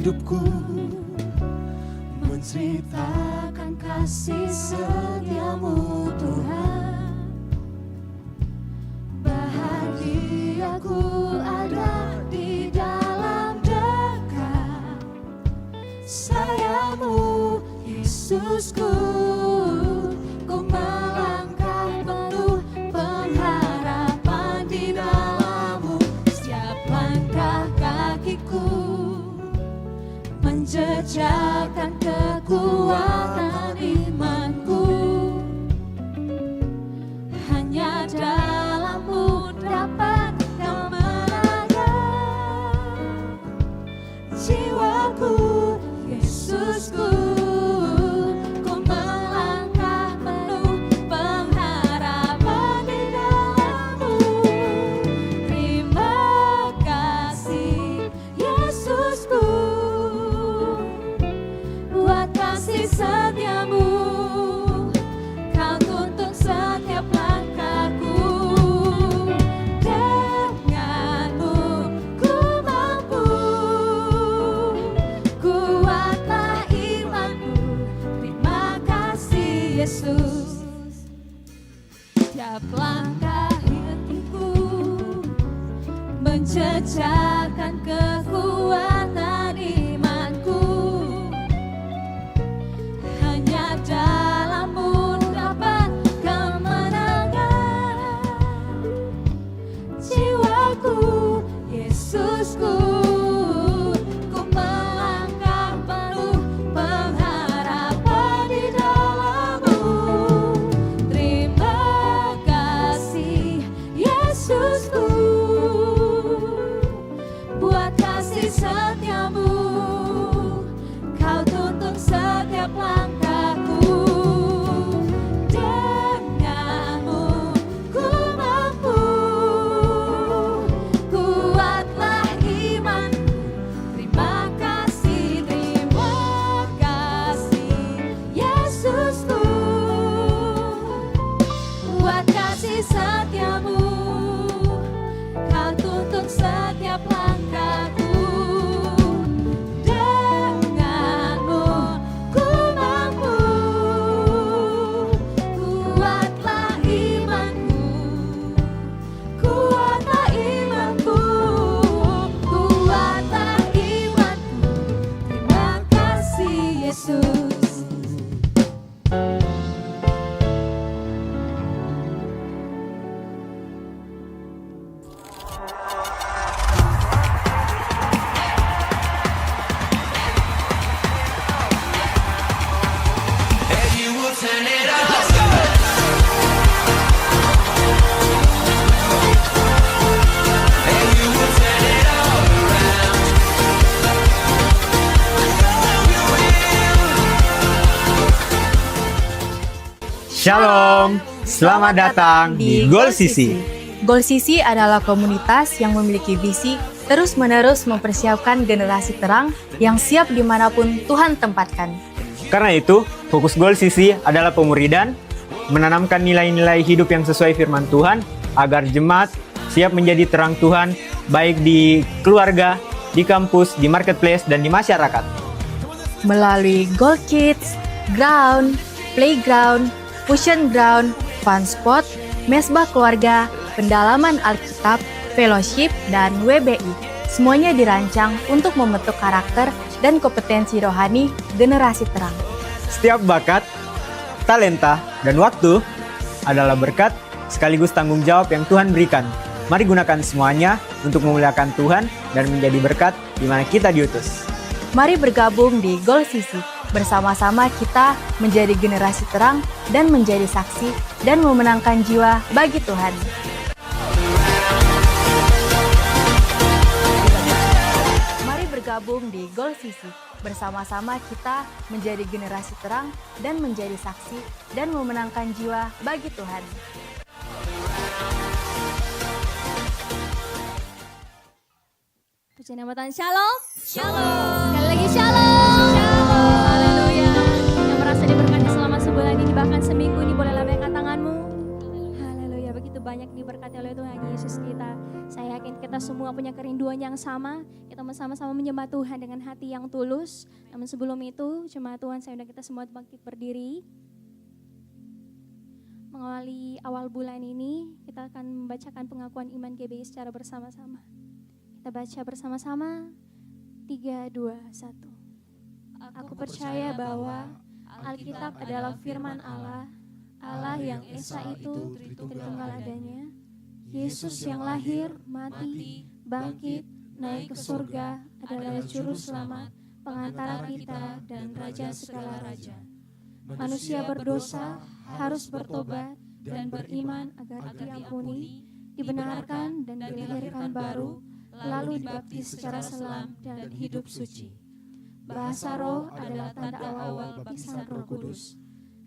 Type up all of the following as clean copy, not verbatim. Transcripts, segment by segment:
hidupku, menceritakan kasih setiamu Tuhan. Bahagiaku ada di dalam dekat sayangmu Yesusku. Ku melangkah penuh pengharapan di dalam-Mu. Setiap langkah kakiku menjejakkan kekuatan imanku. Hanya dalam-Mu dapat kemenangan. Jiwaku, Yesusku, ku melangkah penuh pengharapan di dalam-Mu. Terima kasih, Yesusku, buat kasih setiamu. Kau tuntun setiap langkahku. Denganmu ku mampu, kuatlah imanku. Terima kasih Yesus. Setiap langkah hidupku menjejakkan kekuatan imanku. Hanya dalam-Mu dapat kemenangan. Jiwaku, Yesusku, ku melangkah penuh pengharapan di dalam-Mu. Terima kasih, Yesusku, buat kasih setiamu. Kau tuntun setiap langkahku. Denganmu ku mampu, kuatlah imanku. Terima kasih, Yesusku, buat kasih setiamu. Kau tuntun setiap langkahku. Denganmu ku mampu, kuatlah imanku. Kuatlah imanku, kuatlah imanku. Terima kasih Yesus. Shalom, selamat datang di Goal Sisi. Goal Sisi adalah komunitas yang memiliki visi terus-menerus mempersiapkan generasi terang yang siap dimanapun Tuhan tempatkan. Karena itu, fokus Goal Sisi adalah pemuridan, menanamkan nilai-nilai hidup yang sesuai firman Tuhan, agar jemaat siap menjadi terang Tuhan, baik di keluarga, di kampus, di marketplace, dan di masyarakat. Melalui Goal Kids, Ground, Playground, Fusion Ground, Fun Spot, Mesbah Keluarga, Pendalaman Alkitab, Fellowship, dan WBI. Semuanya dirancang untuk membentuk karakter dan kompetensi rohani generasi terang. Setiap bakat, talenta, dan waktu adalah berkat sekaligus tanggung jawab yang Tuhan berikan. Mari gunakan semuanya untuk memuliakan Tuhan dan menjadi berkat di mana kita diutus. Mari bergabung di Goal Sisi. Bersama-sama kita menjadi generasi terang dan menjadi saksi dan memenangkan jiwa bagi Tuhan. Mari bergabung di Goal Sisi. Bersama-sama kita menjadi generasi terang dan menjadi saksi dan memenangkan jiwa bagi Tuhan. Puji nama Tuhan, shalom. Shalom. Sekali lagi shalom. Shalom. Haleluya. Yang merasa diberkati selama sebulan ini bahkan seminggu ini boleh lambaikan tanganmu. Haleluya. Begitu banyak diberkati oleh Tuhan Yesus kita. Saya yakin kita semua punya kerinduan yang sama. Kita sama-sama menyembah Tuhan dengan hati yang tulus. Namun sebelum itu, jemaat Tuhan, saya undang kita semua bangkit berdiri. Mengawali awal bulan ini, kita akan membacakan pengakuan iman GBI secara bersama-sama. Kita baca bersama-sama. 3, 2, 1. Aku percaya bahwa Alkitab adalah firman Allah, Allah yang Esa itu Tritunggal adanya, Yesus yang lahir, mati, bangkit, naik ke surga adalah juru selamat, pengantara kita dan raja segala raja. Manusia berdosa harus bertobat dan beriman agar diampuni, dibenarkan dan dilahirkan baru, lalu dibaptis secara selam dan hidup suci. Bahasa roh adalah tanda awal baptisan Roh Kudus.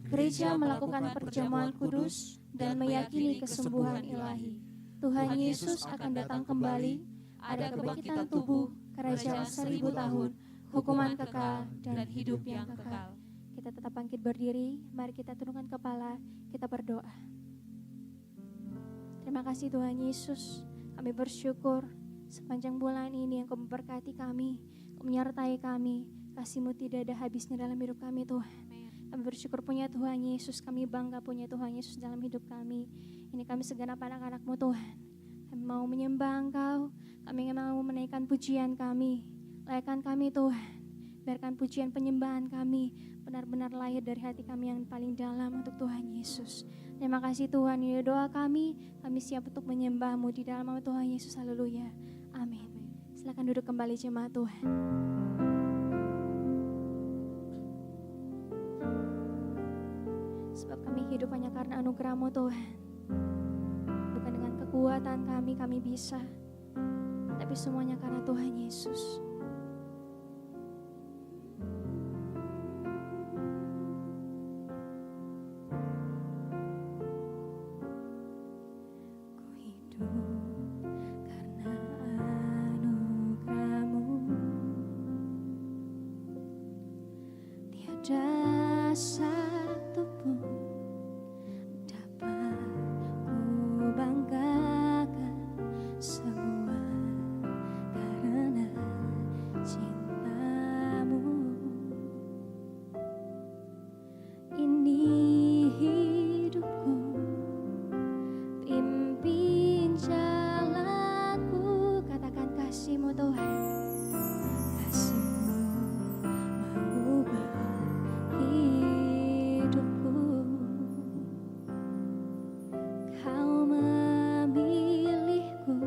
Gereja melakukan perjamuan kudus dan meyakini kesembuhan ilahi. Tuhan Yesus akan datang kembali, ada kebangkitan tubuh, kerajaan 1000 tahun, hukuman kekal, dan hidup yang kekal. Kita tetap bangkit berdiri, mari kita tundukkan kepala, kita berdoa. Terima kasih Tuhan Yesus, kami bersyukur sepanjang bulan ini Engkau memberkati kami, Engkau menyertai kami, kasih-Mu tidak ada habisnya dalam hidup kami Tuhan. Kami bersyukur punya Tuhan Yesus, kami bangga punya Tuhan Yesus dalam hidup kami. Ini kami segenap anak-anak-Mu Tuhan. Kami mau menyembah Engkau, kami mau menaikkan pujian kami. Layakkan kami Tuhan, biarkan pujian penyembahan kami benar-benar lahir dari hati kami yang paling dalam untuk Tuhan Yesus. Terima kasih Tuhan, ini doa kami siap untuk menyembah-Mu di dalam nama Tuhan Yesus, haleluya, amin. Silakan duduk kembali jemaat Tuhan. Sebab kami hidup hanya karena anugerah-Mu Tuhan. Bukan dengan kekuatan kami bisa, tapi semuanya karena Tuhan Yesus. Ku hidup karena anugerah-Mu. Tiada satu pun dapat ku banggakan, semua karena cinta-Mu. Ini hidupku, pimpin jalanku, katakan kasih-Mu Tuhan. Kasih-Mu mengubah hidupku. Kau memilihku,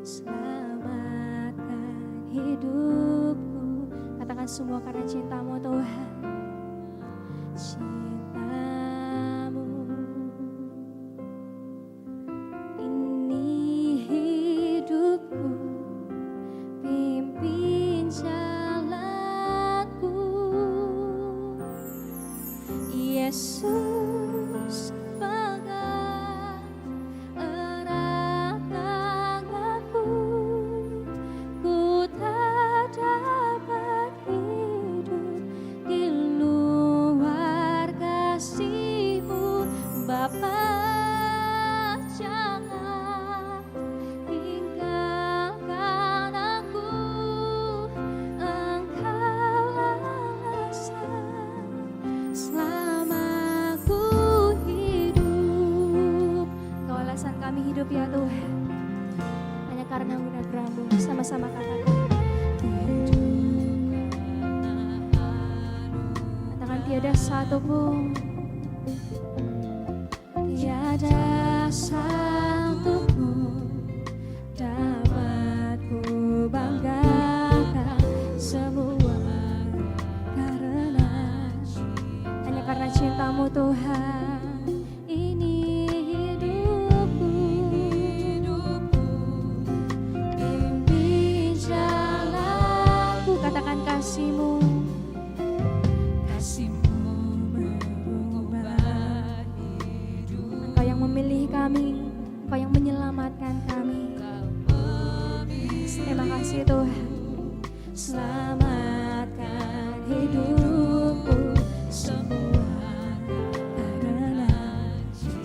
selamatkan hidupku. Katakan semua karena cinta-Mu Tuhan. Cinta-Mu. Ini hidupku, pimpin jalanku. Yesus, pegang erat tanganku, ku tak dapat hidup di luar kasih-Mu. Bapa, jangan tinggalkan aku, Engkaulah alasan selama ku hidup. Engkau alasan kami hidup ya Tuhan, hanya karena anugerah-Mu. Sama-sama katakan, katakan tiada satu pun, tiada satu pun dapat ku banggakan, semua karena hanya karena cinta-Mu Tuhan. Ini hidupku, pimpin jalanku, katakan kasih-Mu. Kasih-Mu mengubah hidup. Engkau yang memilih kami, Engkau yang menyelamatkan kami. Terima kasih Tuhan. Selamatkan hidupku, semua karena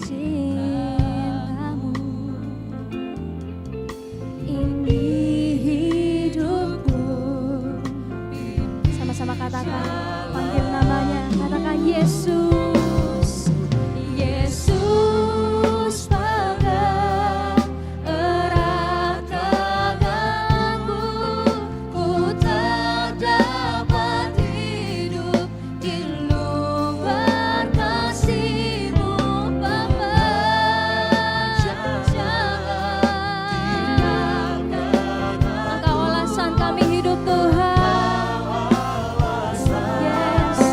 cinta-Mu. Sama-sama katakan, panggil namanya, katakan Yesus. Yesus pegang erat tanganku, ku tak dapat hidup di luar kasih-Mu Bapa. Engkau alasan kami hidup Tuhan. Yes.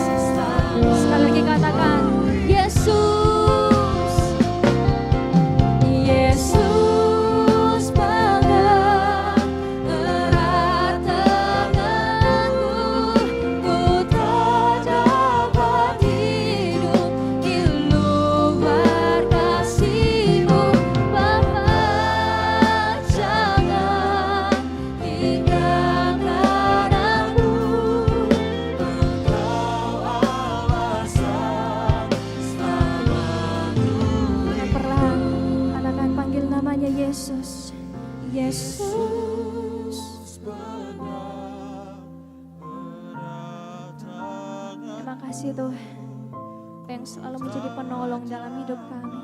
Sekali lagi katakan Yesus. Yesus pegang erat tanganku, ku tak dapat hidup di luar kasih-Mu Bapa. Jangan tinggalkan aku, dengan perlahan katakan, panggil namanya Yesus. Yesus. Terima kasih Tuhan yang selalu menjadi penolong dalam hidup kami.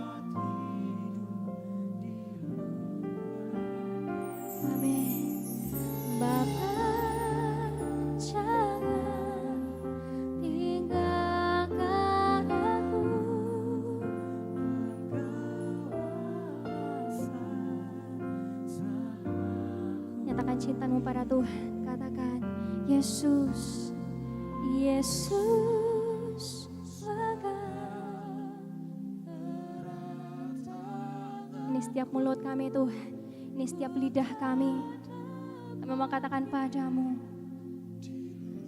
Amin. Bapa, jangan tinggalkan aku. Nyatakan cintamu pada Tuhan. Katakan Yesus. Yesus pegang. Ini setiap mulut kami Tuhan, ini setiap lidah kami mau katakan padamu,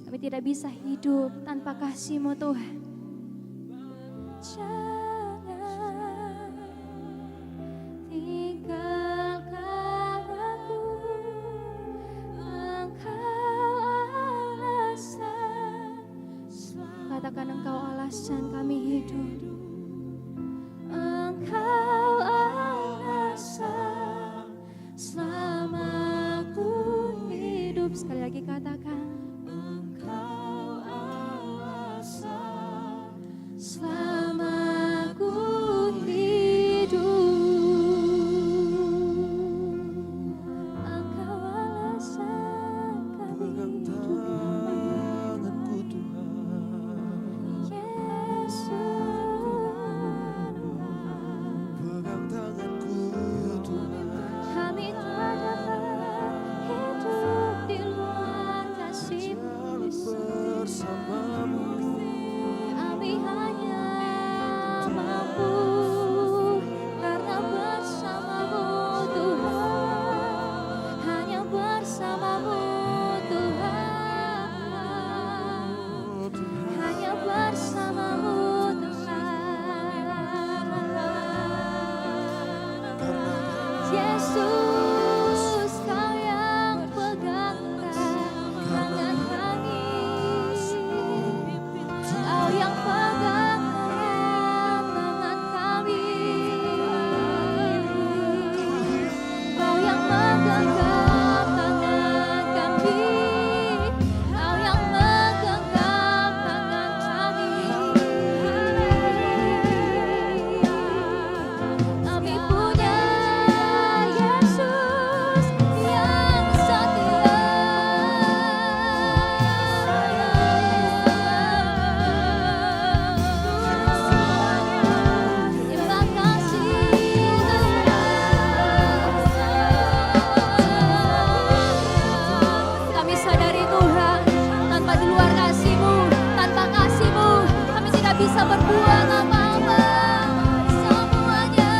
kami tidak bisa hidup tanpa kasih-Mu Tuhan. Jangan tinggalkan aku, Engkau alasan. Katakan Engkau alasan kami hidup. Engkau alasan selama aku hidup. Sekali lagi katakan Engkau alasan selama aku hidup. Engkau alasan kami hidup. Kami tak dapat hidup di luar kasih-Mu Yesus. Kami hanya mampu karena bersama-Mu Tuhan. Hanya bersama-Mu Tuhan. Hanya bersama-Mu Yesus, Kau yang pegang tangan kami, Kau yang pegang tangan kami, Kau yang menggenggam tangan kami, Kau yang menggenggam tangan kami. Kami punya Yesus yang setia. Terima kasih kami sadari Tuhan, tanpa di luar kasih-Mu, tanpa kasih-Mu, kami tidak bisa berbuat apa-apa. Semuanya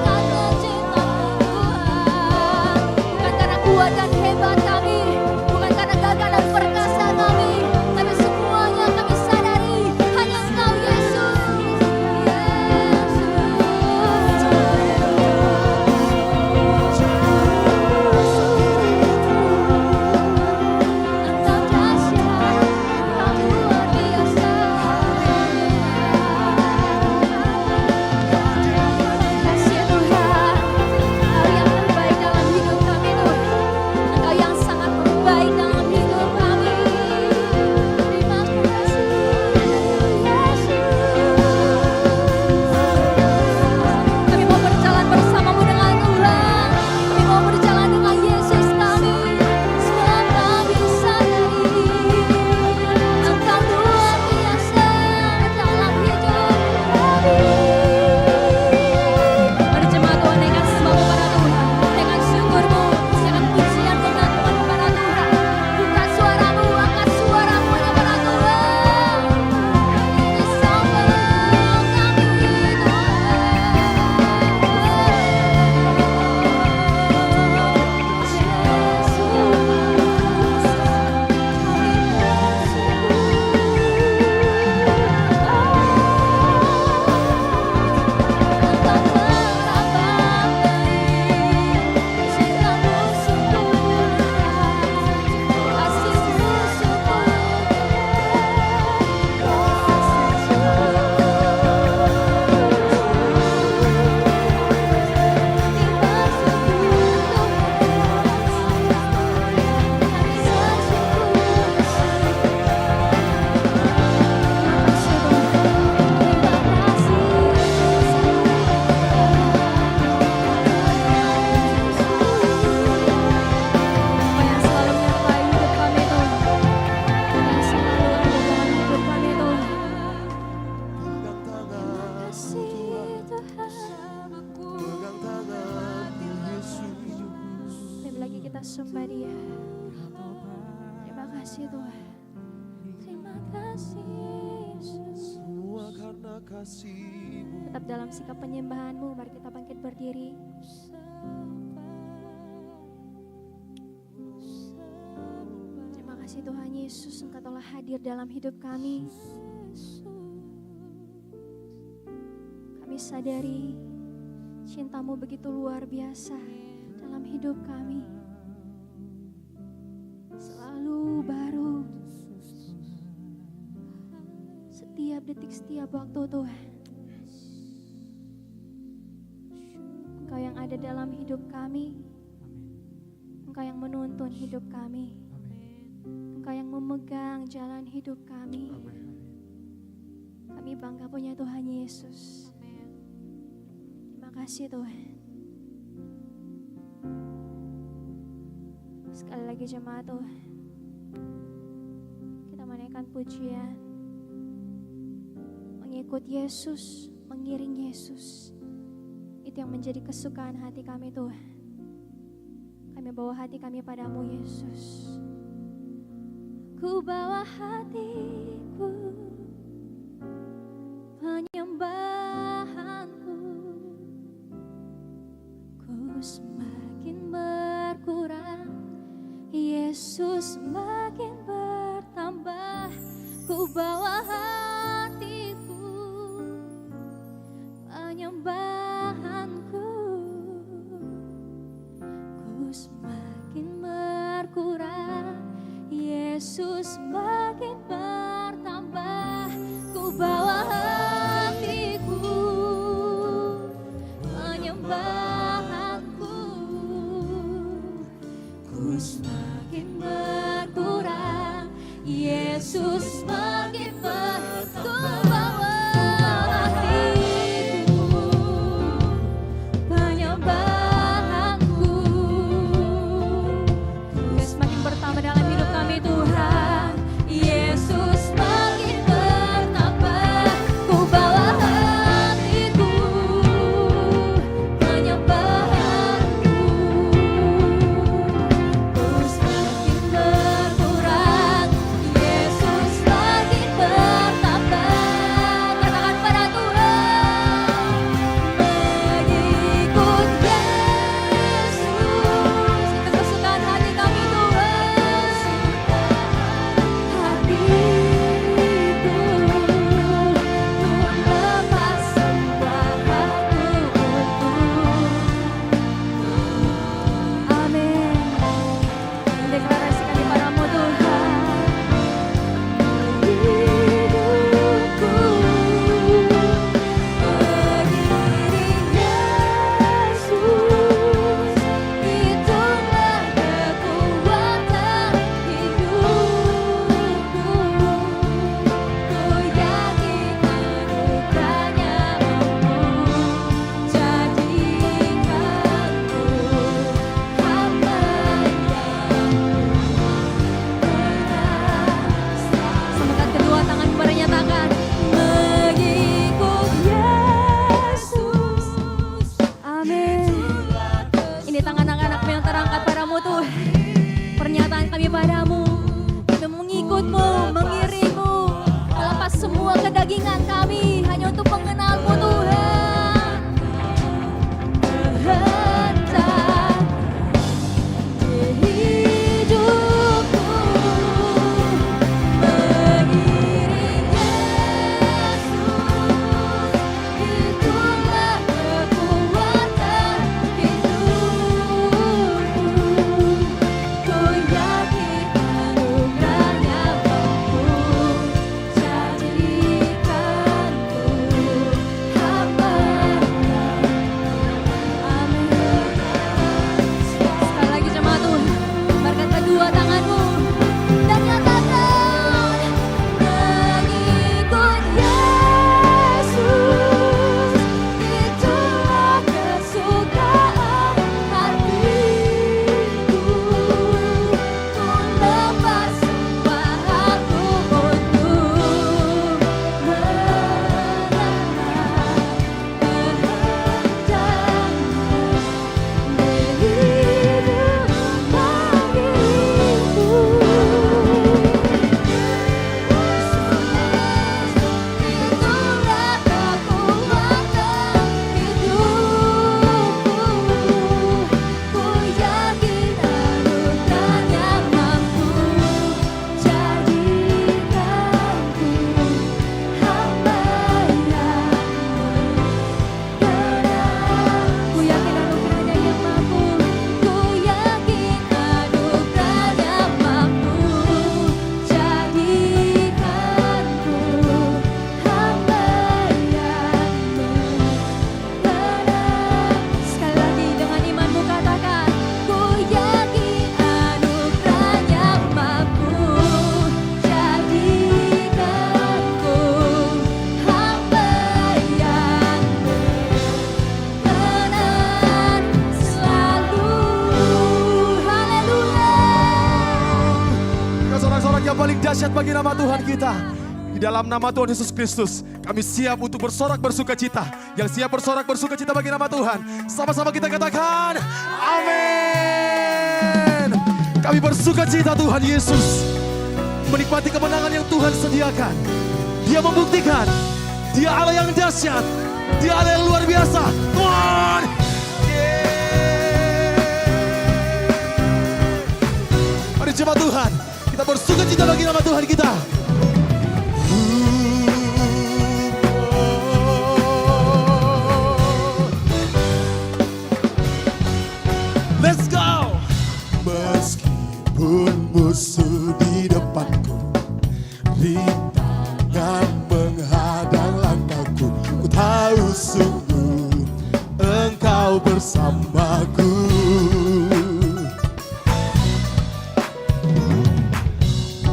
karena cinta-Mu Tuhan. Bukan karena kuat dan hebat kami, bukan karena gagah dan perkasa kami, tapi semuanya kami sadari hanya Engkau Yesus. Engkau dahsyat, Engkau luar biasa. Tetap dalam sikap penyembahan-Mu, mari kita bangkit berdiri. Terima kasih Tuhan Yesus, Engkau telah hadir dalam hidup kami. Kami sadari cinta-Mu begitu luar biasa dalam hidup kami. Selalu baru, setiap detik, setiap waktu Tuhan. Engkau yang ada dalam hidup kami, Engkau yang menuntun hidup kami, Engkau yang memegang jalan hidup kami. Kami bangga punya Tuhan Yesus. Terima kasih Tuhan. Sekali lagi jemaat Tuhan, kita menaikkan pujian, mengikut Yesus, mengiring Yesus. Itu yang menjadi kesukaan hati kami Tuhan. Kami bawa hati kami padamu Yesus. Ku bawa hatiku, penyembahanku, ku semakin berkurang, Yesus semakin bertambah. Ku bawa hatiku, penyembahanku, ku semakin berkurang, Yesus semakin bertambah. Ku bawa hatiku, penyembahanku, ku semakin berkurang, Yesus semakin bertambah. Semakin berkurang, Yesus semakin dahsyat bagi nama Tuhan kita. Di dalam nama Tuhan Yesus Kristus, kami siap untuk bersorak bersuka cita. Yang siap bersorak bersuka cita bagi nama Tuhan, sama-sama kita katakan, amin. Kami bersuka cita Tuhan Yesus, menikmati kemenangan yang Tuhan sediakan. Dia membuktikan, Dia Allah yang dahsyat, Dia Allah yang luar biasa. Tuhan, mari jemaat Tuhan, kita bersuka cita bagi nama Tuhan kita. Let's go. Meskipun musuh di depanku, rintangan menghadang langkahku, ku tahu sungguh Engkau bersamaku.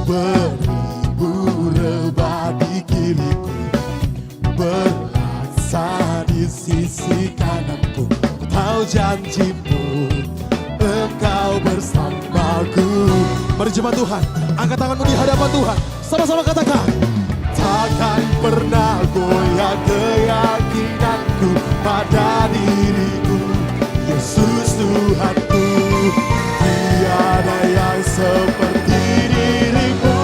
Beribu rebah di kiriku, berlaksa di sisi kananku, ku tahu janjimu Engkau bersamaku. Mari jemaat Tuhan, angkat tanganmu di hadapan Tuhan, sama-sama katakan, takkan pernah goyah keyakinanku pada diriku, Yesus Tuhanku. Tiada yang seperti dirimu,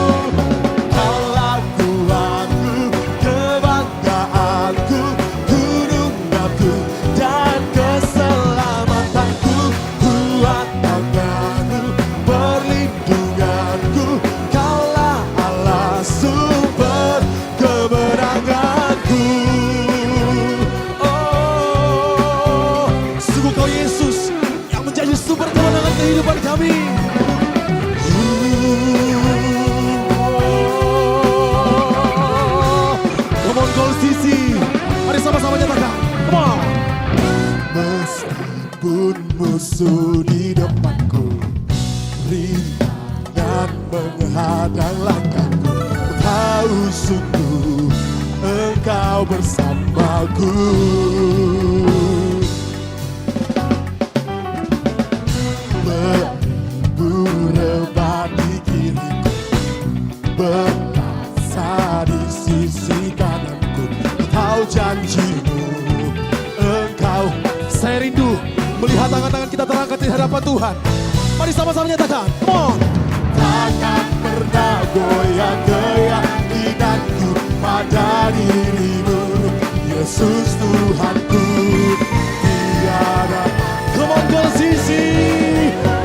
Kaulah Tuhanku, kebanggaanku, gunung batu dan keselamatanku, kuat tanganku, perlindunganku, Kaulah Allah sumber kemenanganku. Oh, sungguh Kau Yesus yang menjadi sumber kemenangan kehidupan kami. Come on, Gold Sisi, mari sama-sama nyatakan, come on. Meskipun musuh di depanku, rintangan menghadang langkahku, ku tahu sungguh Engkau bersamaku. Beribu rebah di kiriku, berlaksa di sisi kananku, ku tahu janjimu Engkau. Saya rindu melihat tangan-tangan kita terangkat di hadapan Tuhan. Mari sama-sama nyatakan, come on. Takkan pernah goyah keyakinanku pada dirimu, Yesus Tuhanku. Tiada, come on Gold Sisi,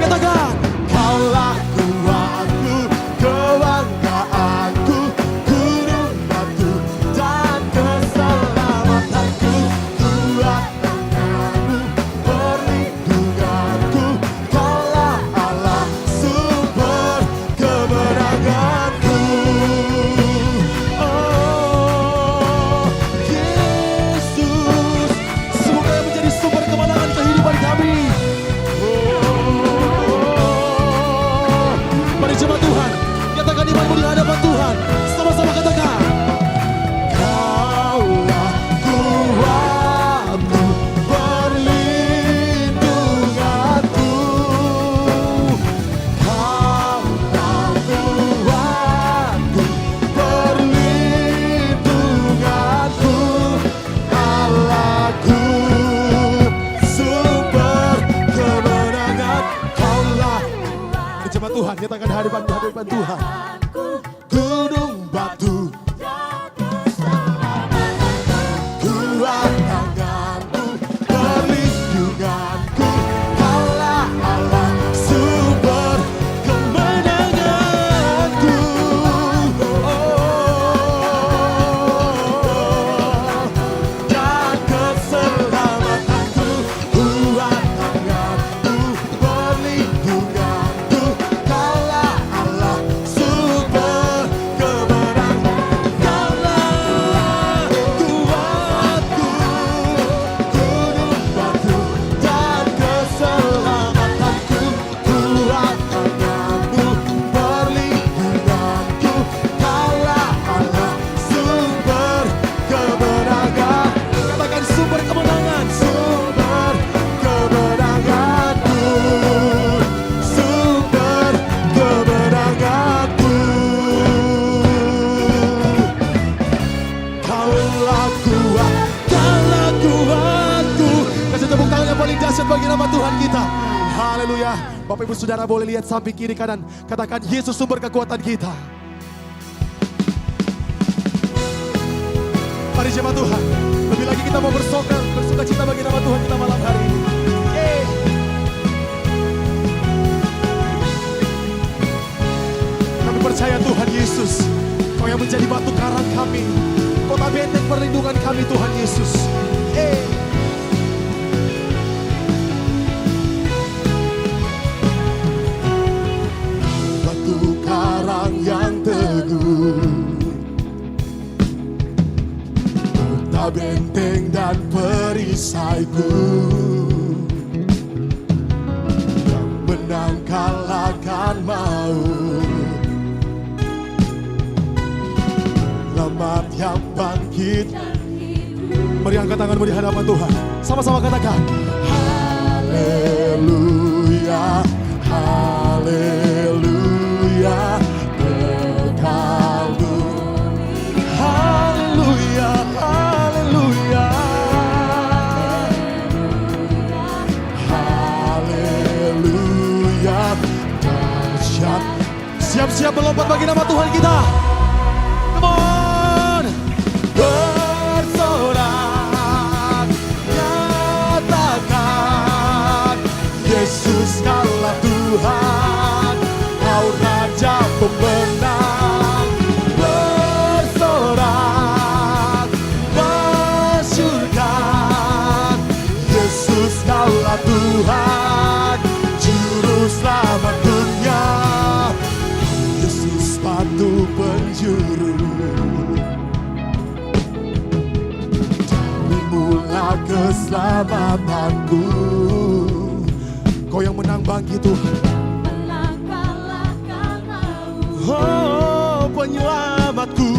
katakan, Kaulah Tuhanku, kebanggaanku, gunung batu dan keselamatanku, kuat tanganku, perlindunganku, Kaulah Allah sumber kemenanganku. Oh, Yesus, semoga yang menjadi sumber kemenangan kehidupan kami. Oh, mari jemaat Tuhan, nyatakan imanmu di hadapan Tuhan, sama-sama katakan, Kaulah kuatku, perlindunganku, Kaulah kuatku, perlindunganku, Allahku, sumber kemenangan. Kaulah, jemaat Tuhan, nyatakan hadapan Tuhan, gunung batu, kuat tanganku, perlindunganku, Kaulah Allah sumber kemenanganku. Oh, dan keselamatanku, kuat tanganku, perlindunganku, Kaulah Allah sumber kita. Haleluya. Bapak Ibu Saudara boleh lihat samping kiri kanan. Katakan Yesus sumber kekuatan kita. Mari jemaat Tuhan. Lebih lagi kita mau bersuka cita bagi nama Tuhan kita malam hari ini. Yeay. Kami percaya Tuhan Yesus, Kau yang menjadi batu karang kami, kota benteng perlindungan kami Tuhan Yesus. Batu karang yang teguh, kota benteng dan perisaiku, yang menang kalahkan maut. Selamat yang bangkit. Mari angkat tanganmu di hadapan Tuhan. Sama-sama katakan haleluya, haleluya, kekal. Haleluya, haleluya, haleluya, dahsyat. Siap-siap melompat bagi nama Tuhan kita. Come on, bersorak, nyatakan Yesus kaulah Tuhan, Kau Raja pemenang. Bersorak, masyurkan Yesus kaulah Tuhan, Juru Selamat dunia. Yesus batu penjuru, mula keselamatanku. Kau yang menang bangkit Tuhan. Oh, penyelamatku,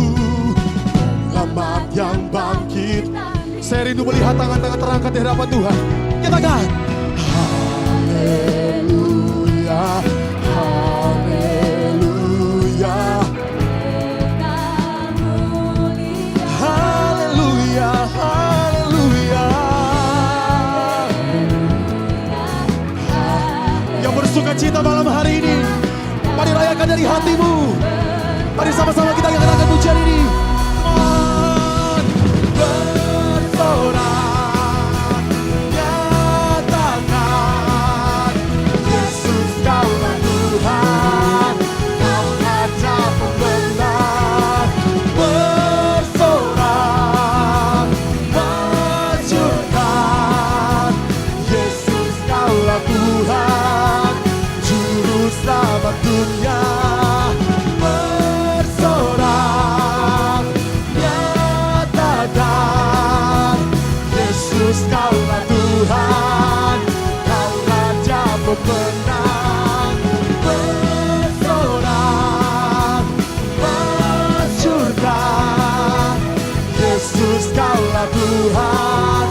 selamat yang bangkit. Saya rindu melihat tangan-tangan terangkat di hadapan Tuhan. Katakan haleluya, haleluya, haleluya, haleluya. Yang bersuka cita malam hari ini, mari rayakan dari hatimu. Mari sama-sama kita nyatakan pujian ini. Bersorak, nyatakan Yesus kaulah Tuhan, Kau Raja pemenang. Bersorak, masyurkan Yesus kaulah Tuhan, Juru Selamat dunia. Bersorak, nyatakan Yesus kaulah Tuhan, Kau Raja pemenang. Bersorak, masyurkan Yesus kaulah Tuhan,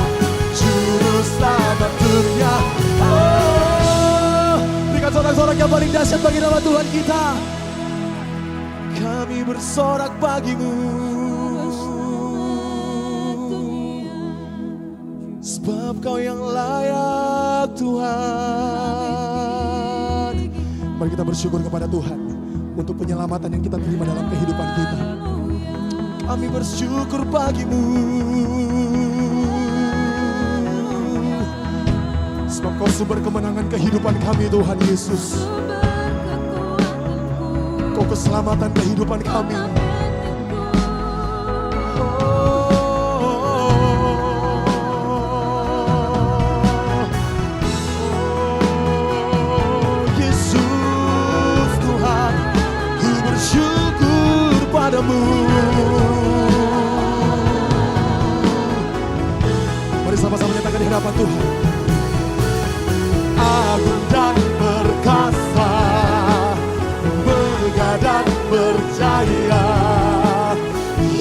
Juru Selamat dunia. Oh, berikan sorak-sorak yang paling dahsyat bagi nama Tuhan kita. Kami bersorak bagimu, sebab Kau yang layak Tuhan. Mari kita bersyukur kepada Tuhan untuk penyelamatan yang kita terima dalam kehidupan kita. Kami bersyukur bagimu, sebab Kau sumber kemenangan kehidupan kami Tuhan Yesus. Kau keselamatan kehidupan kami. Yesus Tuhan, ku bersyukur padamu. Mari sama-sama nyatakan di hadapan Tuhan. Agung dan perkasa, megah dan berjaya,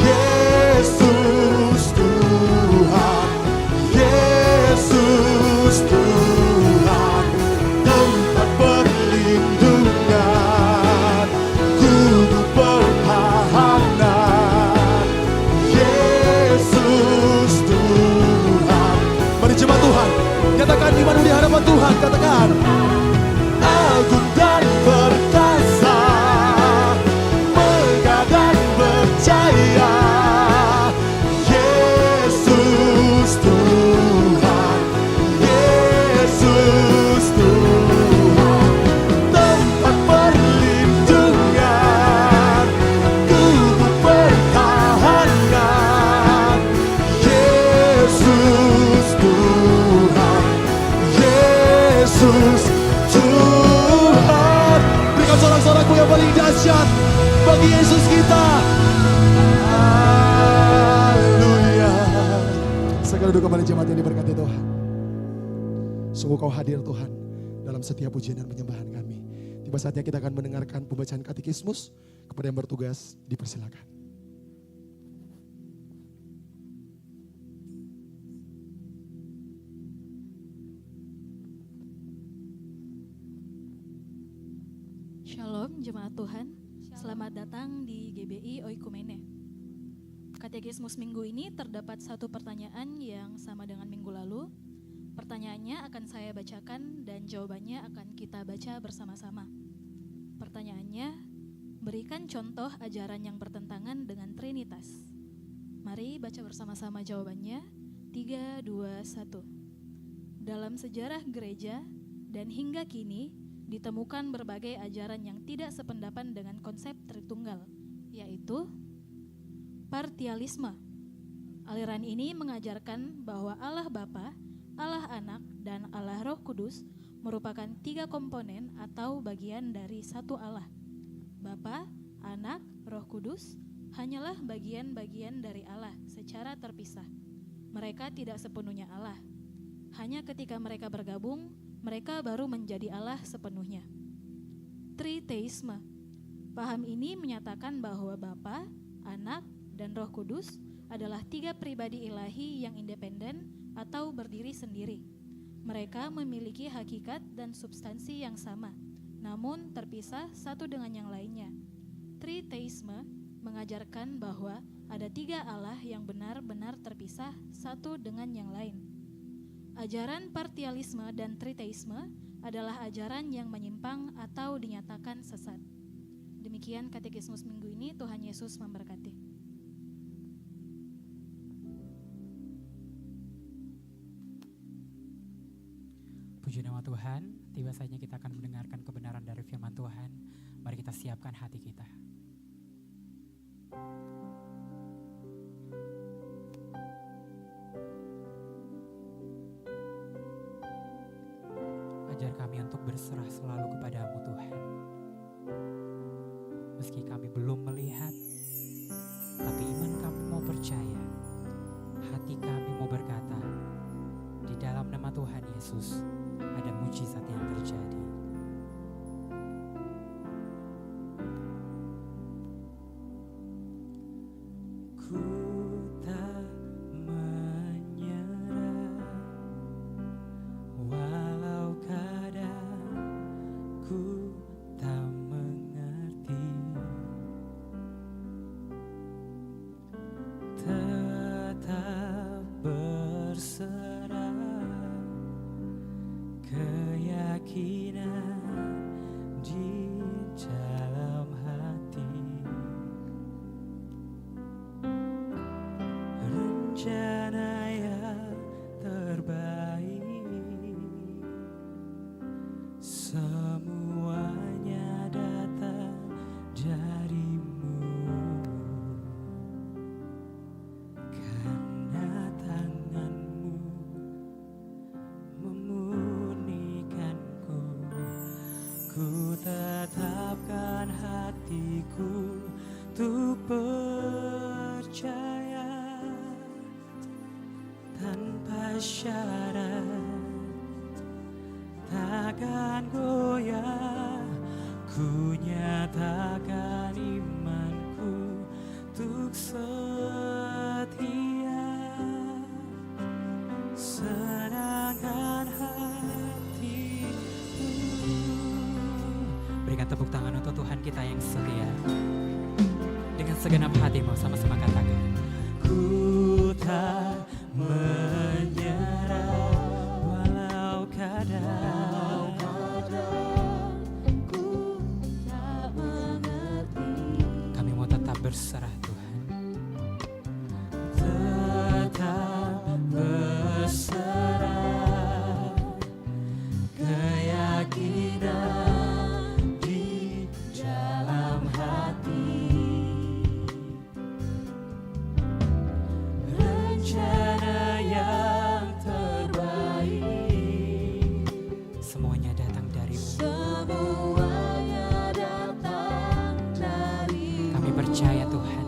Yesus Tuhan, Yesus Tuhan, tempat perlindungan, kubu pertahanan. kembali jemaat yang diberkati Tuhan. Sungguh Kau hadir Tuhan dalam setiap pujian dan penyembahan kami. Tiba saatnya kita akan mendengarkan pembacaan katekismus. Kepada yang bertugas, dipersilakan. Shalom jemaat Tuhan, selamat datang di GBI Oikumene. Katekismus minggu ini terdapat satu pertanyaan yang sama dengan minggu lalu. Pertanyaannya akan saya bacakan dan jawabannya akan kita baca bersama-sama. Pertanyaannya, berikan contoh ajaran yang bertentangan dengan Trinitas. Mari baca bersama-sama jawabannya. 3, 2, 1. Dalam sejarah gereja dan hingga kini ditemukan berbagai ajaran yang tidak sependapat dengan konsep Tritunggal, yaitu partialisme. Aliran ini mengajarkan bahwa Allah Bapa, Allah Anak, dan Allah Roh Kudus merupakan 3 komponen atau bagian dari satu Allah. Bapa, Anak, Roh Kudus hanyalah bagian-bagian dari Allah secara terpisah. Mereka tidak sepenuhnya Allah. Hanya ketika mereka bergabung, mereka baru menjadi Allah sepenuhnya. Triteisme. Paham ini menyatakan bahwa Bapa, Anak, dan Roh Kudus adalah 3 pribadi ilahi yang independen atau berdiri sendiri. Mereka memiliki hakikat dan substansi yang sama, namun terpisah satu dengan yang lainnya. Triteisme mengajarkan bahwa ada 3 Allah yang benar-benar terpisah satu dengan yang lain. Ajaran partialisme dan triteisme adalah ajaran yang menyimpang atau dinyatakan sesat. Demikian katekismus minggu ini, Tuhan Yesus memberkati. Puji nama Tuhan, tiba saatnya kita akan mendengarkan kebenaran dari firman Tuhan. Mari kita siapkan hati kita. Ajar kami untuk berserah selalu kepadamu Tuhan. Meski kami belum melihat, tapi iman kami mau percaya. Hati kami mau berkata, di dalam nama Tuhan Yesus ada mujizat yang terjadi. Ku tak menyerah, walau kadang ku tak mengerti. Tetap berserah, keyakinan di dalam hati. Rencana yang terbaik, semuanya datang darimu. Karena tanganmu memurnikanku, ku tetapkan hatiku untuk percaya tanpa syarat, takkan goyah. Ku nyatakan imanku untuk setia, senangkan hatiku. Berikan tepuk tangan untuk Tuhan kita yang setia. Dengan segenap hatimu sama-sama katakan, ku tak menyerah, walau kadang ku tak mengerti. kami mau tetap berserah Tuhan. Tetap berserah, keyakinan di dalam hati. Rencana yang terbaik, semuanya datang darimu. Semuanya datang dari Kami percaya Tuhan,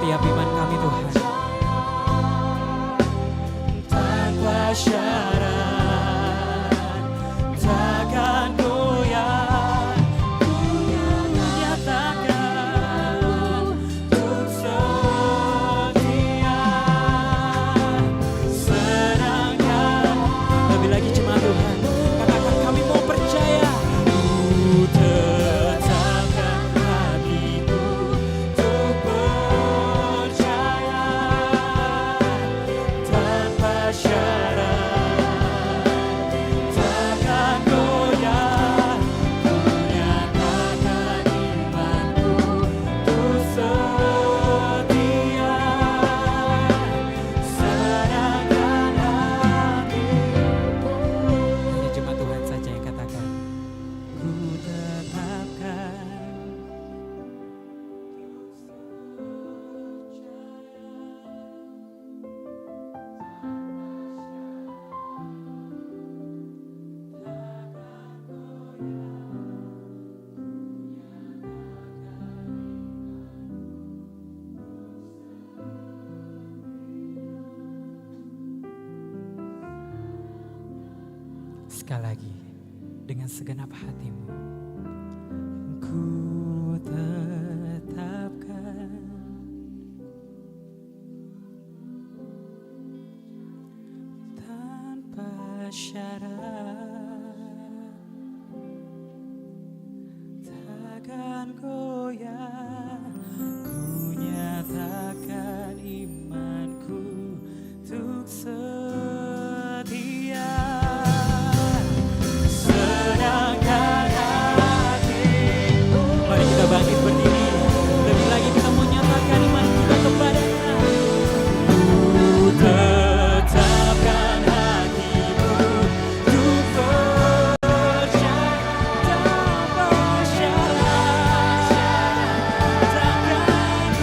setiap iman kami Tuhan. Tanpa syarat, takkan goyah, ku nyatakan untuk setia. Sedangkan lebih lagi jemaat Tuhan, katakan kami mau percaya. Ku tetapkan hatiku untuk percaya tanpa syarat, takkan goyah, ku nyatakan imanku untuk setia. Serahkan hatiku. Hanya jemaat Tuhan saja yang katakan. Ku tetapkan Sekali lagi, dengan segenap hatimu. ku tetapkan tanpa syarat, takkan goyah, ku nyatakan imanku untuk setia. Sedangkan hatiku. Mari kita bangkit berdiri. Lebih lagi kita mau nyatakan iman kita kepada-Nya. Ku tetapkan hatiku untuk percaya tanpa syarat, takkan goyah, ku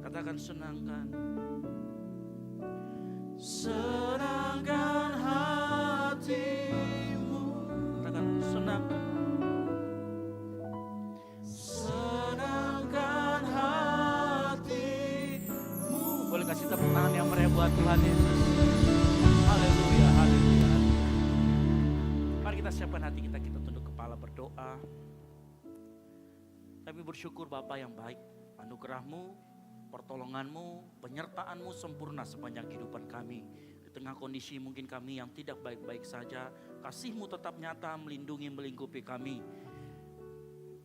katakan senangkan. Senangkan hatimu. Katakan senangkan. Senangkan hatimu. Boleh kasih tepuk tangan yang meriah buat Tuhan Yesus. Haleluya, haleluya. Mari kita siapkan hati kita, kita tunduk kepala berdoa. Kami bersyukur Bapa yang baik, anugerah-Mu, pertolongan-Mu, penyertaan-Mu sempurna sepanjang kehidupan kami. Di tengah kondisi mungkin kami yang tidak baik-baik saja, kasih-Mu tetap nyata melindungi, melingkupi kami.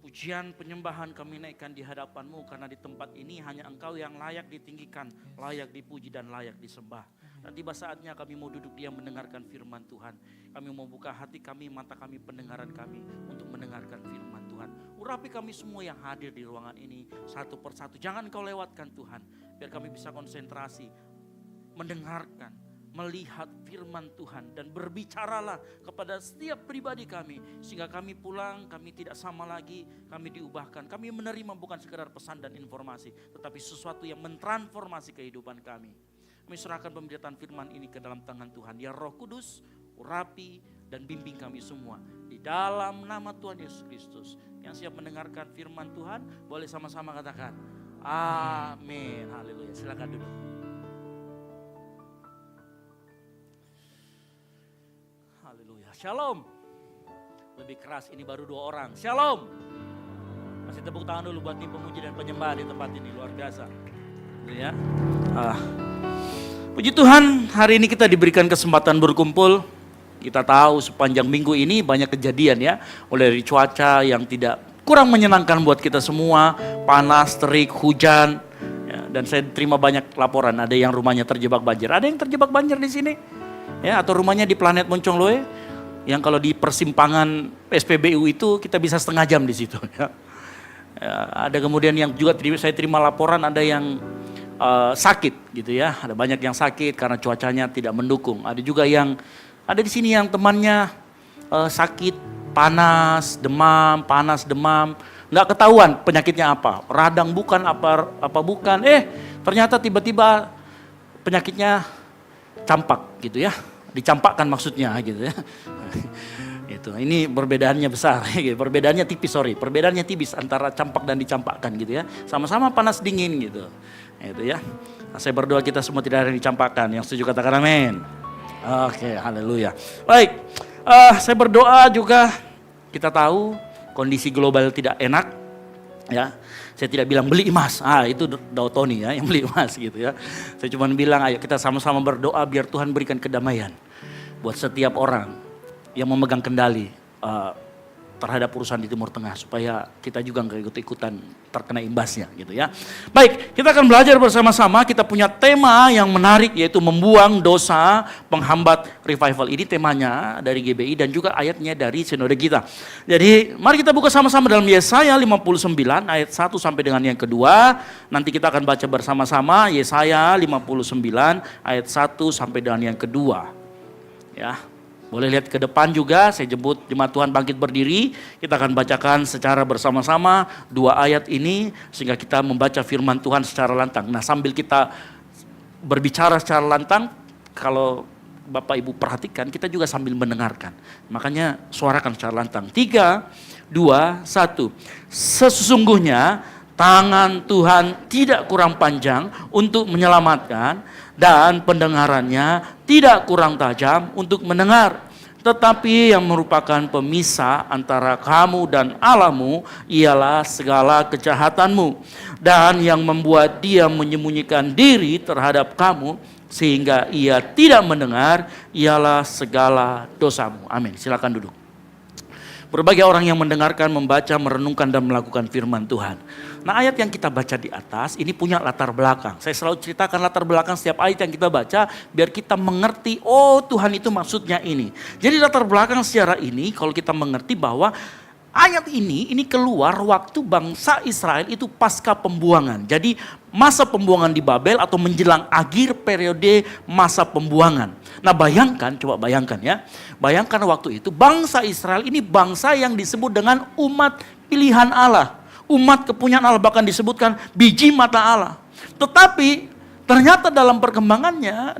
Pujian penyembahan kami naikkan di hadapan-Mu, karena di tempat ini hanya Engkau yang layak ditinggikan, layak dipuji dan layak disembah. Dan tiba saatnya kami mau duduk diam mendengarkan firman Tuhan. Kami mau buka hati kami, mata kami, pendengaran kami untuk mendengarkan firman Tuhan. Urapi kami semua yang hadir di ruangan ini satu persatu. Jangan Kau lewatkan Tuhan, biar kami bisa konsentrasi, mendengarkan, melihat firman Tuhan. Dan berbicaralah kepada setiap pribadi kami, sehingga kami pulang, kami tidak sama lagi, kami diubahkan. Kami menerima bukan sekedar pesan dan informasi, tetapi sesuatu yang mentransformasi kehidupan kami. Kami serahkan pemberitaan firman ini ke dalam tangan Tuhan. Ya Roh Kudus, urapi dan bimbing kami semua. Di dalam nama Tuhan Yesus Kristus. Yang siap mendengarkan firman Tuhan, boleh sama-sama katakan amin. Haleluya. silakan duduk. Haleluya. Shalom. Lebih keras, ini baru 2 orang. Shalom. Kasih tepuk tangan dulu buat tim pemuji dan penyembah di tempat ini, luar biasa. Ya. Puji Tuhan, hari ini kita diberikan kesempatan berkumpul. Kita tahu sepanjang minggu ini banyak kejadian ya, mulai dari cuaca yang tidak kurang menyenangkan buat kita semua, panas, terik, hujan. Ya, dan saya terima banyak laporan, ada yang rumahnya terjebak banjir. Ada yang terjebak banjir di sini? Ya, atau rumahnya di Planet Moncongloe, yang kalau di persimpangan SPBU itu kita bisa setengah jam di situ. Ya. Ya, ada kemudian yang juga saya terima laporan ada yang sakit gitu ya, ada banyak yang sakit karena cuacanya tidak mendukung. Ada juga yang ada di sini yang temannya sakit, panas, demam, nggak ketahuan penyakitnya apa, radang bukan apa bukan, ternyata tiba-tiba penyakitnya campak gitu ya, dicampakkan maksudnya gitu ya. Itu ini perbedaannya besar, perbedaannya tipis antara campak dan dicampakkan gitu ya, sama-sama panas dingin gitu. Itu ya. Nah, saya berdoa kita semua tidak ada yang dicampakkan. Yang setuju katakan amin. Oke, haleluya. Baik, saya berdoa juga, kita tahu kondisi global tidak enak. Ya, saya tidak bilang beli emas. Itu Dautoni ya yang beli emas gitu ya. Saya cuma bilang ayo kita sama-sama berdoa biar Tuhan berikan kedamaian buat setiap orang yang memegang kendali terhadap urusan di Timur Tengah, supaya kita juga nggak ikut-ikutan terkena imbasnya gitu ya. Baik, kita akan belajar bersama-sama. Kita punya tema yang menarik, yaitu membuang dosa penghambat revival. Ini temanya dari GBI dan juga ayatnya dari sinode kita. Jadi mari kita buka sama-sama dalam Yesaya 59 ayat 1 sampai dengan yang kedua. Nanti kita akan baca bersama-sama Yesaya 59 ayat 1 sampai dengan yang kedua. Ya. Boleh lihat ke depan juga, saya jemput jemaat Tuhan bangkit berdiri. Kita akan bacakan secara bersama-sama 2 ayat ini, sehingga kita membaca firman Tuhan secara lantang. Nah, sambil kita berbicara secara lantang, kalau Bapak Ibu perhatikan, kita juga sambil mendengarkan. Makanya suarakan secara lantang. 3, 2, 1. Sesungguhnya tangan Tuhan tidak kurang panjang untuk menyelamatkan, dan pendengarannya tidak kurang tajam untuk mendengar. Tetapi yang merupakan pemisah antara kamu dan Allahmu ialah segala kejahatanmu. Dan yang membuat dia menyembunyikan diri terhadap kamu sehingga ia tidak mendengar ialah segala dosamu. Amin. Silakan duduk. Berbagai orang yang mendengarkan, membaca, merenungkan dan melakukan firman Tuhan. Nah, ayat yang kita baca di atas ini punya latar belakang. Saya selalu ceritakan latar belakang setiap ayat yang kita baca biar kita mengerti, oh Tuhan itu maksudnya ini. Jadi latar belakang secara ini kalau kita mengerti bahwa ayat ini keluar waktu bangsa Israel itu pasca pembuangan. Jadi masa pembuangan di Babel atau menjelang akhir periode masa pembuangan. Nah coba bayangkan ya. Bayangkan waktu itu bangsa Israel ini bangsa yang disebut dengan umat pilihan Allah. Umat kepunyaan Allah, bahkan disebutkan biji mata Allah. Tetapi ternyata dalam perkembangannya,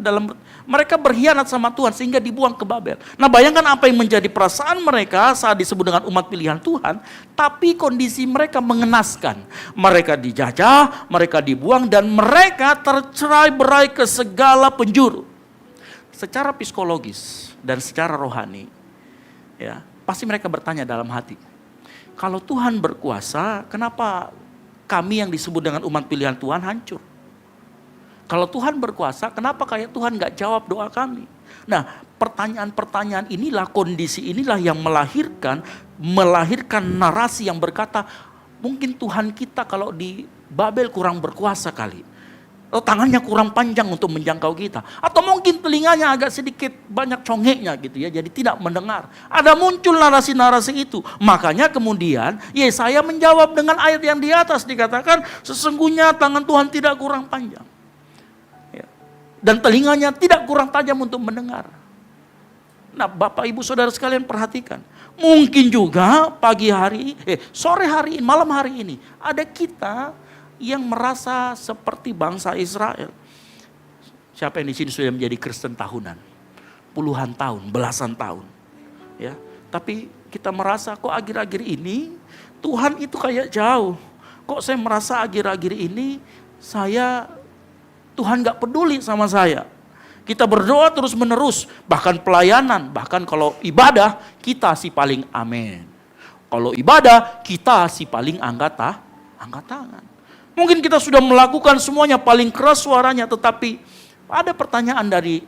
mereka berkhianat sama Tuhan sehingga dibuang ke Babel. Nah bayangkan apa yang menjadi perasaan mereka saat disebut dengan umat pilihan Tuhan, tapi kondisi mereka mengenaskan. Mereka dijajah, mereka dibuang, dan mereka tercerai-berai ke segala penjuru. Secara psikologis dan secara rohani, ya pasti mereka bertanya dalam hati, kalau Tuhan berkuasa, kenapa kami yang disebut dengan umat pilihan Tuhan hancur? Kalau Tuhan berkuasa, kenapa kayak Tuhan gak jawab doa kami? Nah, pertanyaan-pertanyaan inilah, kondisi inilah yang melahirkan narasi yang berkata, mungkin Tuhan kita kalau di Babel kurang berkuasa kali. Atau tangannya kurang panjang untuk menjangkau kita. Atau mungkin telinganya agak sedikit banyak congeknya gitu ya, jadi tidak mendengar. Ada muncul narasi-narasi itu. Makanya kemudian Yesaya menjawab dengan ayat yang di atas, dikatakan sesungguhnya tangan Tuhan tidak kurang panjang. Dan telinganya tidak kurang tajam untuk mendengar. Nah Bapak Ibu Saudara sekalian perhatikan. Mungkin juga sore hari ini, malam hari ini, ada kita yang merasa seperti bangsa Israel. Siapa yang di sini sudah menjadi Kristen tahunan? Puluhan tahun, belasan tahun. Ya, tapi kita merasa kok akhir-akhir ini Tuhan itu kayak jauh. Kok saya merasa akhir-akhir ini saya Tuhan gak peduli sama saya. Kita berdoa terus menerus, bahkan pelayanan, bahkan kalau ibadah, kita si paling amin. Kalau ibadah, kita si paling angkat tangan. Mungkin kita sudah melakukan semuanya paling keras suaranya, tetapi ada pertanyaan dari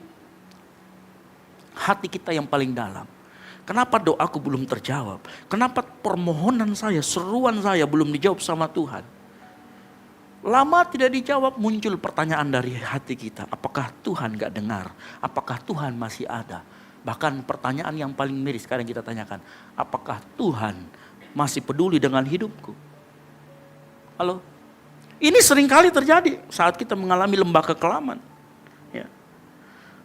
hati kita yang paling dalam. Kenapa doaku belum terjawab? Kenapa permohonan saya, seruan saya belum dijawab sama Tuhan? Lama tidak dijawab, muncul pertanyaan dari hati kita. Apakah Tuhan gak dengar? Apakah Tuhan masih ada? Bahkan pertanyaan yang paling miris sekarang kita tanyakan. Apakah Tuhan masih peduli dengan hidupku? Halo? Ini seringkali terjadi saat kita mengalami lembah kekelaman. Ya.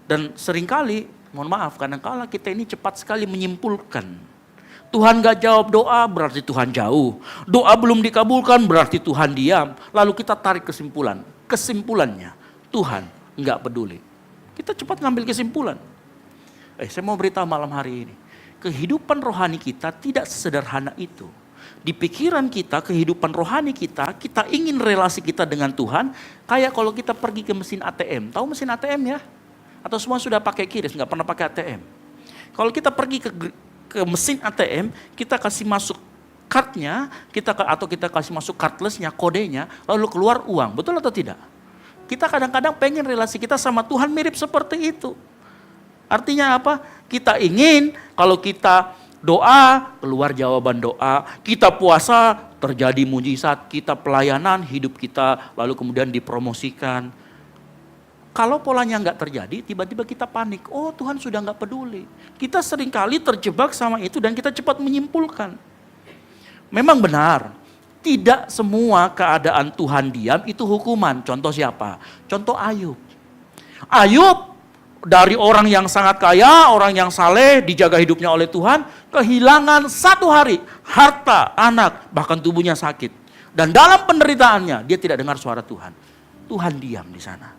Dan seringkali, mohon maaf, kadang-kala kita ini cepat sekali menyimpulkan. Tuhan gak jawab doa berarti Tuhan jauh. Doa belum dikabulkan berarti Tuhan diam. Lalu kita tarik kesimpulan. Kesimpulannya Tuhan gak peduli. Kita cepat ngambil kesimpulan. Saya mau beritahu malam hari ini. Kehidupan rohani kita tidak sesederhana itu. Di pikiran kita, kehidupan rohani kita ingin relasi kita dengan Tuhan. Kayak kalau kita pergi ke mesin ATM. Tahu mesin ATM ya? Atau semua sudah pakai QRIS, nggak pernah pakai ATM. Kalau kita pergi ke mesin ATM, kita kasih masuk cardnya, atau kita kasih masuk cardless-nya, kodenya, lalu keluar uang. Betul atau tidak? Kita kadang-kadang pengen relasi kita sama Tuhan mirip seperti itu. Artinya apa? Kita ingin kalau kita doa, keluar jawaban doa. Kita puasa, terjadi mujizat. Kita pelayanan, hidup kita lalu kemudian dipromosikan. Kalau polanya nggak terjadi, tiba-tiba kita panik. Oh, Tuhan sudah nggak peduli. Kita seringkali terjebak sama itu dan kita cepat menyimpulkan. Memang benar, tidak semua keadaan Tuhan diam itu hukuman. Contoh siapa? Contoh Ayub. Ayub dari orang yang sangat kaya, orang yang saleh, dijaga hidupnya oleh Tuhan, kehilangan satu hari harta, anak, bahkan tubuhnya sakit. Dan dalam penderitaannya dia tidak dengar suara Tuhan. Tuhan diam di sana.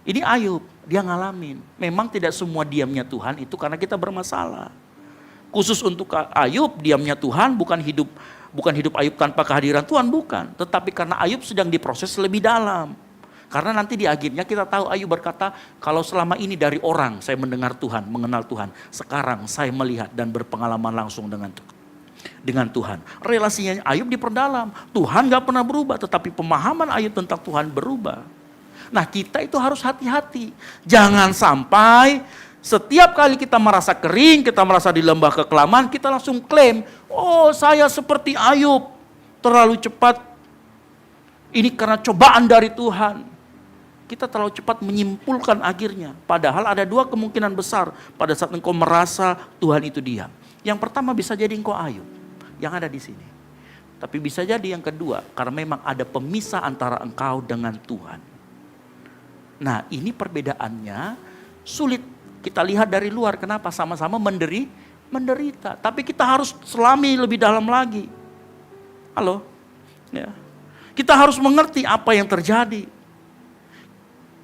Ini Ayub, dia ngalamin. Memang tidak semua diamnya Tuhan itu karena kita bermasalah. Khusus untuk Ayub, diamnya Tuhan bukan hidup Ayub tanpa kehadiran Tuhan, bukan. Tetapi karena Ayub sedang diproses lebih dalam. Karena nanti di akhirnya kita tahu Ayub berkata, kalau selama ini dari orang saya mendengar Tuhan, mengenal Tuhan. Sekarang saya melihat dan berpengalaman langsung dengan Tuhan. Relasinya Ayub diperdalam. Tuhan gak pernah berubah, tetapi pemahaman Ayub tentang Tuhan berubah. Nah, kita itu harus hati-hati. Jangan sampai setiap kali kita merasa kering, kita merasa di lembah kekelaman, kita langsung klaim, oh saya seperti Ayub, terlalu cepat. Ini karena cobaan dari Tuhan. Kita terlalu cepat menyimpulkan akhirnya. Padahal ada dua kemungkinan besar pada saat engkau merasa Tuhan itu diam. Yang pertama bisa jadi engkau Ayub yang ada di sini. Tapi bisa jadi yang kedua, karena memang ada pemisah antara engkau dengan Tuhan. Nah, ini perbedaannya sulit kita lihat dari luar. Kenapa? Sama-sama menderita. Tapi kita harus selami lebih dalam lagi. Halo? Ya. Kita harus mengerti apa yang terjadi.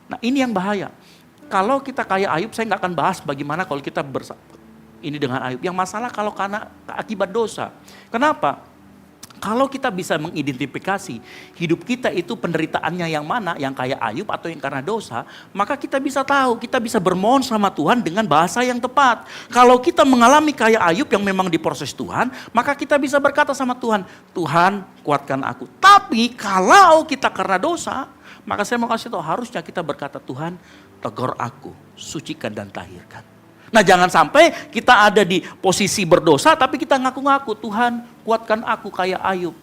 Nah, ini yang bahaya. Kalau kita kayak Ayub, saya nggak akan bahas bagaimana kalau kita ini dengan Ayub. Yang masalah kalau karena akibat dosa. Kenapa? Kalau kita bisa mengidentifikasi hidup kita itu penderitaannya yang mana, yang kayak Ayub atau yang karena dosa, maka kita bisa tahu, kita bisa bermohon sama Tuhan dengan bahasa yang tepat. Kalau kita mengalami kayak Ayub yang memang diproses Tuhan, maka kita bisa berkata sama Tuhan, Tuhan kuatkan aku. Tapi kalau kita karena dosa, maka saya mau kasih tahu harusnya kita berkata, Tuhan tegur aku, sucikan dan tahirkan. Nah, jangan sampai kita ada di posisi berdosa tapi kita ngaku-ngaku, Tuhan kuatkan aku kayak Ayub.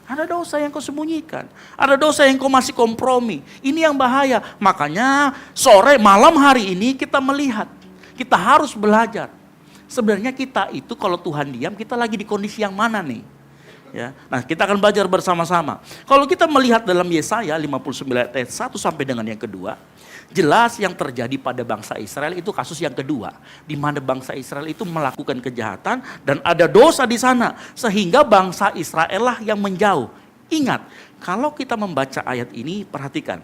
Ada dosa yang kau sembunyikan. Ada dosa yang kau masih kompromi. Ini yang bahaya. Makanya sore malam hari ini kita melihat. Kita harus belajar. Sebenarnya kita itu kalau Tuhan diam, kita lagi di kondisi yang mana nih? Ya. Nah, kita akan belajar bersama-sama. Kalau kita melihat dalam Yesaya 59 ayat 1 sampai dengan yang kedua, jelas yang terjadi pada bangsa Israel itu kasus yang kedua. Di mana bangsa Israel itu melakukan kejahatan dan ada dosa di sana. Sehingga bangsa Israel lah yang menjauh. Ingat, kalau kita membaca ayat ini, perhatikan.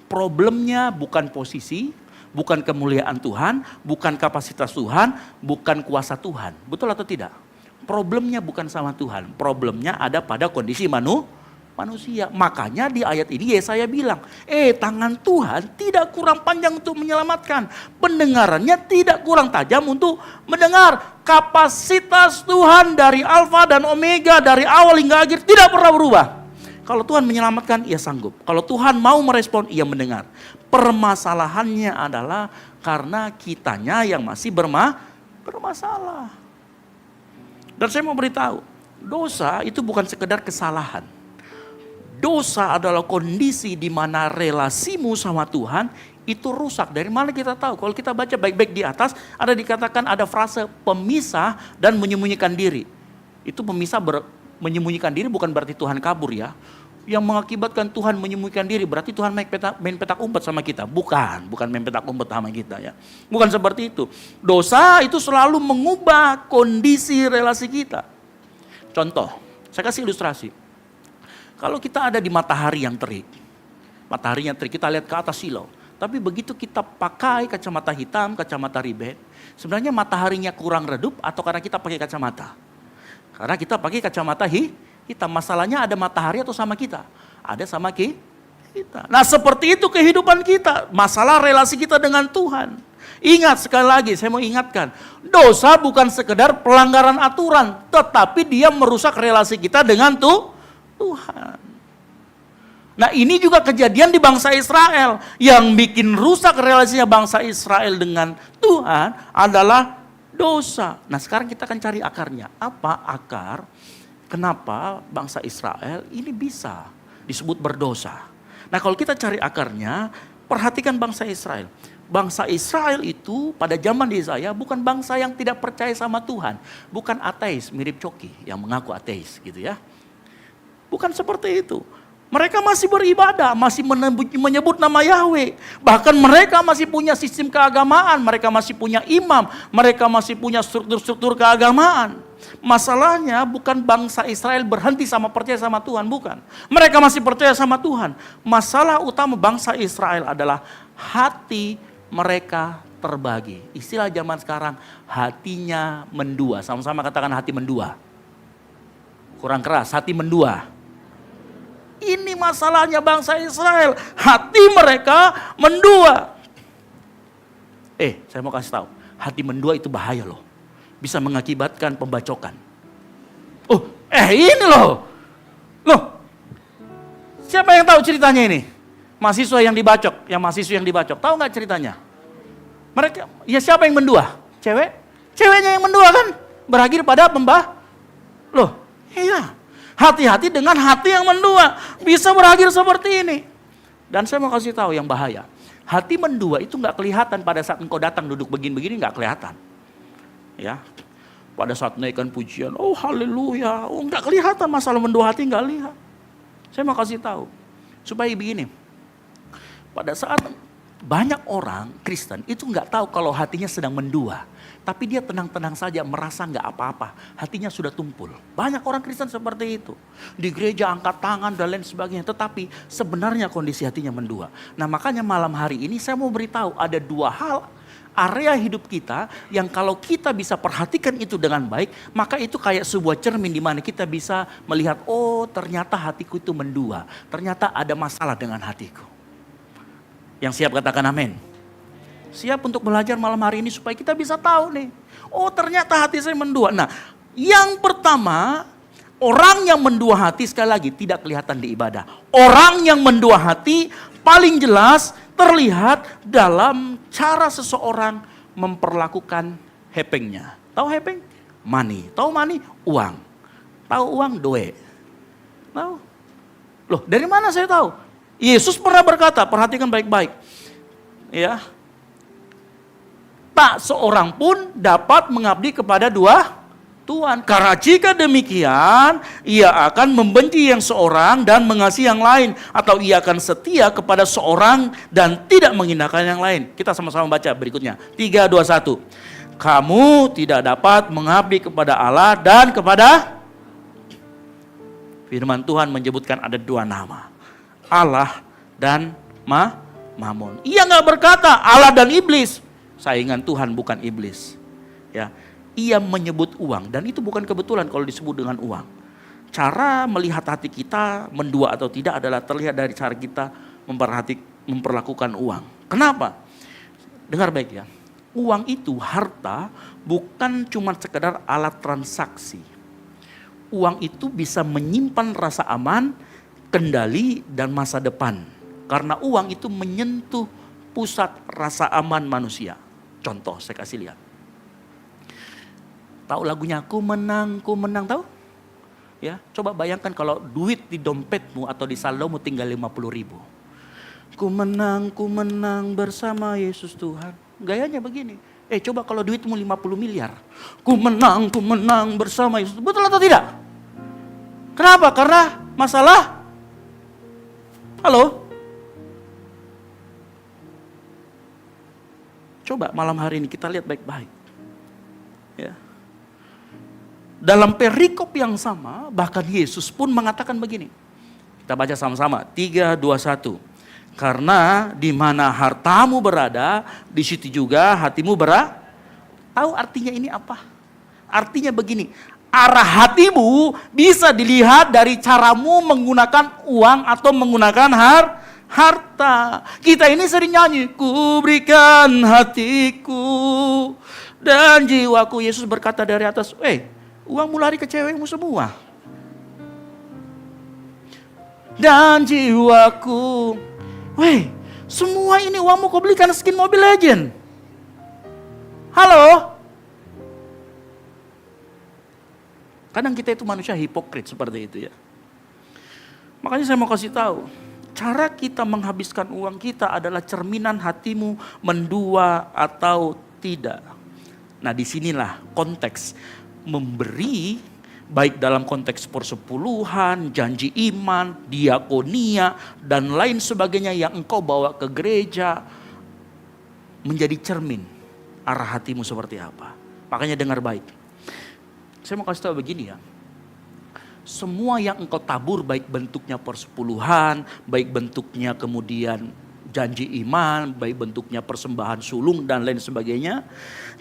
Problemnya bukan posisi, bukan kemuliaan Tuhan, bukan kapasitas Tuhan, bukan kuasa Tuhan. Betul atau tidak? Problemnya bukan sama Tuhan. Problemnya ada pada kondisi manusia. manusia. Makanya di ayat ini Yesaya bilang, tangan Tuhan tidak kurang panjang untuk menyelamatkan. Pendengarannya tidak kurang tajam untuk mendengar. Kapasitas Tuhan dari Alfa dan Omega, dari awal hingga akhir tidak pernah berubah. Kalau Tuhan menyelamatkan, ia sanggup. Kalau Tuhan mau merespon, ia mendengar. Permasalahannya adalah karena kitanya yang masih bermasalah. Dan saya mau beritahu, dosa itu bukan sekedar kesalahan. Dosa adalah kondisi di mana relasimu sama Tuhan itu rusak. Dari mana kita tahu? Kalau kita baca baik-baik di atas, ada dikatakan ada frase pemisah dan menyembunyikan diri. Itu pemisah menyembunyikan diri bukan berarti Tuhan kabur ya. Yang mengakibatkan Tuhan menyembunyikan diri berarti Tuhan main petak umpet sama kita. Bukan main petak umpet sama kita ya. Bukan seperti itu. Dosa itu selalu mengubah kondisi relasi kita. Contoh, saya kasih ilustrasi. Kalau kita ada di matahari yang terik. Mataharinya terik, kita lihat ke atas silau. Tapi begitu kita pakai kacamata hitam, kacamata ribet. Sebenarnya mataharinya kurang redup atau karena kita pakai kacamata? Karena kita pakai kacamata hitam. Masalahnya ada matahari atau sama kita? Ada sama kita. Nah seperti itu kehidupan kita. Masalah relasi kita dengan Tuhan. Ingat sekali lagi, saya mau ingatkan. Dosa bukan sekedar pelanggaran aturan. Tetapi dia merusak relasi kita dengan Tuhan. Nah ini juga kejadian di bangsa Israel. Yang bikin rusak relasinya bangsa Israel dengan Tuhan adalah dosa. Nah sekarang kita akan cari akarnya. Apa akar? Kenapa bangsa Israel ini bisa disebut berdosa? Nah kalau kita cari akarnya, perhatikan bangsa Israel. Bangsa Israel itu pada zaman Yesaya bukan bangsa yang tidak percaya sama Tuhan. Bukan ateis, mirip Coki yang mengaku ateis gitu ya. Bukan seperti itu. Mereka masih beribadah, masih menyebut nama Yahweh. Bahkan mereka masih punya sistem keagamaan, mereka masih punya imam, mereka masih punya struktur-struktur keagamaan. Masalahnya bukan bangsa Israel berhenti percaya sama Tuhan, bukan. Mereka masih percaya sama Tuhan. Masalah utama bangsa Israel adalah hati mereka terbagi. Istilah zaman sekarang, hatinya mendua. Sama-sama katakan hati mendua. Kurang keras, hati mendua. Ini masalahnya bangsa Israel. Hati mereka mendua. Saya mau kasih tahu. Hati mendua itu bahaya loh. Bisa mengakibatkan pembacokan. Ini loh. Siapa yang tahu ceritanya ini? Mahasiswa yang dibacok. Mahasiswa yang dibacok. Tahu gak ceritanya? Mereka, ya siapa yang mendua? Cewek? Ceweknya yang mendua kan? Berakhir pada iya. Hati-hati dengan hati yang mendua. Bisa berakhir seperti ini. Dan saya mau kasih tahu yang bahaya. Hati mendua itu gak kelihatan pada saat engkau datang duduk begini-begini gak kelihatan. Ya, pada saat naikkan pujian, haleluya. Gak kelihatan masalah mendua hati gak lihat. Saya mau kasih tahu. Supaya begini. Pada saat banyak orang Kristen itu gak tahu kalau hatinya sedang mendua. Tapi dia tenang-tenang saja, merasa nggak apa-apa. Hatinya sudah tumpul. Banyak orang Kristen seperti itu. Di gereja angkat tangan dan lain sebagainya. Tetapi sebenarnya kondisi hatinya mendua. Nah makanya malam hari ini saya mau beritahu ada dua hal area hidup kita yang kalau kita bisa perhatikan itu dengan baik, maka itu kayak sebuah cermin di mana kita bisa melihat, ternyata hatiku itu mendua. Ternyata ada masalah dengan hatiku. Yang siap katakan amin. Siap untuk belajar malam hari ini supaya kita bisa tahu nih. Ternyata hati saya mendua. Nah, yang pertama, orang yang mendua hati sekali lagi tidak kelihatan di ibadah. Orang yang mendua hati paling jelas terlihat dalam cara seseorang memperlakukan hepengnya. Tahu hepeng? Money. Tahu money? Uang. Tahu uang? Doe. Tahu? Loh, dari mana saya tahu? Yesus pernah berkata, perhatikan baik-baik. Ya. Tak seorang pun dapat mengabdi kepada dua Tuhan. Karena jika demikian, ia akan membenci yang seorang dan mengasihi yang lain. Atau ia akan setia kepada seorang dan tidak mengindahkan yang lain. Kita sama-sama baca berikutnya. 3, 2, 1. Kamu tidak dapat mengabdi kepada Allah dan kepada... Firman Tuhan menyebutkan ada dua nama. Allah dan Mamon. Ia nggak berkata Allah dan iblis. Saingan Tuhan bukan iblis. Ya, ia menyebut uang dan itu bukan kebetulan kalau disebut dengan uang. cara melihat hati kita mendua atau tidak adalah terlihat dari cara kita memperlakukan uang. Kenapa? Dengar baik ya. Uang itu, harta, bukan cuma sekedar alat transaksi. Uang itu bisa menyimpan rasa aman, kendali, dan masa depan. Karena uang itu menyentuh pusat rasa aman manusia. Contoh, saya kasih lihat. Tahu lagunya ku menang, tahu? Ya, coba bayangkan kalau duit di dompetmu atau di saldomu tinggal 50.000. Ku menang bersama Yesus Tuhan. Gayanya begini. Coba kalau duitmu 50 miliar. Ku menang bersama Yesus. Betul atau tidak? Kenapa? Karena masalah. Halo? Coba malam hari ini kita lihat baik-baik. Ya. Dalam perikop yang sama, bahkan Yesus pun mengatakan begini. Kita baca sama-sama. 3, 2, 1. Karena di mana hartamu berada, di situ juga hatimu berada. Tahu artinya ini apa? Artinya begini, arah hatimu bisa dilihat dari caramu menggunakan uang atau menggunakan harta. Kita ini sering nyanyi, ku berikan hatiku dan jiwaku. Yesus berkata dari atas, uangmu lari ke cewekmu semua. Dan jiwaku. Semua ini uangmu kau belikan skin Mobile Legend. Halo? Kadang kita itu manusia hipokrit seperti itu ya. Makanya saya mau kasih tahu, cara kita menghabiskan uang kita adalah cerminan hatimu mendua atau tidak. Nah, disinilah konteks memberi, baik dalam konteks persepuluhan, janji iman, diakonia, dan lain sebagainya yang engkau bawa ke gereja, menjadi cermin arah hatimu seperti apa. Makanya dengar baik. Saya mau kasih tahu begini ya. Semua yang engkau tabur, baik bentuknya persepuluhan, baik bentuknya kemudian janji iman, baik bentuknya persembahan sulung dan lain sebagainya,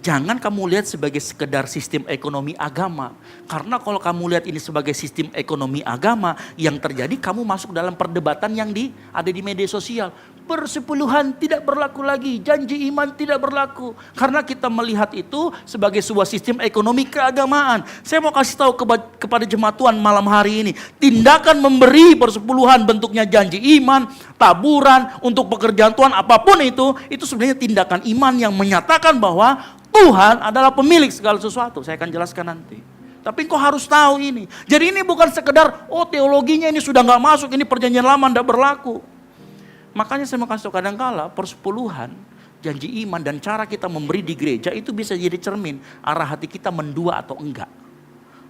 jangan kamu lihat sebagai sekedar sistem ekonomi agama. Karena kalau kamu lihat ini sebagai sistem ekonomi agama, yang terjadi kamu masuk dalam perdebatan yang ada di media sosial. Persepuluhan tidak berlaku lagi, janji iman tidak berlaku. Karena kita melihat itu sebagai sebuah sistem ekonomi keagamaan. Saya mau kasih tahu kepada jemaat Tuhan malam hari ini, tindakan memberi persepuluhan bentuknya janji iman, taburan untuk pekerjaan Tuhan apapun itu sebenarnya tindakan iman yang menyatakan bahwa Tuhan adalah pemilik segala sesuatu. Saya akan jelaskan nanti. Tapi kau harus tahu ini. Jadi ini bukan sekedar, teologinya ini sudah gak masuk, ini perjanjian lama tidak berlaku. Makanya saya mau kasih tahu, kadangkala persepuluhan, janji iman dan cara kita memberi di gereja itu bisa jadi cermin arah hati kita mendua atau enggak.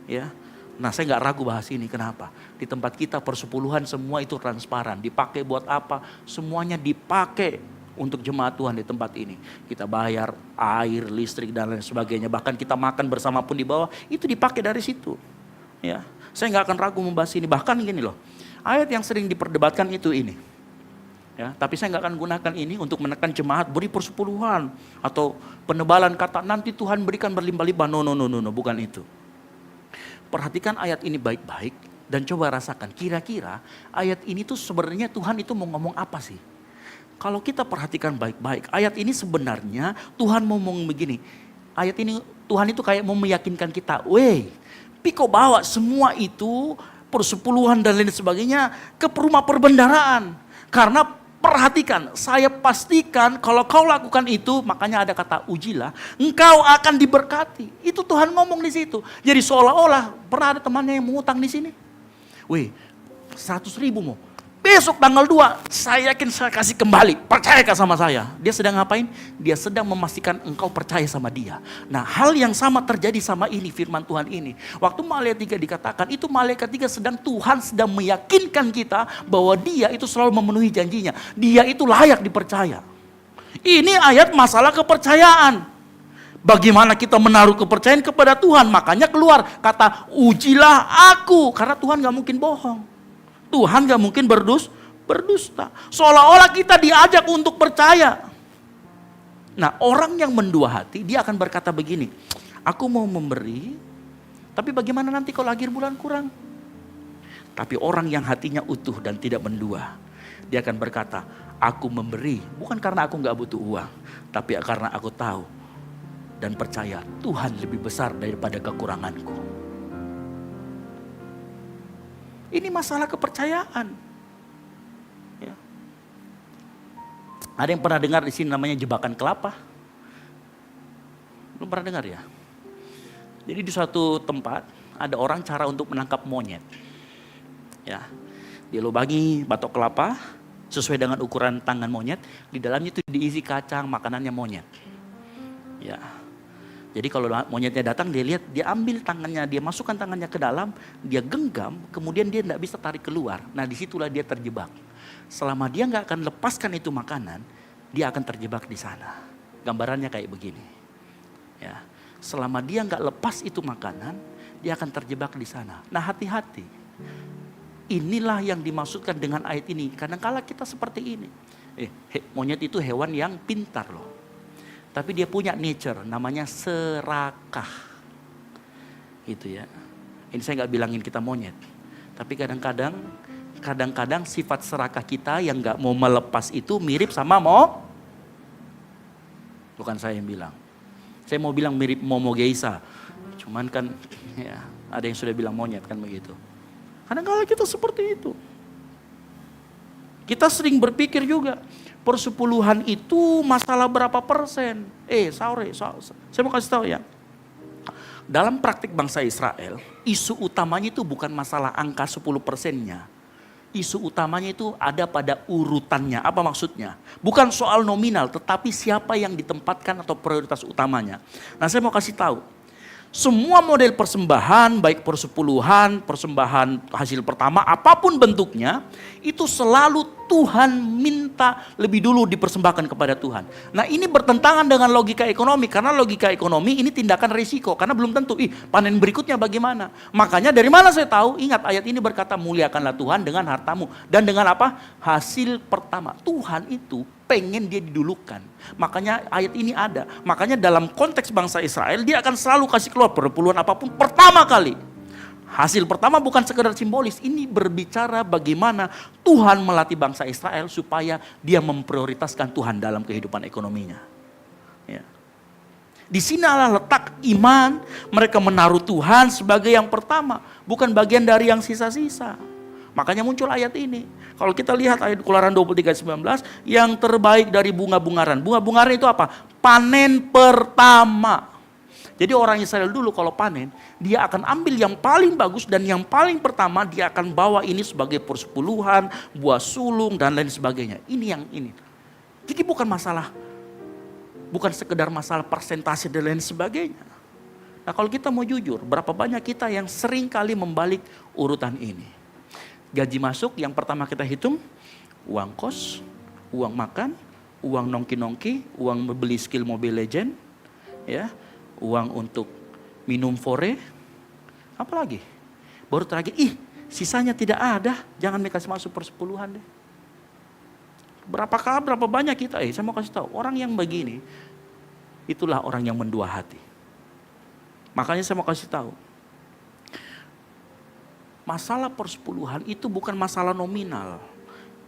Ya. Nah, saya nggak ragu bahas ini. Kenapa? Di tempat kita persepuluhan semua itu transparan. Dipakai buat apa? Semuanya dipakai untuk jemaat Tuhan di tempat ini. Kita bayar air, listrik dan lain sebagainya. Bahkan kita makan bersama pun di bawah itu dipakai dari situ. Ya, saya nggak akan ragu membahas ini. Bahkan gini loh, ayat yang sering diperdebatkan itu ini. Ya, tapi saya nggak akan gunakan ini untuk menekan jemaat beri persepuluhan atau penebalan kata nanti Tuhan berikan berlimpah-limpah. No, bukan itu. Perhatikan ayat ini baik-baik dan coba rasakan kira-kira ayat ini tuh sebenarnya Tuhan itu mau ngomong apa sih? Kalau kita perhatikan baik-baik, ayat ini sebenarnya Tuhan mau ngomong begini. Ayat ini Tuhan itu kayak mau meyakinkan kita, Piko bawa semua itu persepuluhan dan lain sebagainya ke rumah perbendaharaan. Karena perhatikan, saya pastikan kalau kau lakukan itu, makanya ada kata ujilah, engkau akan diberkati. Itu Tuhan ngomong di situ. Jadi seolah-olah pernah ada temannya yang mengutang di sini. 100.000 mau. Besok tanggal 2, saya yakin saya kasih kembali. Percayakah sama saya? Dia sedang ngapain? Dia sedang memastikan engkau percaya sama dia. Nah, hal yang sama terjadi sama ini, firman Tuhan ini. Waktu malaikat 3 dikatakan, itu malaikat 3 Tuhan sedang meyakinkan kita bahwa dia itu selalu memenuhi janjinya. Dia itu layak dipercaya. Ini ayat masalah kepercayaan. Bagaimana kita menaruh kepercayaan kepada Tuhan. Makanya keluar kata ujilah aku. Karena Tuhan gak mungkin bohong. Tuhan gak mungkin berdusta. Seolah-olah kita diajak untuk percaya. Nah, orang yang mendua hati, dia akan berkata begini, aku mau memberi, tapi bagaimana nanti kalau akhir bulan kurang? Tapi orang yang hatinya utuh dan tidak mendua, dia akan berkata, aku memberi bukan karena aku gak butuh uang, tapi karena aku tahu dan percaya Tuhan lebih besar daripada kekuranganku. Ini masalah kepercayaan. Ya. Ada yang pernah dengar di sini namanya jebakan kelapa? Belum pernah dengar ya? Jadi di suatu tempat ada orang cara untuk menangkap monyet. Ya, dia lubangi batok kelapa sesuai dengan ukuran tangan monyet. Di dalamnya itu diisi kacang, makanannya monyet. Ya, jadi kalau monyetnya datang, dia lihat, dia ambil tangannya, dia masukkan tangannya ke dalam, dia genggam, kemudian dia tidak bisa tarik keluar. Nah disitulah dia terjebak. Selama dia nggak akan lepaskan itu makanan, dia akan terjebak di sana. Gambarannya kayak begini. Ya, selama dia nggak lepas itu makanan, dia akan terjebak di sana. Nah hati-hati. Inilah yang dimaksudkan dengan ayat ini. Kadang-kala kita seperti ini. Monyet itu hewan yang pintar loh. Tapi dia punya nature, namanya serakah. Gitu ya. Ini saya nggak bilangin kita monyet. Tapi kadang-kadang sifat serakah kita yang nggak mau melepas itu mirip sama bukan saya yang bilang. Saya mau bilang mirip Momo Geisa. Cuman kan ya, ada yang sudah bilang monyet kan begitu. Kadang-kadang kita seperti itu. Kita sering berpikir juga, persepuluhan itu masalah berapa persen? Saya mau kasih tahu ya. Dalam praktik bangsa Israel, isu utamanya itu bukan masalah angka 10%-nya. Isu utamanya itu ada pada urutannya. Apa maksudnya? Bukan soal nominal, tetapi siapa yang ditempatkan atau prioritas utamanya. Nah saya mau kasih tahu. Semua model persembahan, baik persepuluhan, persembahan hasil pertama, apapun bentuknya, itu selalu Tuhan minta lebih dulu dipersembahkan kepada Tuhan. Nah ini bertentangan dengan logika ekonomi, karena logika ekonomi ini tindakan risiko, karena belum tentu, panen berikutnya bagaimana. Makanya dari mana saya tahu, ingat ayat ini berkata muliakanlah Tuhan dengan hartamu. Dan dengan apa? Hasil pertama. Tuhan itu pengen dia didulukan. Makanya ayat ini ada. Makanya dalam konteks bangsa Israel, dia akan selalu kasih keluar perpuluhan apapun pertama kali. Hasil pertama bukan sekedar simbolis. Ini berbicara bagaimana Tuhan melatih bangsa Israel supaya dia memprioritaskan Tuhan dalam kehidupan ekonominya. Ya. Di sinilah letak iman. Mereka menaruh Tuhan sebagai yang pertama. Bukan bagian dari yang sisa-sisa. Makanya muncul ayat ini. Kalau kita lihat ayat Keluaran 23:19, yang terbaik dari bunga-bungaran. Bunga-bungaran itu apa? Panen pertama. Jadi orang Israel dulu kalau panen, dia akan ambil yang paling bagus dan yang paling pertama dia akan bawa ini sebagai persepuluhan, buah sulung dan lain sebagainya. Ini yang ini. Jadi bukan sekedar masalah persentase dan lain sebagainya. Nah kalau kita mau jujur, berapa banyak kita yang sering kali membalik urutan ini. Gaji masuk yang pertama kita hitung, uang kos, uang makan, uang nongki-nongki, uang beli skill Mobile Legend, ya, uang untuk minum fore, apa lagi? Baru terakhir, sisanya tidak ada, jangan dikasih masuk persepuluhan deh. Berapa banyak kita, saya mau kasih tahu, orang yang begini, itulah orang yang mendua hati. Makanya saya mau kasih tahu, masalah persepuluhan itu bukan masalah nominal.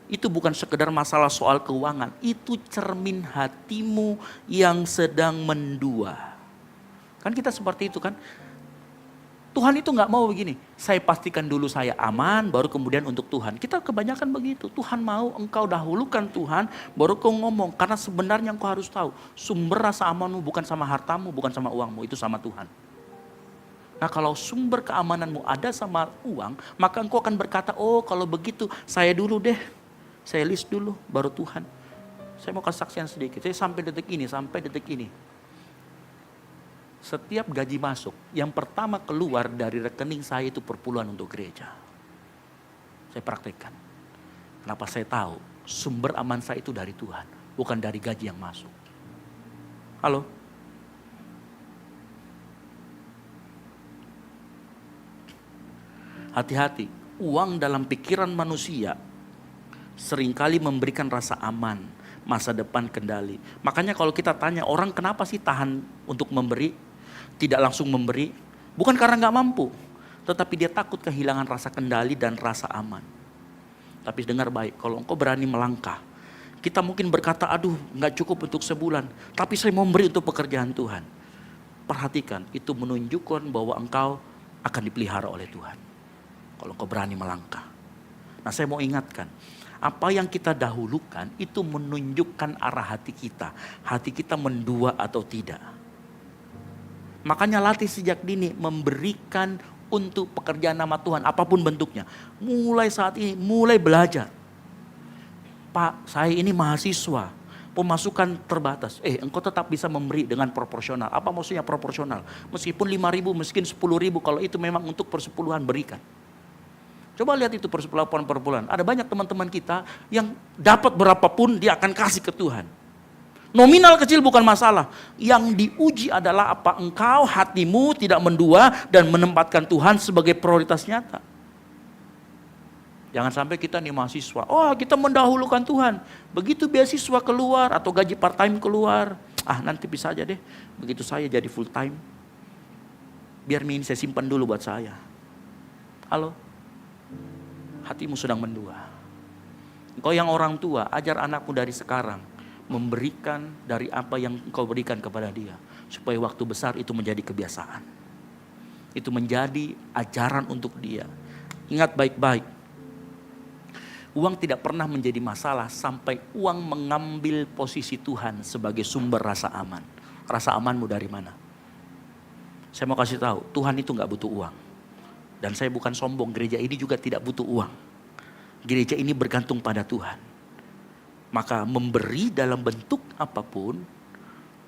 Itu bukan sekedar masalah soal keuangan. Itu cermin hatimu yang sedang mendua. Kan kita seperti itu kan. Tuhan itu gak mau begini. Saya pastikan dulu saya aman, baru kemudian untuk Tuhan. Kita kebanyakan begitu. Tuhan mau engkau dahulukan Tuhan, baru kau ngomong. Karena sebenarnya engkau harus tahu, sumber rasa amanmu bukan sama hartamu, bukan sama uangmu. Itu sama Tuhan. Nah kalau sumber keamananmu ada sama uang, maka engkau akan berkata, oh kalau begitu saya dulu deh. Saya list dulu, baru Tuhan. Saya mau kasih saksian sedikit. Saya sampai detik ini. Setiap gaji masuk, yang pertama keluar dari rekening saya itu perpuluhan untuk gereja. Saya praktekkan. Kenapa saya tahu? Sumber aman saya itu dari Tuhan, bukan dari gaji yang masuk. Halo? Hati-hati, uang dalam pikiran manusia seringkali memberikan rasa aman, masa depan kendali. Makanya kalau kita tanya orang kenapa sih tahan untuk memberi, tidak langsung memberi, bukan karena nggak mampu, Tetapi dia takut kehilangan rasa kendali dan rasa aman. Tapi dengar baik, kalau engkau berani melangkah, kita mungkin berkata, aduh gak cukup untuk sebulan, tapi saya mau memberi untuk pekerjaan Tuhan. Perhatikan, itu menunjukkan bahwa engkau akan dipelihara oleh Tuhan. Kalau engkau berani melangkah. Nah saya mau ingatkan, apa yang kita dahulukan itu menunjukkan arah hati kita. Hati kita mendua atau tidak. Makanya latih sejak dini memberikan untuk pekerjaan nama Tuhan, apapun bentuknya. Mulai saat ini, mulai belajar. Pak, saya ini mahasiswa, pemasukan terbatas. Engkau tetap bisa memberi dengan proporsional. Apa maksudnya proporsional? Meskipun 5.000, mungkin 10.000, kalau itu memang untuk persepuluhan, berikan. Coba lihat itu persepuluhan per bulan. Ada banyak teman-teman kita yang dapat berapapun dia akan kasih ke Tuhan. Nominal kecil bukan masalah. Yang diuji adalah apa engkau, hatimu tidak mendua dan menempatkan Tuhan sebagai prioritas nyata. Jangan sampai kita nih mahasiswa, kita mendahulukan Tuhan. Begitu beasiswa keluar atau gaji part time keluar, nanti bisa aja deh. Begitu saya jadi full time, biar ini saya simpan dulu buat saya. Halo? Hatimu sedang mendua. Engkau yang orang tua, ajar anakmu dari sekarang memberikan dari apa yang engkau berikan kepada dia, supaya waktu besar itu menjadi kebiasaan. Itu menjadi ajaran untuk dia. Ingat baik-baik, uang tidak pernah menjadi masalah sampai uang mengambil posisi Tuhan sebagai sumber rasa aman. Rasa amanmu dari mana? Saya mau kasih tahu, Tuhan itu gak butuh uang. Dan saya bukan sombong, gereja ini juga tidak butuh uang. Gereja ini bergantung pada Tuhan. Maka memberi dalam bentuk apapun,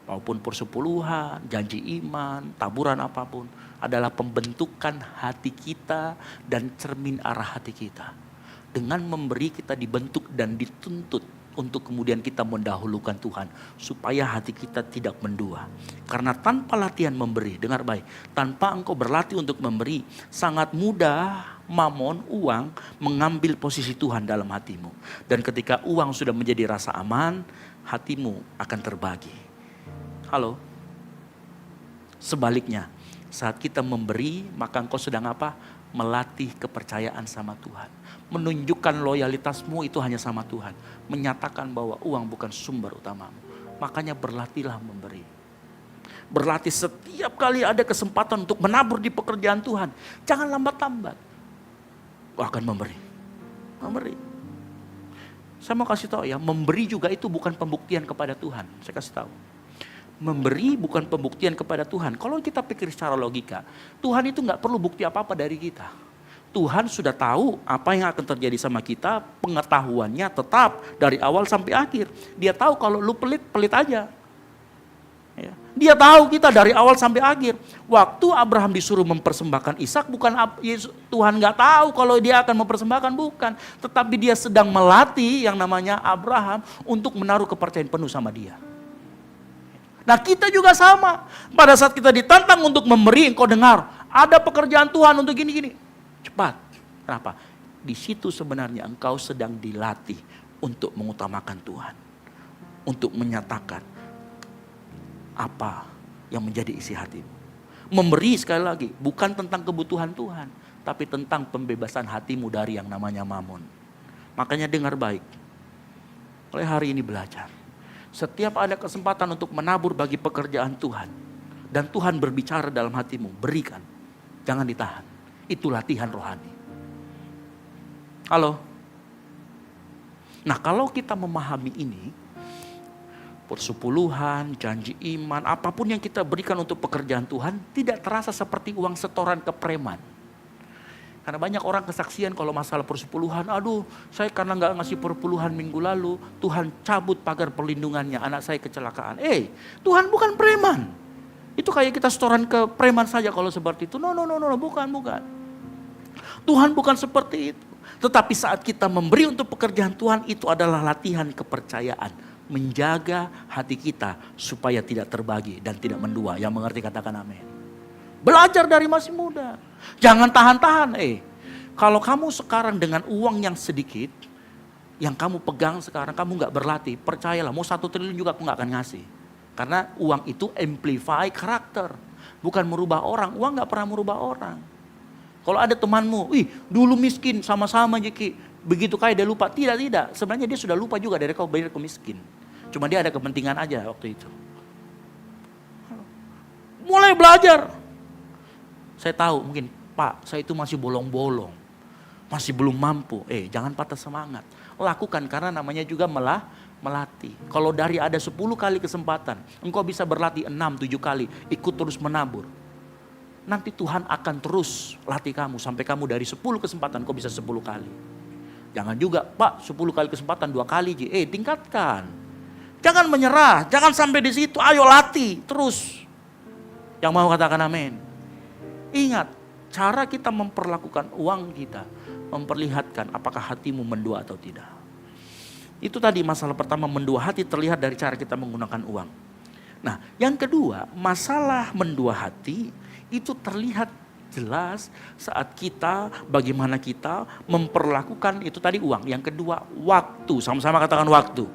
maupun persepuluhan, janji iman, taburan apapun, adalah pembentukan hati kita dan cermin arah hati kita. Dengan memberi kita dibentuk dan dituntut untuk kemudian kita mendahulukan Tuhan. Supaya hati kita tidak mendua. Karena tanpa latihan memberi, dengar baik. Tanpa engkau berlatih untuk memberi, sangat mudah mamon, uang, mengambil posisi Tuhan dalam hatimu. Dan ketika uang sudah menjadi rasa aman, hatimu akan terbagi. Halo? Sebaliknya, saat kita memberi, maka engkau sedang apa? Melatih kepercayaan sama Tuhan. Menunjukkan loyalitasmu itu hanya sama Tuhan. Menyatakan bahwa uang bukan sumber utamamu. Makanya berlatihlah memberi. Berlatih setiap kali ada kesempatan untuk menabur di pekerjaan Tuhan. Jangan lambat-lambat. Akan memberi. Memberi. Saya mau kasih tahu ya, memberi juga itu bukan pembuktian kepada Tuhan. Saya kasih tahu. Memberi bukan pembuktian kepada Tuhan. Kalau kita pikir secara logika, Tuhan itu gak perlu bukti apa-apa dari kita. Tuhan sudah tahu apa yang akan terjadi sama kita, pengetahuannya tetap dari awal sampai akhir. Dia tahu kalau lu pelit, pelit aja. Ya. Dia tahu kita dari awal sampai akhir. Waktu Abraham disuruh mempersembahkan Ishak, bukan Tuhan gak tahu kalau dia akan mempersembahkan, bukan. Tetapi dia sedang melatih yang namanya Abraham untuk menaruh kepercayaan penuh sama dia. Nah kita juga sama. Pada saat kita ditantang untuk memberi, engkau dengar, ada pekerjaan Tuhan untuk gini-gini. Cepat. Kenapa? Di situ sebenarnya engkau sedang dilatih untuk mengutamakan Tuhan. Untuk menyatakan apa yang menjadi isi hatimu. Memberi sekali lagi, bukan tentang kebutuhan Tuhan. Tapi tentang pembebasan hatimu dari yang namanya mamon. Makanya dengar baik. Oleh hari ini belajar. Setiap ada kesempatan untuk menabur bagi pekerjaan Tuhan. Dan Tuhan berbicara dalam hatimu, berikan. Jangan ditahan. Itu latihan rohani. Halo? Nah kalau kita memahami ini, persepuluhan, janji iman, apapun yang kita berikan untuk pekerjaan Tuhan, tidak terasa seperti uang setoran ke preman. Karena banyak orang kesaksian kalau masalah persepuluhan, aduh saya karena gak ngasih persepuluhan minggu lalu, Tuhan cabut pagar perlindungannya, anak saya kecelakaan. Tuhan bukan preman. Itu kayak kita setoran ke preman saja kalau seperti itu. No, bukan. Tuhan bukan seperti itu. Tetapi saat kita memberi untuk pekerjaan Tuhan, itu adalah latihan kepercayaan. Menjaga hati kita supaya tidak terbagi dan tidak mendua. Yang mengerti katakan amin. Belajar dari masih muda. Jangan tahan-tahan. Kalau kamu sekarang dengan uang yang sedikit, yang kamu pegang sekarang, kamu gak berlatih, percayalah mau 1 triliun juga aku gak akan ngasih. Karena uang itu amplify karakter. Bukan merubah orang, uang gak pernah merubah orang. Kalau ada temanmu, dulu miskin sama-sama Jeki, begitu kaya dia lupa. Tidak. Sebenarnya dia sudah lupa juga dari kau bayar kau miskin. Cuma dia ada kepentingan aja waktu itu. Mulai belajar. Saya tahu mungkin, Pak, saya itu masih bolong-bolong. Masih belum mampu. Jangan patah semangat. Lakukan karena namanya juga melatih. Kalau dari ada 10 kali kesempatan, engkau bisa berlatih 6-7 kali, ikut terus menabur. Nanti Tuhan akan terus latih kamu sampai kamu dari 10 kesempatan kau bisa 10 kali. Jangan juga, Pak, 10 kali kesempatan 2 kali, tingkatkan. Jangan menyerah, jangan sampai di situ, ayo latih terus. Yang mau katakan amin. Ingat, cara kita memperlakukan uang kita memperlihatkan apakah hatimu mendua atau tidak. Itu tadi masalah pertama, mendua hati terlihat dari cara kita menggunakan uang. Nah, yang kedua, masalah mendua hati itu terlihat jelas saat kita, bagaimana kita memperlakukan itu tadi uang. Yang kedua, waktu. Sama-sama katakan waktu.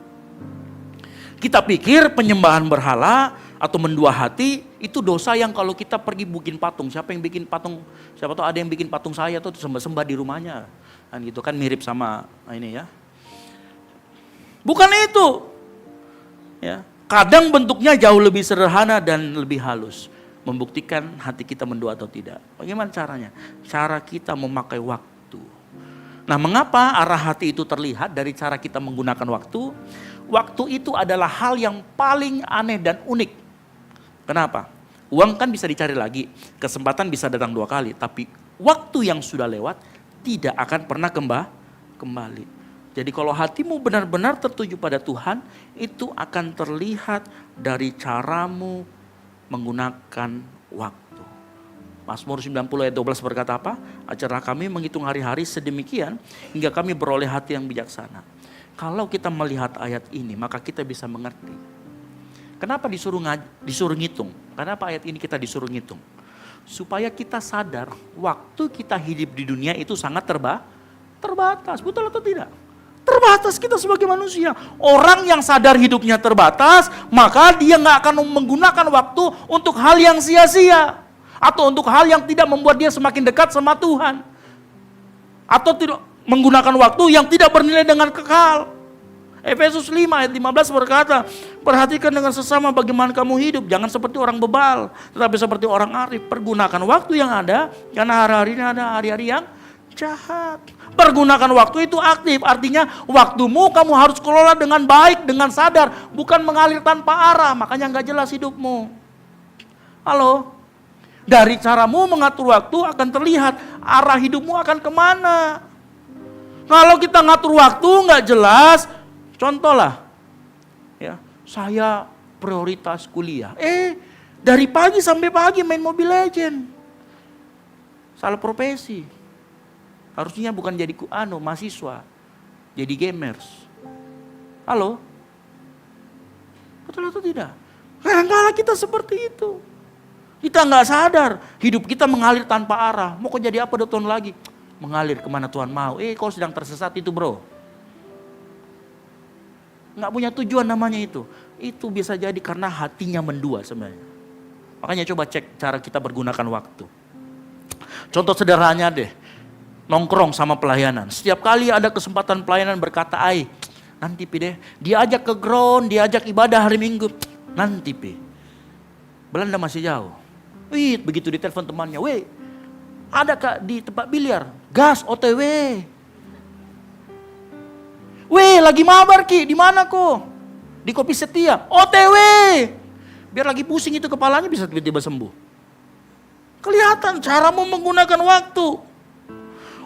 Kita pikir penyembahan berhala atau mendua hati itu dosa yang kalau kita pergi bikin patung. Siapa yang bikin patung? Siapa tahu ada yang bikin patung saya tuh sembah-sembah di rumahnya. Kan gitu kan mirip sama ini ya. Bukan itu. Ya, kadang bentuknya jauh lebih sederhana dan lebih halus. Membuktikan hati kita mendua atau tidak. Bagaimana caranya? Cara kita memakai waktu. Nah, mengapa arah hati itu terlihat dari cara kita menggunakan waktu? Waktu itu adalah hal yang paling aneh dan unik. Kenapa? Uang kan bisa dicari lagi, kesempatan bisa datang 2 kali, tapi waktu yang sudah lewat tidak akan pernah kembali. Jadi kalau hatimu benar-benar tertuju pada Tuhan, itu akan terlihat dari caramu menggunakan waktu. Mazmur 90 ayat 12 berkata apa? Ajarlah kami menghitung hari-hari sedemikian hingga kami beroleh hati yang bijaksana. Kalau kita melihat ayat ini, maka kita bisa mengerti. Kenapa disuruh ngitung? Kenapa ayat ini kita disuruh ngitung? Supaya kita sadar waktu kita hidup di dunia itu sangat terbatas. Betul atau tidak? Terbatas kita sebagai manusia. Orang yang sadar hidupnya terbatas, maka dia nggak akan menggunakan waktu untuk hal yang sia-sia. Atau untuk hal yang tidak membuat dia semakin dekat sama Tuhan. Atau tidak menggunakan waktu yang tidak bernilai dengan kekal. Efesus 5 ayat 15 berkata, perhatikan dengan sesama bagaimana kamu hidup. Jangan seperti orang bebal, tetapi seperti orang arif. Pergunakan waktu yang ada, karena hari-hari ini ada hari-hari yang jahat. Pergunakan waktu itu aktif, artinya waktumu kamu harus kelola dengan baik, dengan sadar, bukan mengalir tanpa arah, makanya gak jelas hidupmu. Halo? Dari caramu mengatur waktu akan terlihat arah hidupmu akan kemana. Kalau kita ngatur waktu gak jelas, contoh lah, ya, saya prioritas kuliah. Dari pagi sampai pagi main Mobile Legend. Salah profesi. Harusnya bukan jadi mahasiswa, jadi gamers. Halo? Betul atau tidak? Kadang-kadang kita seperti itu. Kita nggak sadar, hidup kita mengalir tanpa arah. Mau kau jadi apa 2 tahun lagi? Mengalir kemana Tuhan mau. Kau sedang tersesat itu bro. Nggak punya tujuan namanya itu. Itu bisa jadi karena hatinya mendua sebenarnya. Makanya coba cek cara kita bergunakan waktu. Contoh sederhananya deh. Nongkrong sama pelayanan. Setiap kali ada kesempatan pelayanan berkata, nanti pi deh. Dia ajak ke ground, dia ajak ibadah hari Minggu. Nanti pi. Belanda masih jauh. Begitu ditelepon temannya, ada kak di tempat biliar. Gas OTW. Lagi mabar ki, di mana kok? Di Kopi Setia. OTW. Biar lagi pusing itu kepalanya bisa tiba-tiba sembuh. Kelihatan caramu menggunakan waktu.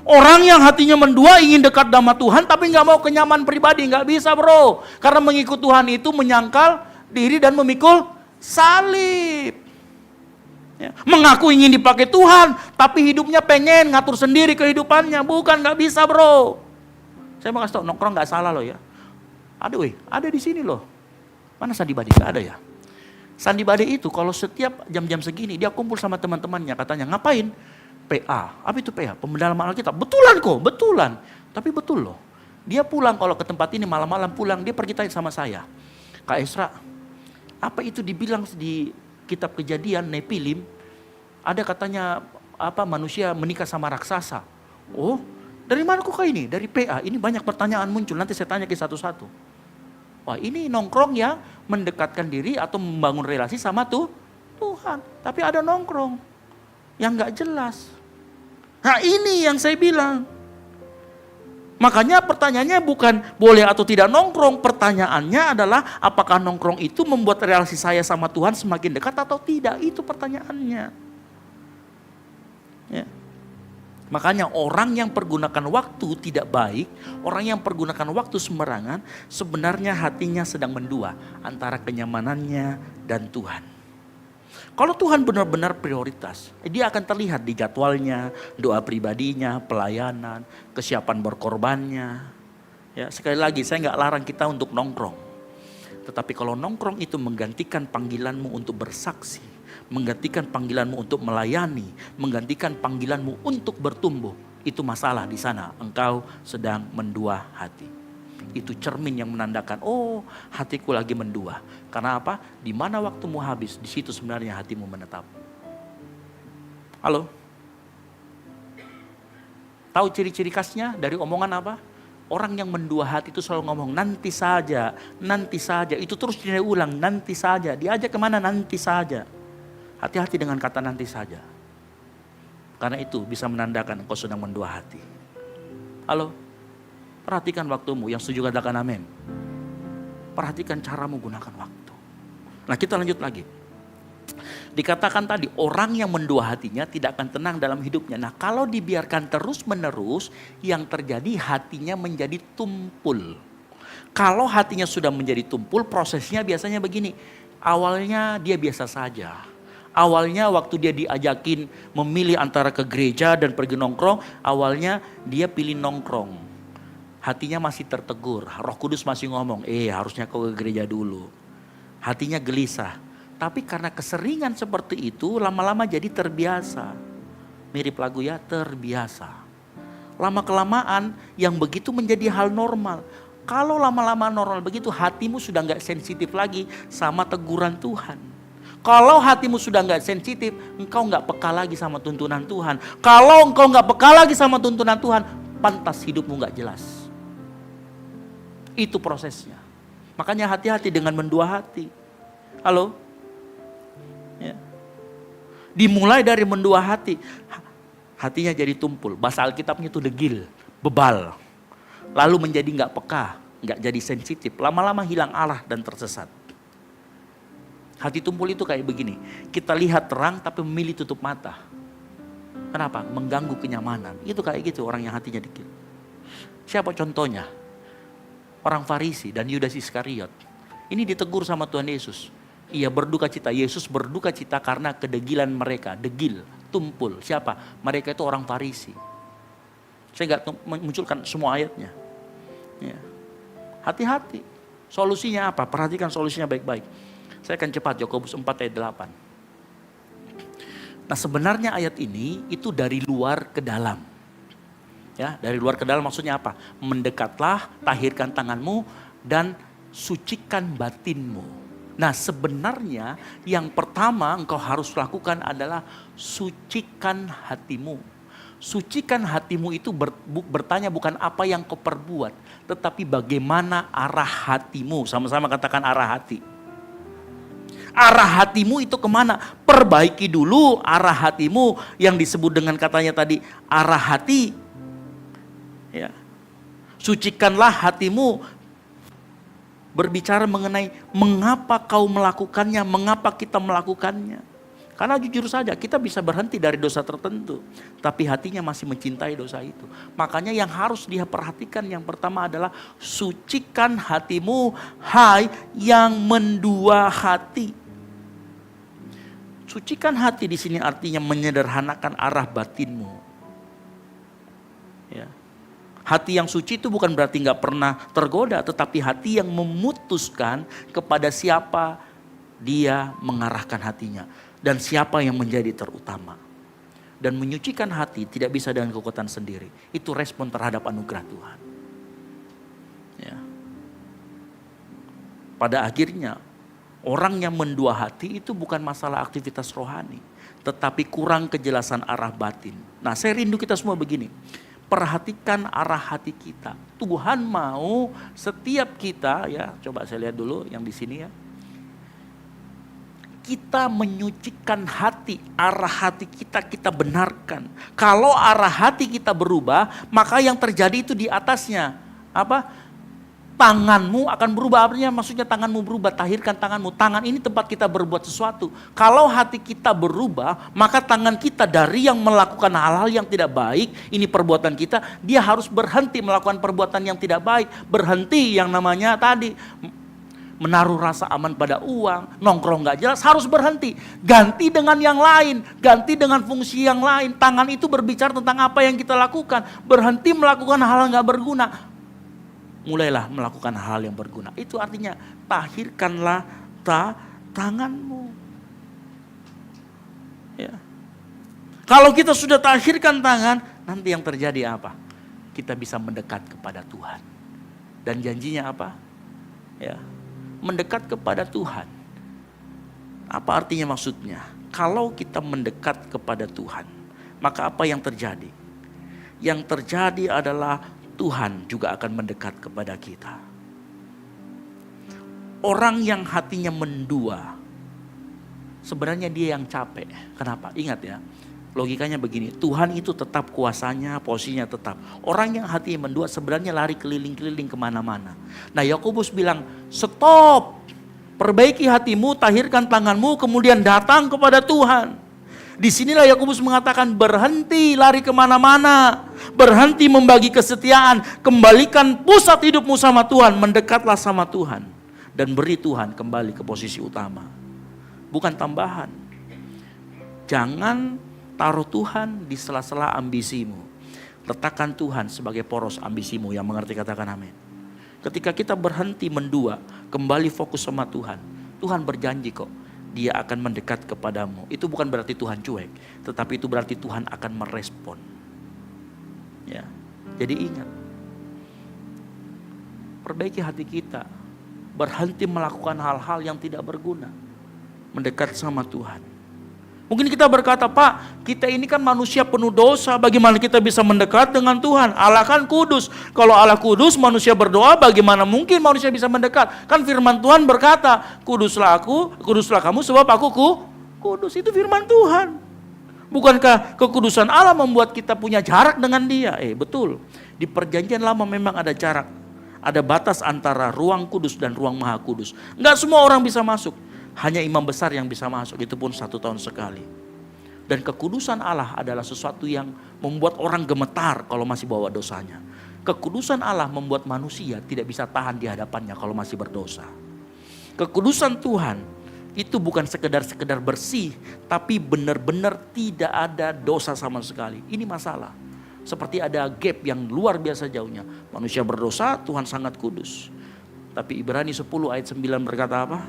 Orang yang hatinya mendua ingin dekat sama Tuhan tapi gak mau kenyaman pribadi, gak bisa bro. Karena mengikut Tuhan itu menyangkal diri dan memikul salib. Ya. Mengaku ingin dipakai Tuhan tapi hidupnya pengen ngatur sendiri kehidupannya. Bukan, gak bisa bro. Saya mau kasih tau, nongkrong gak salah loh ya. Ada di sini loh. Mana Sandi Bade? Gak ada ya. Sandi Bade itu kalau setiap jam-jam segini dia kumpul sama teman-temannya, katanya ngapain? PA, apa itu PA? Pendalaman Alkitab. Betulan kok, betulan. Tapi betul loh. Dia pulang kalau ke tempat ini malam-malam pulang, dia pergi tanya sama saya. Kak Esra, apa itu dibilang di kitab Kejadian Nepilim? Ada katanya manusia menikah sama raksasa. Oh, dari mana kok ini? Dari PA. Ini banyak pertanyaan muncul. Nanti saya tanya ke satu-satu. Wah, ini nongkrong yang mendekatkan diri atau membangun relasi sama Tuhan. Tapi ada nongkrong yang gak jelas. Nah, ini yang saya bilang. Makanya pertanyaannya bukan boleh atau tidak nongkrong. Pertanyaannya adalah apakah nongkrong itu membuat relasi saya sama Tuhan semakin dekat atau tidak. Itu pertanyaannya. Ya. Makanya orang yang pergunakan waktu tidak baik, orang yang pergunakan waktu sembarangan, sebenarnya hatinya sedang mendua antara kenyamanannya dan Tuhan. Kalau Tuhan benar-benar prioritas, dia akan terlihat di jadwalnya, doa pribadinya, pelayanan, kesiapan berkorbannya. Ya, sekali lagi saya nggak larang kita untuk nongkrong. Tetapi kalau nongkrong itu menggantikan panggilanmu untuk bersaksi, menggantikan panggilanmu untuk melayani, menggantikan panggilanmu untuk bertumbuh, itu masalah di sana. Engkau sedang mendua hati. Itu cermin yang menandakan, oh hatiku lagi mendua. Karena apa? Di mana waktumu habis, di situ sebenarnya hatimu menetap. Halo? Tahu ciri-ciri khasnya dari omongan apa? Orang yang mendua hati itu selalu ngomong nanti saja, itu terus diulang nanti saja. Diajak kemana? Nanti saja. Hati-hati dengan kata nanti saja. Karena itu bisa menandakan engkau sedang mendua hati. Halo? Perhatikan waktumu, yang setuju katakan amin. Perhatikan caramu gunakan waktu. Nah, kita lanjut lagi. Dikatakan tadi orang yang mendua hatinya tidak akan tenang dalam hidupnya. Nah, kalau dibiarkan terus menerus, yang terjadi hatinya menjadi tumpul. Kalau hatinya sudah menjadi tumpul, prosesnya biasanya begini. Awalnya dia biasa saja. Awalnya waktu dia diajakin memilih antara ke gereja dan pergi nongkrong, awalnya dia pilih nongkrong. Hatinya masih tertegur, Roh Kudus masih ngomong, harusnya kau ke gereja dulu. Hatinya gelisah. Tapi karena keseringan seperti itu, lama-lama jadi terbiasa. Mirip lagu ya, terbiasa. Lama-kelamaan yang begitu menjadi hal normal. Kalau lama-lama normal begitu, hatimu sudah gak sensitif lagi sama teguran Tuhan. Kalau hatimu sudah gak sensitif, engkau gak peka lagi sama tuntunan Tuhan. Kalau engkau gak peka lagi sama tuntunan Tuhan, pantas hidupmu gak jelas. Itu prosesnya. Makanya hati-hati dengan mendua hati. Halo? Ya. Dimulai dari mendua hati. Hatinya jadi tumpul. Bahasa Alkitabnya itu degil, bebal. Lalu menjadi gak peka, gak jadi sensitif. Lama-lama hilang arah dan tersesat. Hati tumpul itu kayak begini. Kita lihat terang tapi memilih tutup mata. Kenapa? Mengganggu kenyamanan. Itu kayak gitu orang yang hatinya degil. Siapa contohnya? Orang Farisi dan Yudas Iskariot. Ini ditegur sama Tuhan Yesus. Ia berduka cita. Yesus berduka cita karena kedegilan mereka. Degil, tumpul. Siapa? Mereka itu orang Farisi. Saya gak munculkan semua ayatnya. Ya. Hati-hati. Solusinya apa? Perhatikan solusinya baik-baik. Saya akan cepat, Yakobus 4 ayat 8. Nah, sebenarnya ayat ini itu dari luar ke dalam. Ya, dari luar ke dalam maksudnya apa? Mendekatlah, tahirkan tanganmu dan sucikan batinmu. Nah, sebenarnya yang pertama engkau harus lakukan adalah sucikan hatimu. Sucikan hatimu itu bertanya bukan apa yang kau perbuat, tetapi bagaimana arah hatimu. Sama-sama katakan arah hati. Arah hatimu itu kemana? Perbaiki dulu arah hatimu yang disebut dengan katanya tadi arah hati. Ya. Sucikanlah hatimu. Berbicara mengenai mengapa kau melakukannya, mengapa kita melakukannya. Karena jujur saja kita bisa berhenti dari dosa tertentu, tapi hatinya masih mencintai dosa itu. Makanya yang harus dia perhatikan yang pertama adalah sucikan hatimu, hai yang mendua hati. Sucikan hati di sini artinya menyederhanakan arah batinmu. Ya. Hati yang suci itu bukan berarti gak pernah tergoda, tetapi hati yang memutuskan kepada siapa dia mengarahkan hatinya. Dan siapa yang menjadi terutama. Dan menyucikan hati tidak bisa dengan kekuatan sendiri. Itu respon terhadap anugerah Tuhan. Ya. Pada akhirnya Orang yang mendua hati itu bukan masalah aktivitas rohani, tetapi kurang kejelasan arah batin. Nah, saya rindu kita semua begini. Perhatikan arah hati kita. Tuhan mau setiap kita, ya, coba saya lihat dulu yang di sini ya. Kita menyucikan hati, arah hati kita benarkan. Kalau arah hati kita berubah, maka yang terjadi itu di atasnya. Apa? Tanganmu akan berubah. Artinya maksudnya tanganmu berubah, tahirkan tanganmu. Tangan ini tempat kita berbuat sesuatu. Kalau hati kita berubah, maka tangan kita dari yang melakukan hal-hal yang tidak baik, ini perbuatan kita, dia harus berhenti melakukan perbuatan yang tidak baik. Berhenti yang namanya tadi menaruh rasa aman pada uang, nongkrong gak jelas, harus berhenti. Ganti dengan yang lain, ganti dengan fungsi yang lain. Tangan itu berbicara tentang apa yang kita lakukan. Berhenti melakukan hal yang gak berguna. Mulailah melakukan hal yang berguna. Itu artinya tahirkanlah tanganmu. Ya. Kalau kita sudah tahirkan tangan, nanti yang terjadi apa? Kita bisa mendekat kepada Tuhan. Dan janjinya apa? Ya. Mendekat kepada Tuhan. Apa artinya maksudnya? Kalau kita mendekat kepada Tuhan, maka apa yang terjadi? Yang terjadi adalah Tuhan juga akan mendekat kepada kita. Orang yang hatinya mendua, sebenarnya dia yang capek. Kenapa? Ingat ya, logikanya begini, Tuhan itu tetap kuasanya, posisinya tetap. Orang yang hatinya mendua sebenarnya lari keliling-keliling kemana-mana. Nah, Yakobus bilang, stop, perbaiki hatimu, tahirkan tanganmu, kemudian datang kepada Tuhan. Disinilah Yakobus mengatakan berhenti lari kemana-mana, berhenti membagi kesetiaan, kembalikan pusat hidupmu sama Tuhan, mendekatlah sama Tuhan. Dan beri Tuhan kembali ke posisi utama, bukan tambahan. Jangan taruh Tuhan di sela-sela ambisimu. Letakkan Tuhan sebagai poros ambisimu. Yang mengerti katakan amin. Ketika kita berhenti mendua, kembali fokus sama Tuhan, Tuhan berjanji kok, Dia akan mendekat kepadamu. Itu bukan berarti Tuhan cuek, tetapi itu berarti Tuhan akan merespon. Ya. Jadi ingat, perbaiki hati kita, berhenti melakukan hal-hal yang tidak berguna, mendekat sama Tuhan. Mungkin kita berkata, Pak, kita ini kan manusia penuh dosa, bagaimana kita bisa mendekat dengan Tuhan? Allah kan kudus. Kalau Allah kudus, manusia berdoa, bagaimana mungkin manusia bisa mendekat? Kan firman Tuhan berkata, kuduslah aku, kuduslah kamu sebab aku kudus. Itu firman Tuhan. Bukankah kekudusan Allah membuat kita punya jarak dengan Dia? Betul. Di perjanjian lama memang ada jarak. Ada batas antara ruang kudus dan ruang maha kudus. Enggak semua orang bisa masuk. Hanya imam besar yang bisa masuk, itu pun 1 tahun sekali. Dan kekudusan Allah adalah sesuatu yang membuat orang gemetar kalau masih bawa dosanya. Kekudusan Allah membuat manusia tidak bisa tahan di hadapannya kalau masih berdosa. Kekudusan Tuhan itu bukan sekedar bersih, tapi benar-benar tidak ada dosa sama sekali. Ini masalah. Seperti ada gap yang luar biasa jauhnya. Manusia berdosa, Tuhan sangat kudus. Tapi Ibrani 10 ayat 9 berkata apa?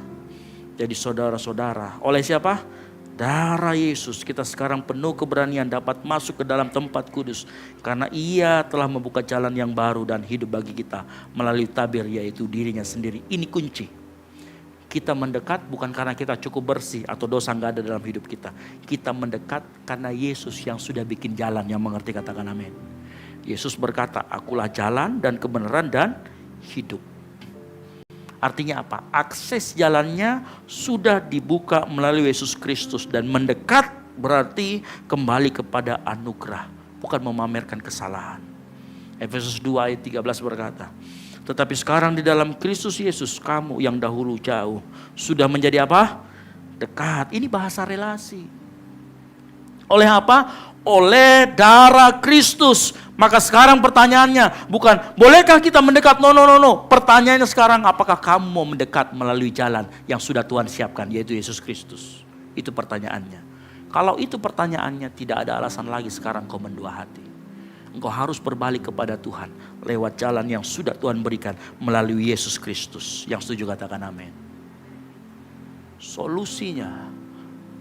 Jadi saudara-saudara, oleh siapa? Darah Yesus kita sekarang penuh keberanian dapat masuk ke dalam tempat kudus. Karena Ia telah membuka jalan yang baru dan hidup bagi kita melalui tabir, yaitu dirinya sendiri. Ini kunci. Kita mendekat bukan karena kita cukup bersih atau dosa gak ada dalam hidup kita. Kita mendekat karena Yesus yang sudah bikin jalan. Yang mengerti katakan amin. Yesus berkata, akulah jalan dan kebenaran dan hidup. Artinya apa? Akses jalannya sudah dibuka melalui Yesus Kristus. Dan mendekat berarti kembali kepada anugerah, bukan memamerkan kesalahan. Efesus 2 ayat 13 berkata, tetapi sekarang di dalam Kristus Yesus, kamu yang dahulu jauh sudah menjadi apa? Dekat. Ini bahasa relasi. Oleh apa? Oleh darah Kristus. Maka sekarang pertanyaannya bukan bolehkah kita mendekat? No. Pertanyaannya sekarang, apakah kamu mau mendekat melalui jalan yang sudah Tuhan siapkan, yaitu Yesus Kristus? Itu pertanyaannya. Kalau itu pertanyaannya, tidak ada alasan lagi sekarang kau mendua hati. Engkau harus berbalik kepada Tuhan lewat jalan yang sudah Tuhan berikan melalui Yesus Kristus. Yang setuju katakan amin. Solusinya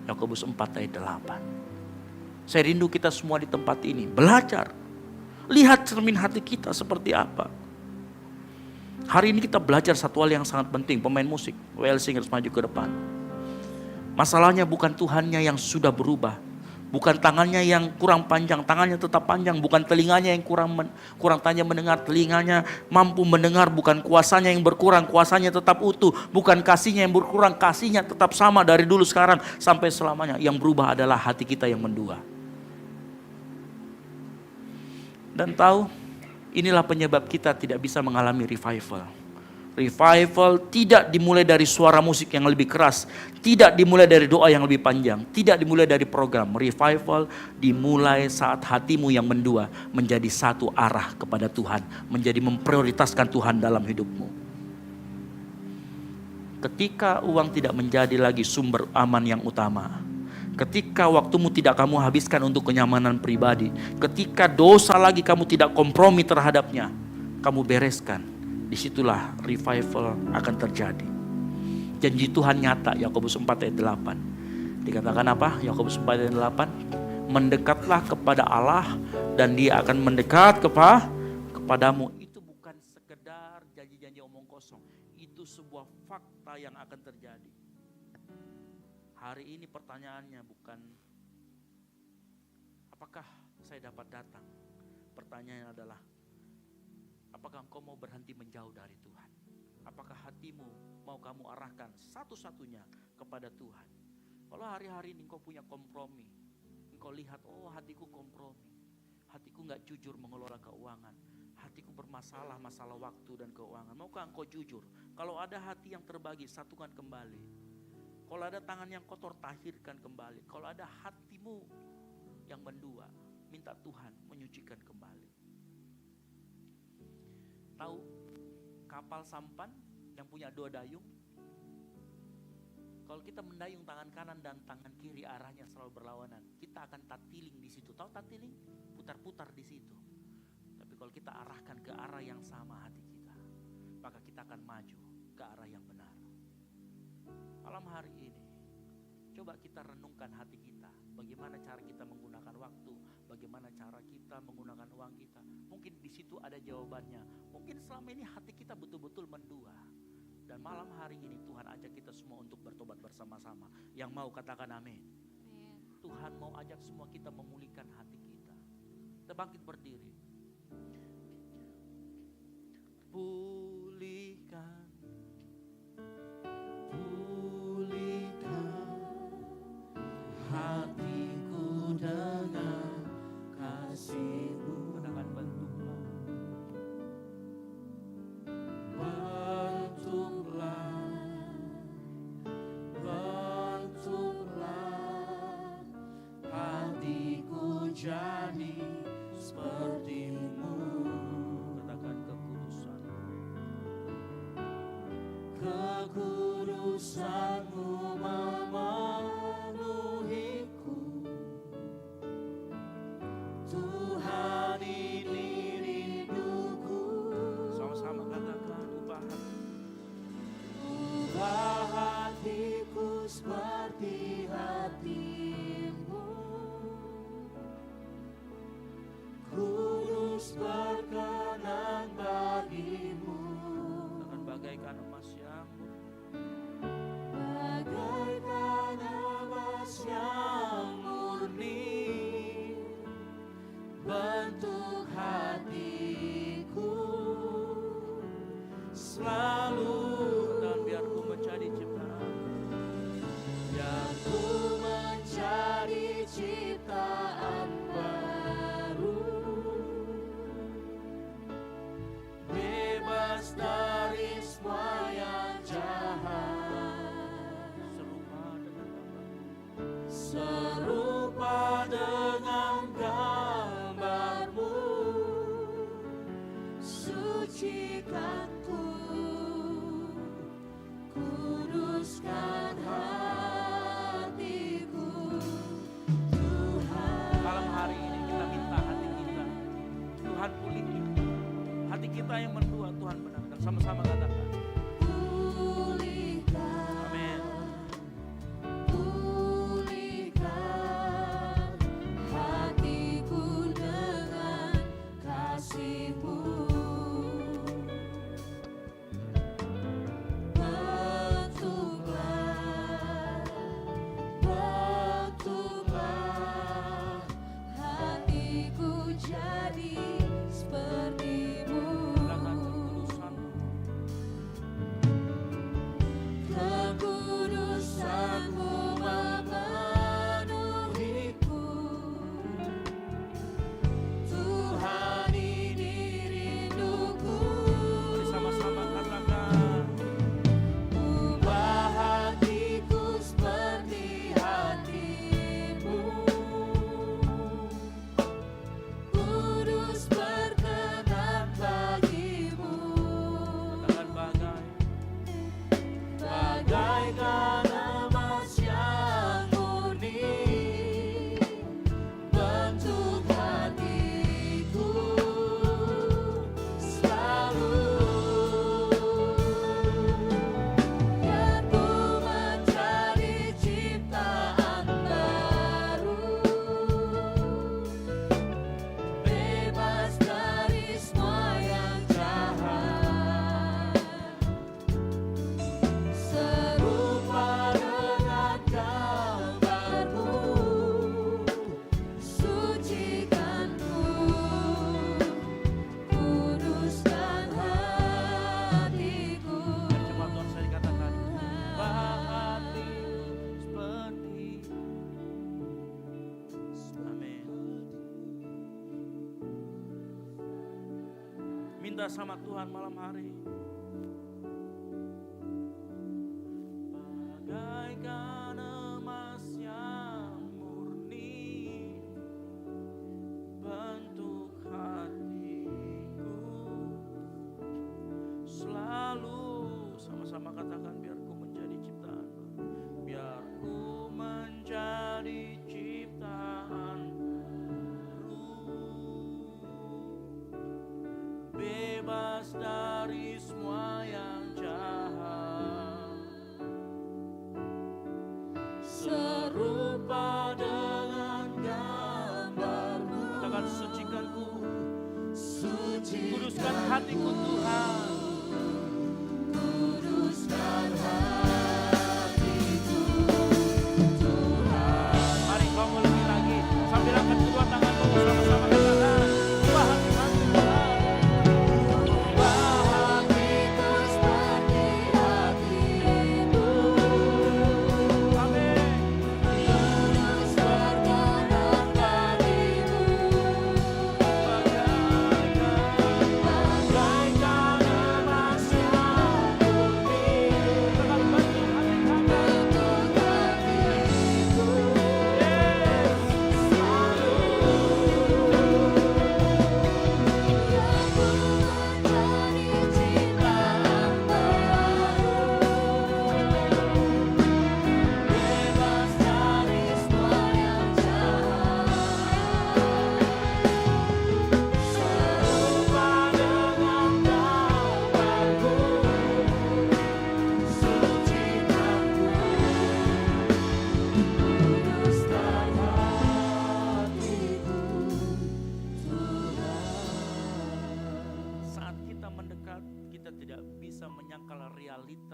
Yakobus 4 ayat 8. Saya rindu kita semua di tempat ini belajar. Lihat cermin hati kita seperti apa. Hari ini kita belajar satu hal yang sangat penting, pemain musik, WL Singers maju ke depan. Masalahnya bukan Tuhannya yang sudah berubah. Bukan tangannya yang kurang panjang, tangannya tetap panjang. Bukan telinganya yang kurang tajam mendengar, telinganya mampu mendengar. Bukan kuasanya yang berkurang, kuasanya tetap utuh. Bukan kasihnya yang berkurang, kasihnya tetap sama dari dulu sekarang sampai selamanya. Yang berubah adalah hati kita yang mendua. Dan tahu, inilah penyebab kita tidak bisa mengalami revival. Revival tidak dimulai dari suara musik yang lebih keras, tidak dimulai dari doa yang lebih panjang, tidak dimulai dari program. Revival dimulai saat hatimu yang mendua menjadi satu arah kepada Tuhan, menjadi memprioritaskan Tuhan dalam hidupmu. Ketika uang tidak menjadi lagi sumber aman yang utama, ketika waktumu tidak kamu habiskan untuk kenyamanan pribadi, ketika dosa lagi kamu tidak kompromi terhadapnya, kamu bereskan. Disitulah revival akan terjadi. Janji Tuhan nyata, Yakobus 4 ayat 8. Dikatakan apa? Yakobus 4 ayat 8. Mendekatlah kepada Allah dan Dia akan mendekat kepadamu. Itu bukan sekedar janji-janji omong kosong. Itu sebuah fakta yang akan terjadi. Hari ini pertanyaannya bukan apakah saya dapat datang. Pertanyaannya adalah apakah engkau mau berhenti menjauh dari Tuhan? Apakah hatimu mau kamu arahkan satu-satunya kepada Tuhan? Kalau hari-hari ini engkau punya kompromi, engkau lihat, oh hatiku kompromi, hatiku gak jujur mengelola keuangan, hatiku bermasalah, masalah waktu dan keuangan. Maukah engkau jujur? Kalau ada hati yang terbagi, satukan kembali. Kalau ada tangan yang kotor, tahirkan kembali. Kalau ada hatimu yang mendua, minta Tuhan menyucikan kembali. Tahu kapal sampan yang punya 2 dayung? Kalau kita mendayung tangan kanan dan tangan kiri arahnya selalu berlawanan, kita akan tatiling di situ. Tahu tatiling? Putar-putar di situ. Tapi kalau kita arahkan ke arah yang sama hati kita, maka kita akan maju ke arah yang benar. Malam hari ini, coba kita renungkan hati kita. Bagaimana cara kita menggunakan waktu, bagaimana cara kita menggunakan uang kita. Mungkin di situ ada jawabannya. Mungkin selama ini hati kita betul-betul mendua. Dan malam hari ini Tuhan ajak kita semua untuk bertobat bersama-sama. Yang mau katakan amin. Tuhan mau ajak semua kita memulihkan hati kita. Kita bangkit berdiri. Pulihkan hatiku dengan kasih-Mu. Katakan bentuklah. Bentuklah hatiku jadi seperti-Mu. Katakan kekudusan-Mu memenuhiku. Tuhan ini rinduku. Sama-sama katakan ubah hatiku seperti hati-Mu. Kudus berkenan bagi-Mu. Akan bagaikan emas yang murni, bentuk hatiku selalu. Dan biar ku menjadi ciptaan, biar ku menjadi ciptaan baru, bebas dari semua yang jahat. minta sama Tuhan malam hari. Bagaikan emas yang murni bentuk hatiku, selalu sama-sama katakan, biar ku menjadi ciptaan baru, biar ku menjadi ciptaan bebas dari semua yang jahat, serupa dengan gambarmu. Katakan, sucikanku, kuduskan hatiku Tuhan. Kuduskan hatiku Tuhan. Mari kau mulai lagi, sambil angkat kedua tanganmu, sama-sama katakan, ubah hati-hati Tuhan.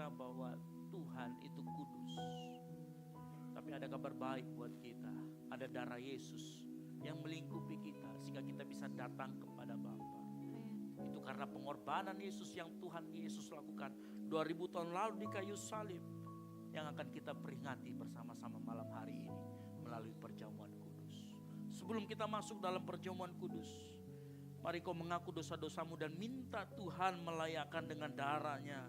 Bahwa Tuhan itu kudus. Tapi ada kabar baik buat kita. Ada darah Yesus yang melingkupi kita sehingga kita bisa datang kepada Bapa. Itu karena pengorbanan Yesus yang Tuhan Yesus lakukan 2000 tahun lalu di kayu salib, yang akan kita peringati bersama-sama malam hari ini melalui perjamuan kudus. Sebelum kita masuk dalam perjamuan kudus, mari kau mengaku dosa-dosamu dan minta Tuhan melayakkan dengan darahnya.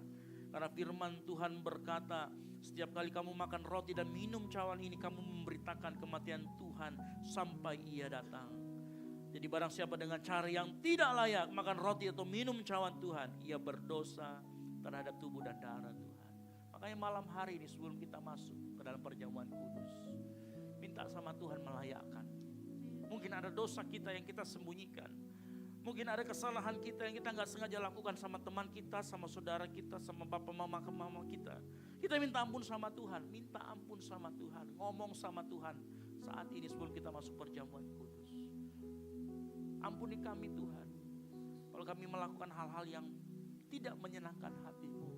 Karena firman Tuhan berkata, setiap kali kamu makan roti dan minum cawan ini, kamu memberitakan kematian Tuhan sampai Ia datang. Jadi barang siapa dengan cara yang tidak layak makan roti atau minum cawan Tuhan, ia berdosa terhadap tubuh dan darah Tuhan. Makanya malam hari ini sebelum kita masuk ke dalam perjamuan kudus, minta sama Tuhan melayakkan. Mungkin ada dosa kita yang kita sembunyikan. Mungkin ada kesalahan kita yang kita gak sengaja lakukan sama teman kita, sama saudara kita, sama bapak mama kita. Kita minta ampun sama Tuhan, minta ampun sama Tuhan, ngomong sama Tuhan saat ini sebelum kita masuk perjamuan kudus. Ampuni kami Tuhan, kalau kami melakukan hal-hal yang tidak menyenangkan hati-Mu.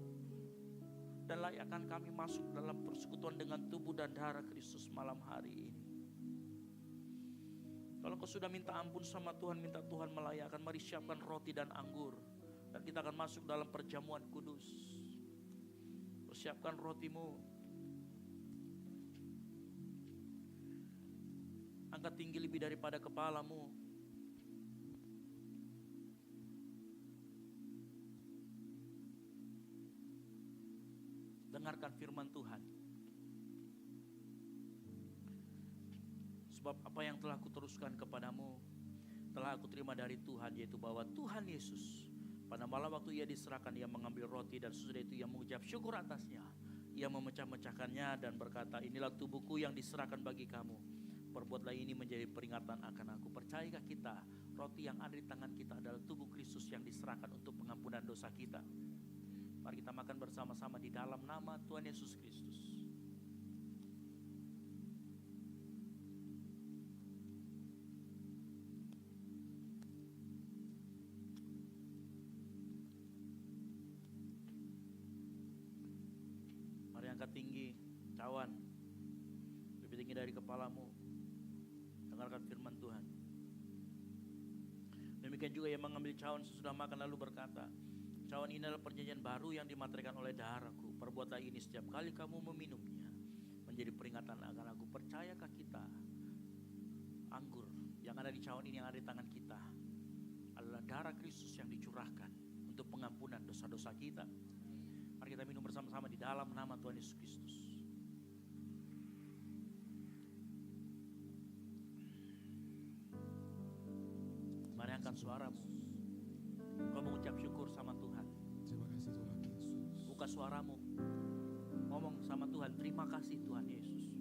Dan layakkan kami masuk dalam persekutuan dengan tubuh dan darah Kristus malam hari ini. Kalau kau sudah minta ampun sama Tuhan, minta Tuhan melayakkan, mari siapkan roti dan anggur. Dan kita akan masuk dalam perjamuan kudus. Persiapkan rotimu. Angkat tinggi lebih daripada kepalamu. Dengarkan firman Tuhan. Sebab apa yang telah kuteruskan kepadamu telah aku terima dari Tuhan, yaitu bahwa Tuhan Yesus pada malam waktu Ia diserahkan, Ia mengambil roti dan sesudah itu Ia mengucap syukur atasnya. Ia memecah-mecahkannya dan berkata, inilah tubuhku yang diserahkan bagi kamu. Perbuatlah ini menjadi peringatan akan aku. Percayakah kita roti yang ada di tangan kita adalah tubuh Kristus yang diserahkan untuk pengampunan dosa kita? Mari kita makan bersama-sama di dalam nama Tuhan Yesus Kristus. Angkat tinggi cawan, lebih tinggi dari kepalamu. Dengarkan firman Tuhan. Demikian juga ia mengambil cawan sesudah makan lalu berkata, cawan ini adalah perjanjian baru yang dimaterikan oleh darahku. Perbuatlah ini setiap kali kamu meminumnya menjadi peringatan akan aku. Percayakah kita anggur yang ada di cawan ini, yang ada di tangan kita adalah darah Kristus yang dicurahkan pengampunan dosa-dosa kita. Mari kita minum bersama-sama di dalam nama Tuhan Yesus Kristus. Mari angkat suaramu. Kau mengucap syukur sama Tuhan. Terima kasih Tuhan Yesus. Buka suaramu. Ngomong sama Tuhan, terima kasih Tuhan Yesus.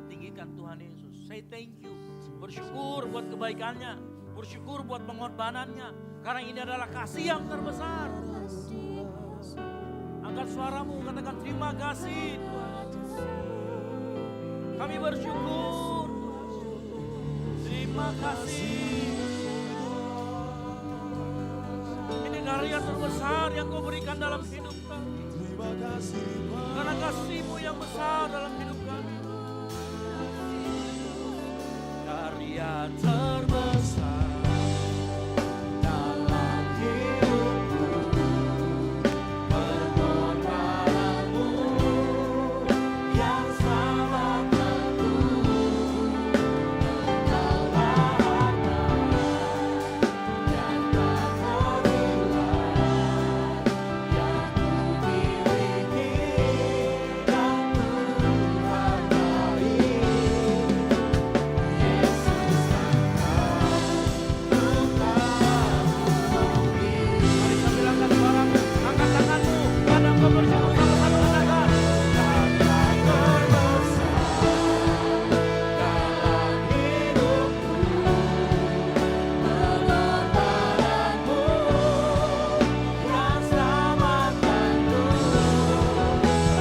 Tinggikan Tuhan Yesus. Say thank you. Bersyukur buat kebaikannya. Bersyukur buat pengorbanannya. Karena ini adalah kasih yang terbesar. Angkat suaramu, katakan terima kasih Tuhan. Kami bersyukur. Terima kasih. Ini karya terbesar yang kau berikan dalam hidup kami. Terima kasih Tuhan. Karena kasih-Mu yang besar dalam hidup kami. Karya terbesar dalam hidupku, pengorbananmu yang sangat teguh. Engkau harta yang tak ternilai yang ku miliki dan ku hargai. Mari sambil angkat suaramu, angkat tanganmu, pada engkau bersyukur sama-sama katakan. Karya terbesar dalam hidupku, pengorbananmu yang selamatkanku. Engkaulah harta yang tak ternilai yang ku miliki dan ku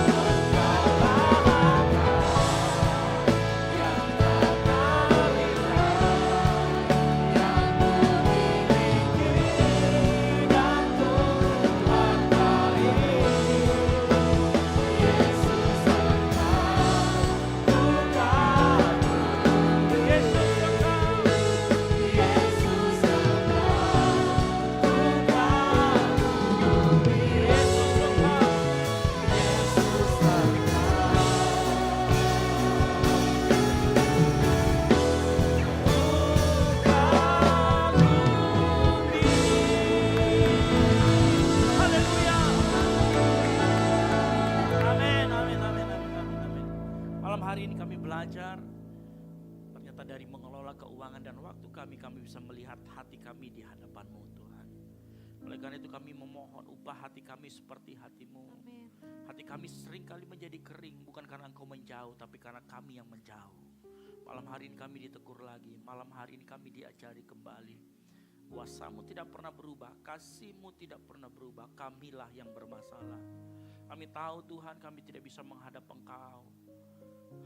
hargai. Yesus engkau ku kagumi. Yesus engkau, Yesus engkau ku kagumi. Yesus engkau, Yesus Haleluya. Amin, amin, amin, amin, amin, amin. Malam hari ini kami belajar ternyata dari mengelola keuangan dan waktu kami bisa melihat hati kami di hadapan-Mu Tuhan. Oleh karena itu kami memohon ubah hati kami seperti hati-Mu. Hati kami seringkali menjadi kering bukan karena Engkau menjauh tapi karena kami yang menjauh. Malam hari ini kami ditegur lagi, malam hari ini kami diajari kembali. Kuasa-Mu tidak pernah berubah, kasih-Mu tidak pernah berubah, kamilah yang bermasalah. Kami tahu Tuhan kami tidak bisa menghadap Engkau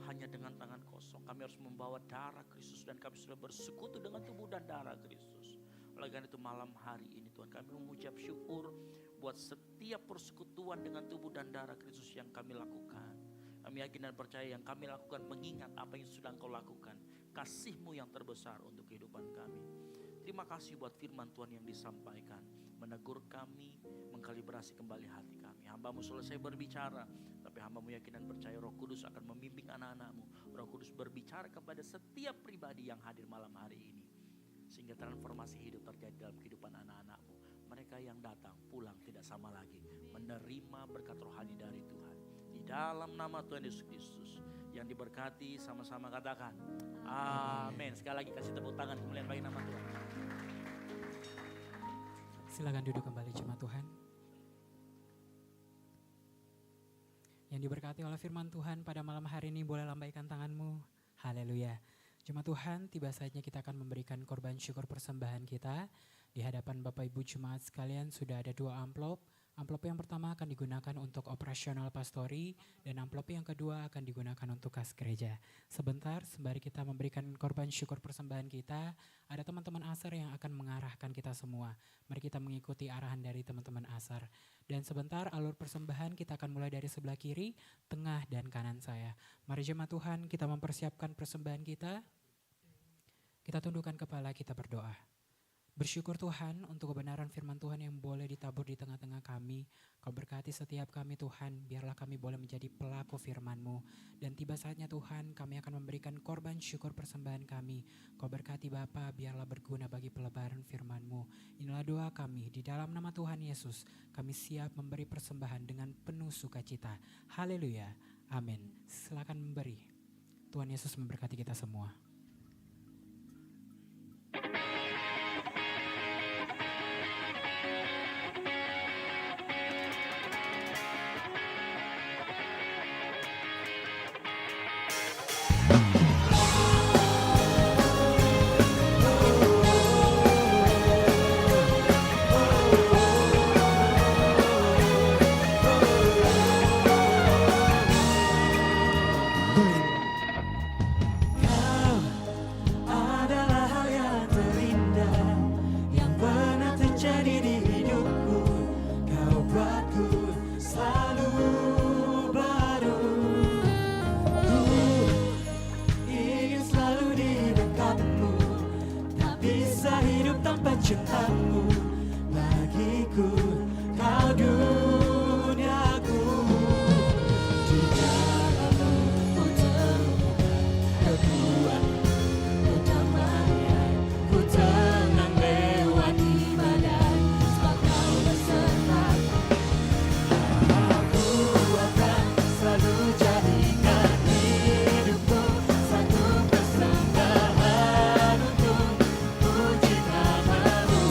hanya dengan tangan kosong. Kami harus membawa darah Kristus dan kami sudah bersekutu dengan tubuh dan darah Kristus. Oleh karena itu malam hari ini Tuhan kami mengucap syukur buat setiap persekutuan dengan tubuh dan darah Kristus yang kami lakukan. Kami yakin dan percaya yang kami lakukan mengingat apa yang sudah Engkau lakukan. Kasih-Mu yang terbesar untuk kehidupan kami. Terima kasih buat firman Tuhan yang disampaikan. Menegur kami, mengkalibrasi kembali hati kami. Hamba-Mu selesai berbicara, tapi Hamba-Mu yakin dan percaya Roh Kudus akan membimbing anak-anak-Mu. Roh Kudus berbicara kepada setiap pribadi yang hadir malam hari ini. Sehingga transformasi hidup terjadi dalam kehidupan anak-anak-Mu. Mereka yang datang pulang tidak sama lagi. Menerima berkat rohani dari Tuhan. Di dalam nama Tuhan Yesus Kristus. Yang diberkati sama-sama katakan amin. Sekali lagi kasih tepuk tangan kemuliaan bagi nama Tuhan. Silakan duduk kembali jemaat Tuhan. Yang diberkati oleh firman Tuhan pada malam hari ini boleh lambaikan tanganmu. Haleluya. Jemaat Tuhan, tiba saatnya kita akan memberikan korban syukur persembahan kita. Di hadapan Bapak Ibu Jemaat sekalian sudah ada 2 amplop. Amplop yang pertama akan digunakan untuk operasional pastori dan amplop yang kedua akan digunakan untuk kas gereja. Sebentar sembari kita memberikan korban syukur persembahan kita, ada teman-teman Asar yang akan mengarahkan kita semua. Mari kita mengikuti arahan dari teman-teman Asar. Dan sebentar alur persembahan kita akan mulai dari sebelah kiri, tengah dan kanan saya. Mari jemaat Tuhan kita mempersiapkan persembahan kita. Kita tundukkan kepala, kita berdoa. Bersyukur Tuhan untuk kebenaran firman Tuhan yang boleh ditabur di tengah-tengah kami. Kau berkati setiap kami Tuhan, biarlah kami boleh menjadi pelaku firman-Mu. Dan tiba saatnya Tuhan, kami akan memberikan korban syukur persembahan kami. Kau berkati Bapa, biarlah berguna bagi pelebaran firman-Mu. Inilah doa kami, di dalam nama Tuhan Yesus, kami siap memberi persembahan dengan penuh sukacita. Haleluya, amin. Silakan memberi. Tuhan Yesus memberkati kita semua. Adalah hal yang terindah yang pernah terjadi di hidupku. Kau buatku selalu baru. Ku ingin selalu di dekatmu, tak bisa hidup tanpa cintamu. Bagiku kau duniaku. Di dalammu ku temukan kekuatan, kedamaian, ku tenang lewati badai, sebab kau besertaku. Aku akan selalu jadikan hidupku satu persembahan untuk puji namamu.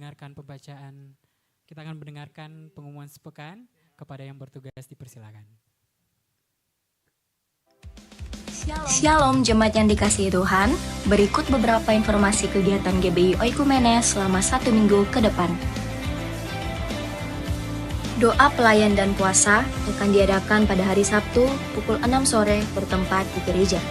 mendengarkan pembacaan, kita akan mendengarkan pengumuman sepekan. Kepada yang bertugas dipersilakan. Shalom jemaat yang dikasihi Tuhan, berikut beberapa informasi kegiatan GBI Oikumene selama 1 minggu ke depan. Doa pelayan dan puasa akan diadakan pada hari Sabtu pukul 6 sore bertempat di gereja.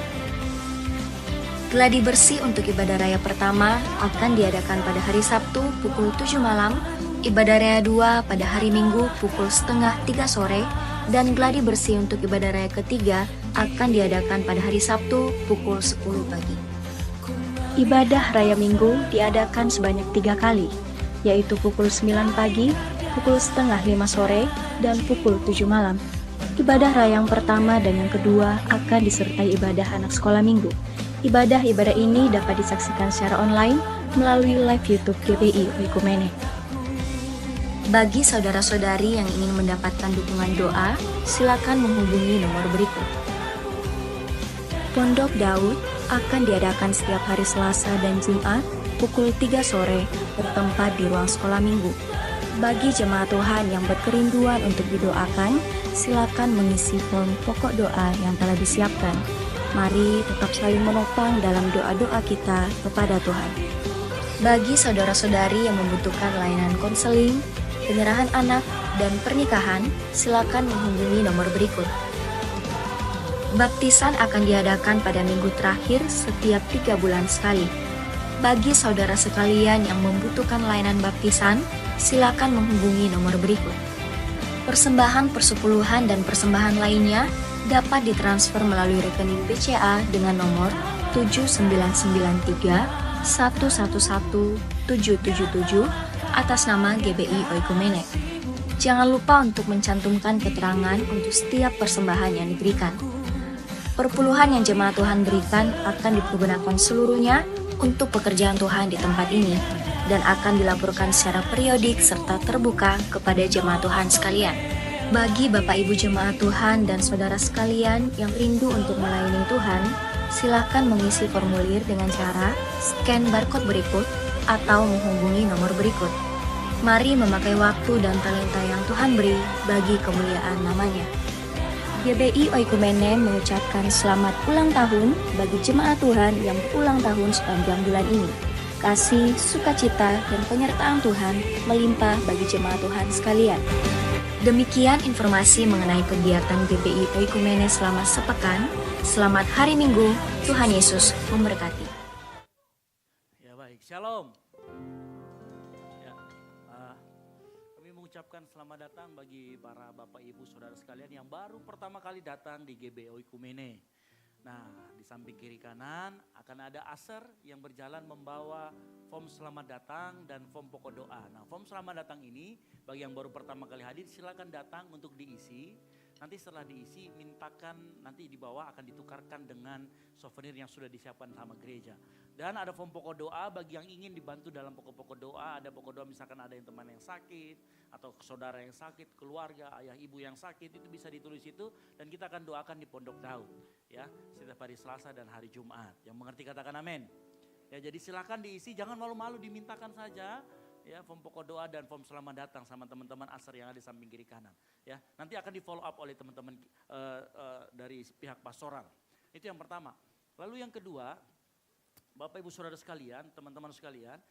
Gladi bersih untuk ibadah raya pertama akan diadakan pada hari Sabtu pukul 7 malam, ibadah raya 2 pada hari Minggu pukul setengah 3 sore, dan gladi bersih untuk ibadah raya ketiga akan diadakan pada hari Sabtu pukul 10 pagi. Ibadah raya Minggu diadakan sebanyak 3 kali, yaitu pukul 9 pagi, pukul setengah 5 sore, dan pukul 7 malam. Ibadah raya yang pertama dan yang kedua akan disertai ibadah anak sekolah minggu. Ibadah-ibadah ini dapat disaksikan secara online melalui live YouTube GBI Oikumene. Bagi saudara-saudari yang ingin mendapatkan dukungan doa, silakan menghubungi nomor berikut. Pondok Daud akan diadakan setiap hari Selasa dan Jumat pukul 3 sore bertempat di ruang sekolah minggu. Bagi jemaat Tuhan yang berkerinduan untuk didoakan, silakan mengisi form pokok doa yang telah disiapkan. Mari tetap saling menopang dalam doa-doa kita kepada Tuhan. Bagi saudara-saudari yang membutuhkan layanan konseling, penyerahan anak, dan pernikahan, silakan menghubungi nomor berikut. Baptisan akan diadakan pada minggu terakhir setiap 3 bulan sekali. Bagi saudara sekalian yang membutuhkan layanan baptisan, silakan menghubungi nomor berikut. Persembahan persepuluhan dan persembahan lainnya dapat ditransfer melalui rekening BCA dengan nomor 7993 111 777 atas nama GBI Oikumene. Jangan lupa untuk mencantumkan keterangan untuk setiap persembahan yang diberikan. Perpuluhan yang jemaat Tuhan berikan akan dipergunakan seluruhnya untuk pekerjaan Tuhan di tempat ini dan akan dilaporkan secara periodik serta terbuka kepada jemaat Tuhan sekalian. Bagi Bapak Ibu jemaat Tuhan dan saudara sekalian yang rindu untuk melayani Tuhan, silakan mengisi formulir dengan cara scan barcode berikut atau menghubungi nomor berikut. Mari memakai waktu dan talenta yang Tuhan beri bagi kemuliaan namanya. GBI Oikumene mengucapkan selamat ulang tahun bagi jemaat Tuhan yang berulang tahun sepanjang bulan ini. Kasih, sukacita, dan penyertaan Tuhan melimpah bagi jemaat Tuhan sekalian. Demikian informasi mengenai kegiatan GBI Oikumene selama sepekan. Selamat hari Minggu, Tuhan Yesus memberkati. Ya baik, shalom. Ya, kami mengucapkan selamat datang bagi para Bapak Ibu Saudara sekalian yang baru pertama kali datang di GBI Oikumene. Nah, di samping kiri kanan akan ada aser yang berjalan membawa form selamat datang dan form pokok doa. Nah, form selamat datang ini bagi yang baru pertama kali hadir silakan datang untuk diisi. Nanti setelah diisi mintakan nanti di bawah akan ditukarkan dengan souvenir yang sudah disiapkan sama gereja. Dan ada form pokok doa bagi yang ingin dibantu dalam pokok-pokok doa. Ada pokok doa misalkan ada yang teman yang sakit atau saudara yang sakit, keluarga, ayah ibu yang sakit, itu bisa ditulis itu dan kita akan doakan di Pondok Daud ya setiap hari Selasa dan hari Jumat. Yang mengerti katakan amin. Ya, jadi silakan diisi, jangan malu-malu, dimintakan saja ya form pokok doa dan form selamat datang sama teman-teman aser yang ada di samping kiri kanan. Ya, nanti akan di follow up oleh teman-teman dari pihak pastoral. Itu yang pertama. Lalu yang kedua, Bapak Ibu Saudara sekalian, teman-teman sekalian,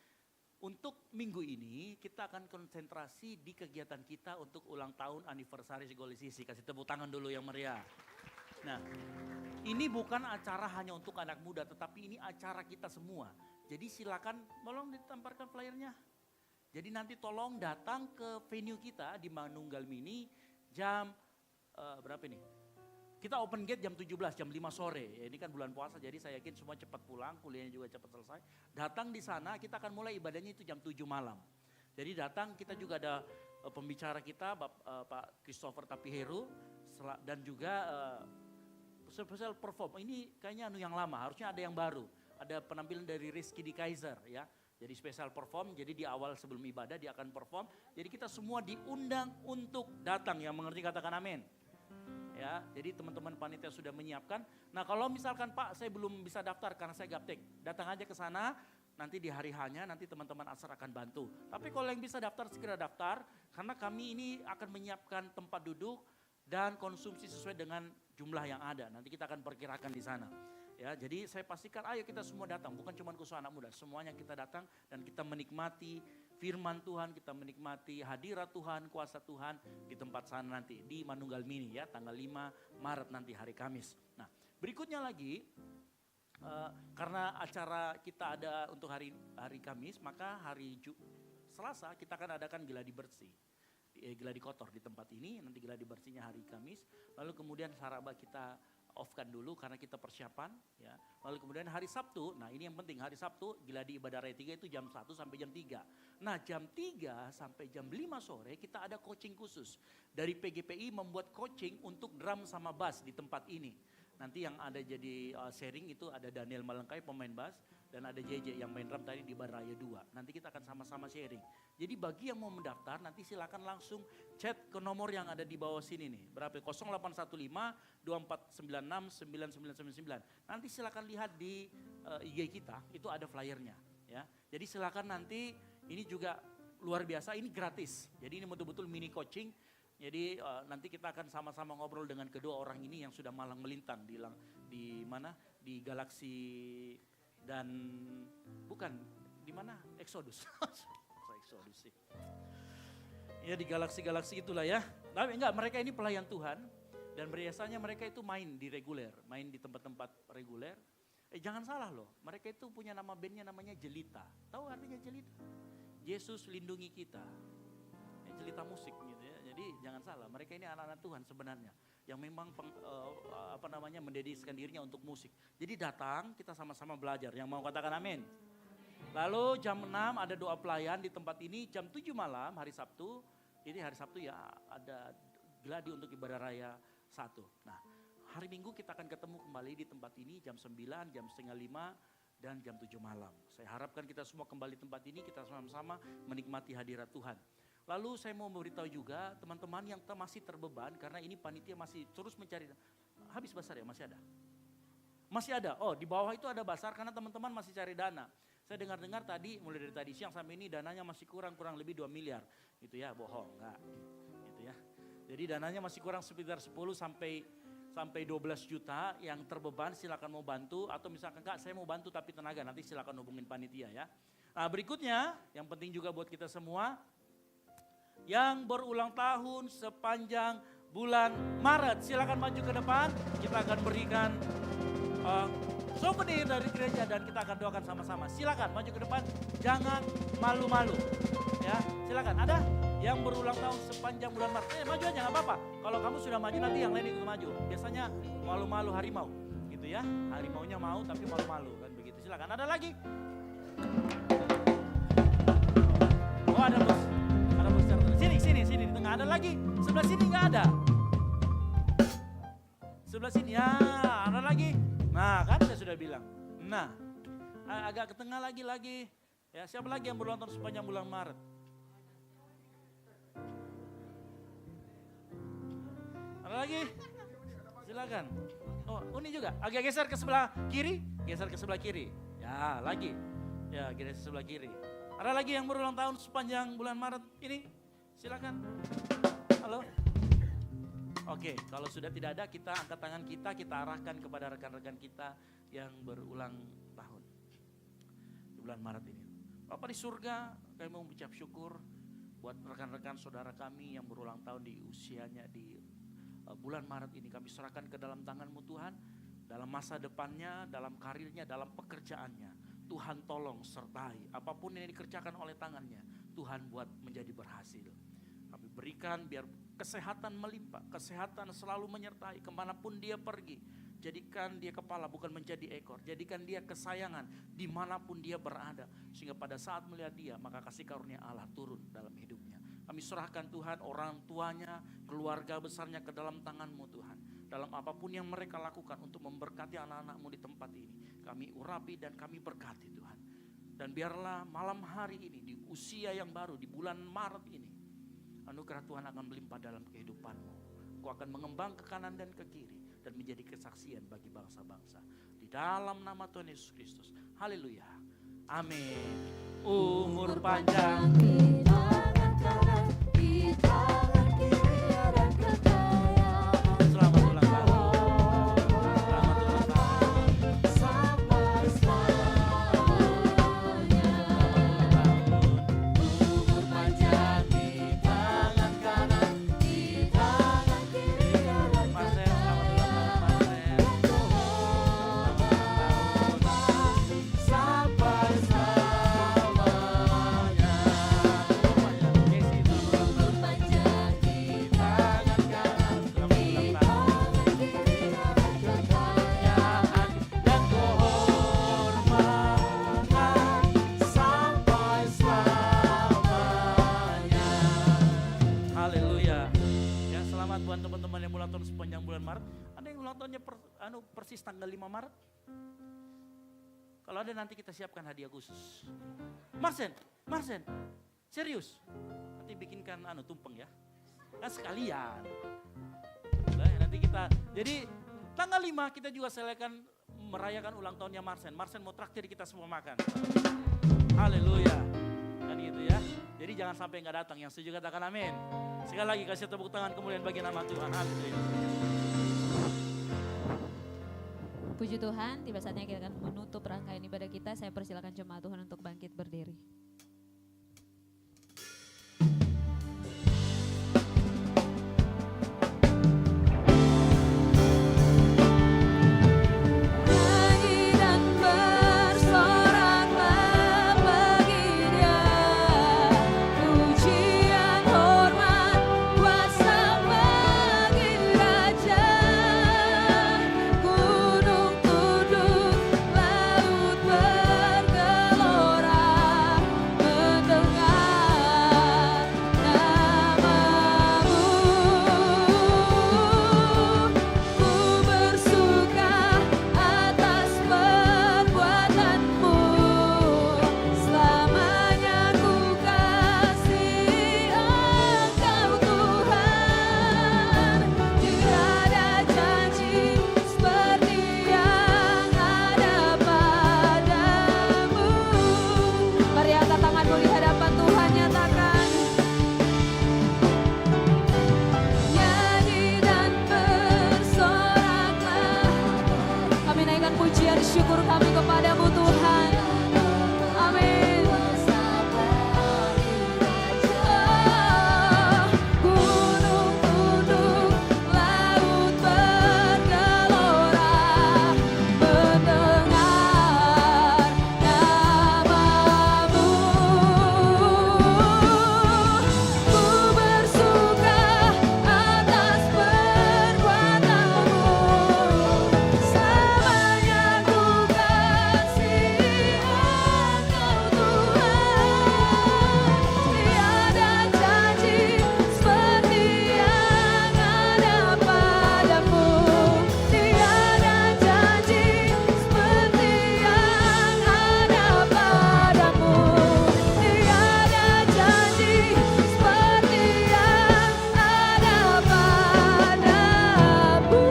untuk minggu ini kita akan konsentrasi di kegiatan kita untuk ulang tahun anniversary Gol Sisi. Kasih tepuk tangan dulu yang meriah. Nah, ini bukan acara hanya untuk anak muda, tetapi ini acara kita semua. Jadi silakan, tolong ditamparkan flyernya. Jadi nanti tolong datang ke venue kita di Manunggal Mini jam berapa ini? Kita open gate jam 17, jam 5 sore. Ya, ini kan bulan puasa jadi saya yakin semua cepat pulang, kuliahnya juga cepat selesai. Datang di sana kita akan mulai ibadahnya itu jam 7 malam. Jadi datang kita juga ada pembicara kita Pak Christopher Tapiheru dan juga special perform. Ini kayaknya yang lama, harusnya ada yang baru. Ada penampilan dari Rizky di Kaiser ya. Jadi special perform, jadi di awal sebelum ibadah dia akan perform. Jadi kita semua diundang untuk datang, yang mengerti katakan amin. Ya, jadi teman-teman panitia sudah menyiapkan. Nah, kalau misalkan Pak saya belum bisa daftar karena saya gaptek, datang aja ke sana. nanti di hari hanya nanti teman-teman Asar akan bantu. Tapi kalau yang bisa daftar segera daftar, karena kami ini akan menyiapkan tempat duduk dan konsumsi sesuai dengan jumlah yang ada. Nanti kita akan perkirakan di sana. Ya, jadi saya pastikan ayo kita semua datang, bukan cuma khusus anak muda, semuanya kita datang dan kita menikmati firman Tuhan, kita menikmati hadirat Tuhan, kuasa Tuhan di tempat sana nanti di Manunggal Mini ya, tanggal 5 Maret nanti hari Kamis. Nah, berikutnya lagi karena acara kita ada untuk hari Kamis, maka hari Selasa kita akan adakan geladi bersih. Geladi kotor di tempat ini, nanti geladi bersihnya hari Kamis. Lalu kemudian saraba kita off-kan dulu karena kita persiapan ya. Lalu kemudian hari Sabtu, nah ini yang penting, hari Sabtu geladi ibadah raya 3 itu jam 1 sampai jam 3. Nah jam 3 sampai jam 5 sore kita ada coaching khusus. Dari PGPI membuat coaching untuk drum sama bass di tempat ini. Nanti yang ada jadi sharing itu ada Daniel Malengkai pemain bass dan ada JJ yang main drum tadi di Ibadah Raya 2. Nanti kita akan sama-sama sharing. Jadi bagi yang mau mendaftar nanti silakan langsung chat ke nomor yang ada di bawah sini nih. Berapa? 0815 2496 9999. Nanti silakan lihat di IG kita, itu ada flyernya ya. Jadi silakan nanti, ini juga luar biasa, ini gratis. Jadi ini betul-betul mini coaching. Jadi nanti kita akan sama-sama ngobrol dengan kedua orang ini yang sudah malang melintang di mana? Di galaksi dan bukan di mana? Exodus. Exodus sih. Ya di galaksi-galaksi itulah ya. Tapi enggak, mereka ini pelayan Tuhan dan biasanya mereka itu main di reguler, main di tempat-tempat reguler. Jangan salah loh, mereka itu punya nama bandnya namanya Jelita. Tahu artinya Jelita? Yesus lindungi kita. Jelita musik gitu ya. Jadi jangan salah, mereka ini anak-anak Tuhan sebenarnya yang memang mendedikasikan dirinya untuk musik. Jadi datang kita sama-sama belajar. Yang mau katakan amin. Lalu jam 6 ada doa pelayan di tempat ini, jam 7 malam hari Sabtu. Ini hari Sabtu ya ada geladi untuk ibadah raya 1. Nah, hari Minggu kita akan ketemu kembali di tempat ini jam 9, jam setengah 5 dan jam 7 malam. Saya harapkan kita semua kembali tempat ini, kita sama-sama menikmati hadirat Tuhan. Lalu saya mau memberitahu juga teman-teman yang masih terbeban karena ini panitia masih terus mencari. Habis basar ya, masih ada? Masih ada, oh di bawah itu ada basar karena teman-teman masih cari dana. Saya dengar-dengar tadi, mulai dari tadi siang sampai ini dananya masih kurang lebih 2 miliar. Gitu ya, bohong, enggak. Gitu ya. Jadi dananya masih kurang sekitar 10 sampai 12 juta. Yang terbeban silakan mau bantu atau misalkan enggak saya mau bantu tapi tenaga, nanti silakan hubungin panitia ya. Nah berikutnya yang penting juga buat kita semua, yang berulang tahun sepanjang bulan Maret, silakan maju ke depan. Kita akan berikan souvenir dari gereja dan kita akan doakan sama-sama. Silakan maju ke depan, jangan malu-malu. Ya, silakan. Ada yang berulang tahun sepanjang bulan Maret. Maju aja nggak apa-apa. Kalau kamu sudah maju nanti yang lain ikut maju. Biasanya malu-malu harimau, gitu ya. Harimaunya mau tapi malu-malu kan begitu. Silakan. Ada lagi? Oh ada bos. Sini di tengah ada lagi, sebelah sini nggak ada. Sebelah sini ya ada lagi. Nah kan saya sudah bilang. Nah agak ke tengah lagi. Ya siapa lagi yang berulang tahun sepanjang bulan Maret? Ada lagi? Silakan. Oh ini juga. Agak geser ke sebelah kiri. Ya lagi. Ya geser sebelah kiri. Ada lagi yang berulang tahun sepanjang bulan Maret ini? Silakan. Halo. Oke, kalau sudah tidak ada kita angkat tangan kita arahkan kepada rekan-rekan kita yang berulang tahun di bulan Maret ini. Bapak di surga, kami mau mengucap syukur buat rekan-rekan saudara kami yang berulang tahun di usianya di bulan Maret ini. Kami serahkan ke dalam tangan-Mu Tuhan, dalam masa depannya, dalam karirnya, dalam pekerjaannya. Tuhan tolong sertai apapun yang dikerjakan oleh tangannya. Tuhan buat menjadi berhasil. Kami berikan biar kesehatan melimpah, kesehatan selalu menyertai kemanapun dia pergi. Jadikan dia kepala bukan menjadi ekor, jadikan dia kesayangan dimanapun dia berada. Sehingga pada saat melihat dia maka kasih karunia Allah turun dalam hidupnya. Kami serahkan Tuhan orang tuanya, keluarga besarnya ke dalam tangan-Mu Tuhan. Dalam apapun yang mereka lakukan untuk memberkati anak-anak-Mu di tempat ini. Kami urapi dan kami berkati Tuhan. Dan biarlah malam hari ini di usia yang baru di bulan Maret ini, anugerah Tuhan akan melimpah dalam kehidupanmu. Kau akan mengembang ke kanan dan ke kiri dan menjadi kesaksian bagi bangsa-bangsa. Di dalam nama Tuhan Yesus Kristus. Haleluya. Amin. Umur panjang. Di tangan kanan, di tangan kiri ada kekayaan. Selamat ulang tahun. Selamat ulang tahun. Sampai selamanya. Umur panjang di tangan kanan, di tangan kiri ada Marcel, selamat ulang tahun Marcel. sampai selamanya. Jesse, selamat ulang tahun. Panjang di tangan kanan, Selamat ulang tahun. kiri ada kekayaan Dan kehormatan sampai selamanya. Haleluya. Ya, selamat buat teman-teman yang ulang tahun sepanjang bulan Maret. Ada yang ulang tahunnya persis tanggal 5 Maret? Kalau ada nanti kita siapkan hadiah khusus. Marsen, serius. Nanti bikinkan tumpeng ya. Kan sekalian. Nah, nanti kita, jadi tanggal 5 kita juga selekan merayakan ulang tahunnya Marsen. Marsen mau traktir kita semua makan. Haleluya. Kan gitu ya. Jadi jangan sampai nggak datang. Yang setuju katakan amin. Sekali lagi kasih tepuk tangan kemuliaan bagi nama Tuhan. Haleluya. Puji Tuhan, tiba saatnya kita akan menutup rangkaian ibadah kita. Saya persilakan jemaat Tuhan untuk bangkit berdiri. Nyanyi dan bersoraklah bagi Dia, pujian hormat kuasa bagi Raja. Gunung tunduk, laut bergelora, mendengar namamu. Ku bersuka atas perbuatanmu, selamanya ku kasih Engkau Tuhan. Tiada janji seperti yang ada padamu. Mari angkat tanganmu di hadapan Tuhan, nyatakan. Nyanyi dan bersoraklah, kami naikkan pujian syukur kami kepadamu Tuhan. Amin. Gunung tunduk, laut bergelora, mendengar namamu. Ku bersuka atas perbuatanmu, selamanya ku kasih Engkau Tuhan. Tiada janji seperti yang ada padamu, tiada janji seperti yang ada padamu, tiada janji seperti yang ada padamu.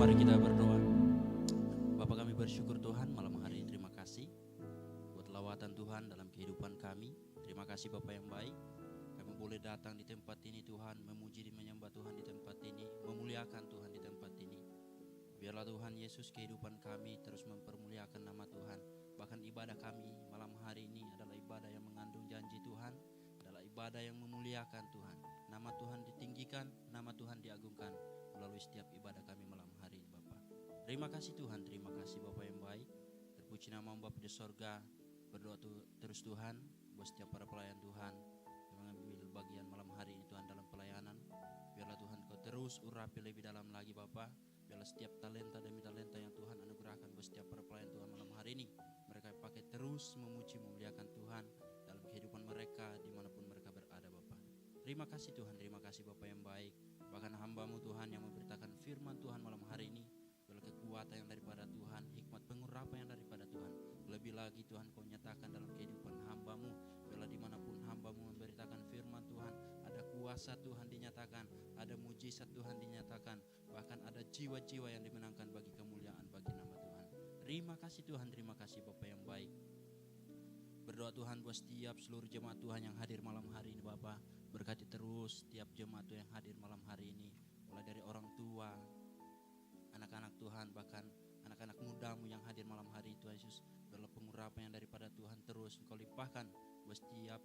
Mari kita berdoa. Bapa, kami bersyukur Tuhan malam hari ini, terima kasih buat lawatan Tuhan dalam kehidupan kami. Terima kasih Bapa yang baik, kami boleh datang di tempat ini Tuhan, memuji dan menyembah Tuhan di tempat ini, memuliakan Tuhan di tempat ini. Biarlah Tuhan Yesus kehidupan kami terus mempermuliakan nama Tuhan. Bahkan ibadah kami malam hari ini adalah ibadah yang mengandung janji Tuhan, adalah ibadah yang memuliakan Tuhan. Nama Tuhan ditinggikan, nama Tuhan diagungkan melalui setiap ibadah kami malam hari ini Bapa. Terima kasih Tuhan, terima kasih Bapa yang baik. Terpuji nama Bapa di sorga. Berdoa terus Tuhan buat setiap para pelayan Tuhan yang mengambil bagian malam hari ini Tuhan dalam pelayanan. Biarlah Tuhan Kau terus urapi lebih dalam lagi Bapa. Biarlah setiap talenta demi talenta yang Tuhan anugerahkan buat setiap para pelayan Tuhan malam hari ini, mereka pakai terus memuji memuliakan Tuhan dalam kehidupan mereka dimanapun mereka berada Bapa. Terima kasih Tuhan, terima kasih Bapa yang baik. Bahkan hamba-Mu Tuhan yang memberitakan firman Tuhan malam hari ini, biarlah kekuatan yang daripada Tuhan, hikmat pengurapan yang daripada Tuhan. Lebih lagi Tuhan Kau nyatakan dalam kehidupan hamba-Mu, biarlah dimanapun hamba-Mu memberitakan firman Tuhan, ada kuasa Tuhan dinyatakan dinyatakan, ada mujizat Tuhan dinyatakan, bahkan ada jiwa-jiwa yang dimenangkan bagi kemuliaan bagi nama Tuhan. Terima kasih Tuhan, terima kasih Bapa yang baik. Berdoa Tuhan buat setiap seluruh jemaat Tuhan yang hadir malam hari ini Bapa. Berkati terus setiap jemaat Tuhan yang hadir malam hari ini, mulai dari orang tua, anak-anak Tuhan, bahkan anak-anak mudamu yang hadir malam hari Tuhan Yesus. Dalam pengurapan yang daripada Tuhan terus Engkau limpahkan buat setiap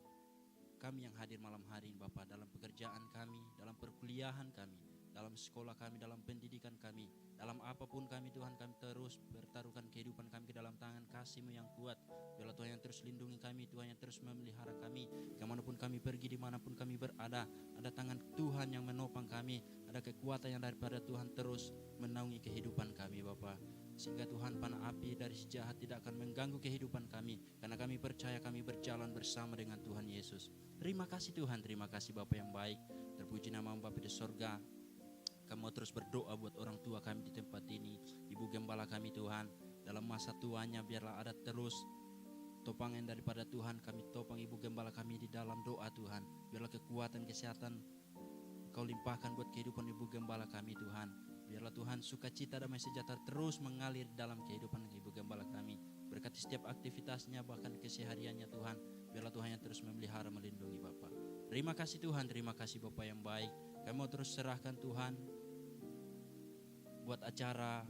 kami yang hadir malam hari ini Bapa, dalam pekerjaan kami, dalam perkuliahan kami, dalam sekolah kami, dalam pendidikan kami, dalam apapun kami Tuhan, kami terus bertaruhkan kehidupan kami ke dalam tangan kasih-Mu yang kuat. Biarlah Tuhan yang terus lindungi kami, Tuhan yang terus memelihara kami, kemanapun kami pergi, dimanapun kami berada, ada tangan Tuhan yang menopang kami, ada kekuatan yang daripada Tuhan terus menaungi kehidupan kami Bapa. Sehingga Tuhan panah api dari si jahat tidak akan mengganggu kehidupan kami, karena kami percaya kami berjalan bersama dengan Tuhan Yesus. Terima kasih Tuhan, terima kasih Bapa yang baik. Terpuji nama-Mu Bapa di sorga. Kami mau terus berdoa buat orang tua kami di tempat ini, Ibu Gembala kami Tuhan, dalam masa tuanya biarlah ada terus topangan daripada Tuhan. Kami topang Ibu Gembala kami di dalam doa Tuhan. Biarlah kekuatan kesehatan Kau limpahkan buat kehidupan Ibu Gembala kami Tuhan. Biarlah Tuhan sukacita damai sejahtera terus mengalir dalam kehidupan Ibu Gembala kami. Berkati setiap aktivitasnya bahkan kesehariannya Tuhan. Biarlah Tuhan yang terus memelihara melindungi Bapa. Terima kasih Tuhan, terima kasih Bapa yang baik. Kami mau terus serahkan Tuhan buat acara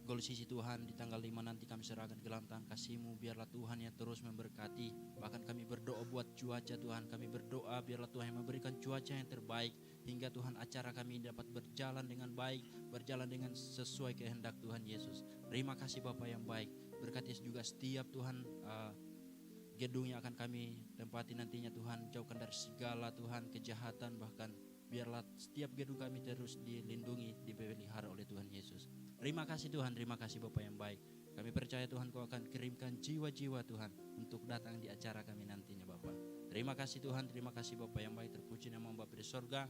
Gol Sisi Tuhan di tanggal 5 nanti kami serahkan ke dalam tangan kasih-Mu. Biarlah Tuhan yang terus memberkati. Bahkan kami berdoa buat cuaca Tuhan. Kami berdoa biarlah Tuhan yang memberikan cuaca yang terbaik. Hingga Tuhan acara kami dapat berjalan dengan baik. Berjalan dengan sesuai kehendak Tuhan Yesus. Terima kasih Bapa yang baik. Berkati juga setiap Tuhan gedung yang akan kami tempati nantinya Tuhan. Jauhkan dari segala Tuhan kejahatan, bahkan biarlah setiap gedung kami terus dilindungi, dipelihara oleh Tuhan Yesus. Terima kasih Tuhan, terima kasih Bapa yang baik. Kami percaya Tuhan Kau akan kirimkan jiwa-jiwa Tuhan untuk datang di acara kami nantinya Bapa. Terima kasih Tuhan, terima kasih Bapa yang baik. Terpuji nama Bapa di sorga.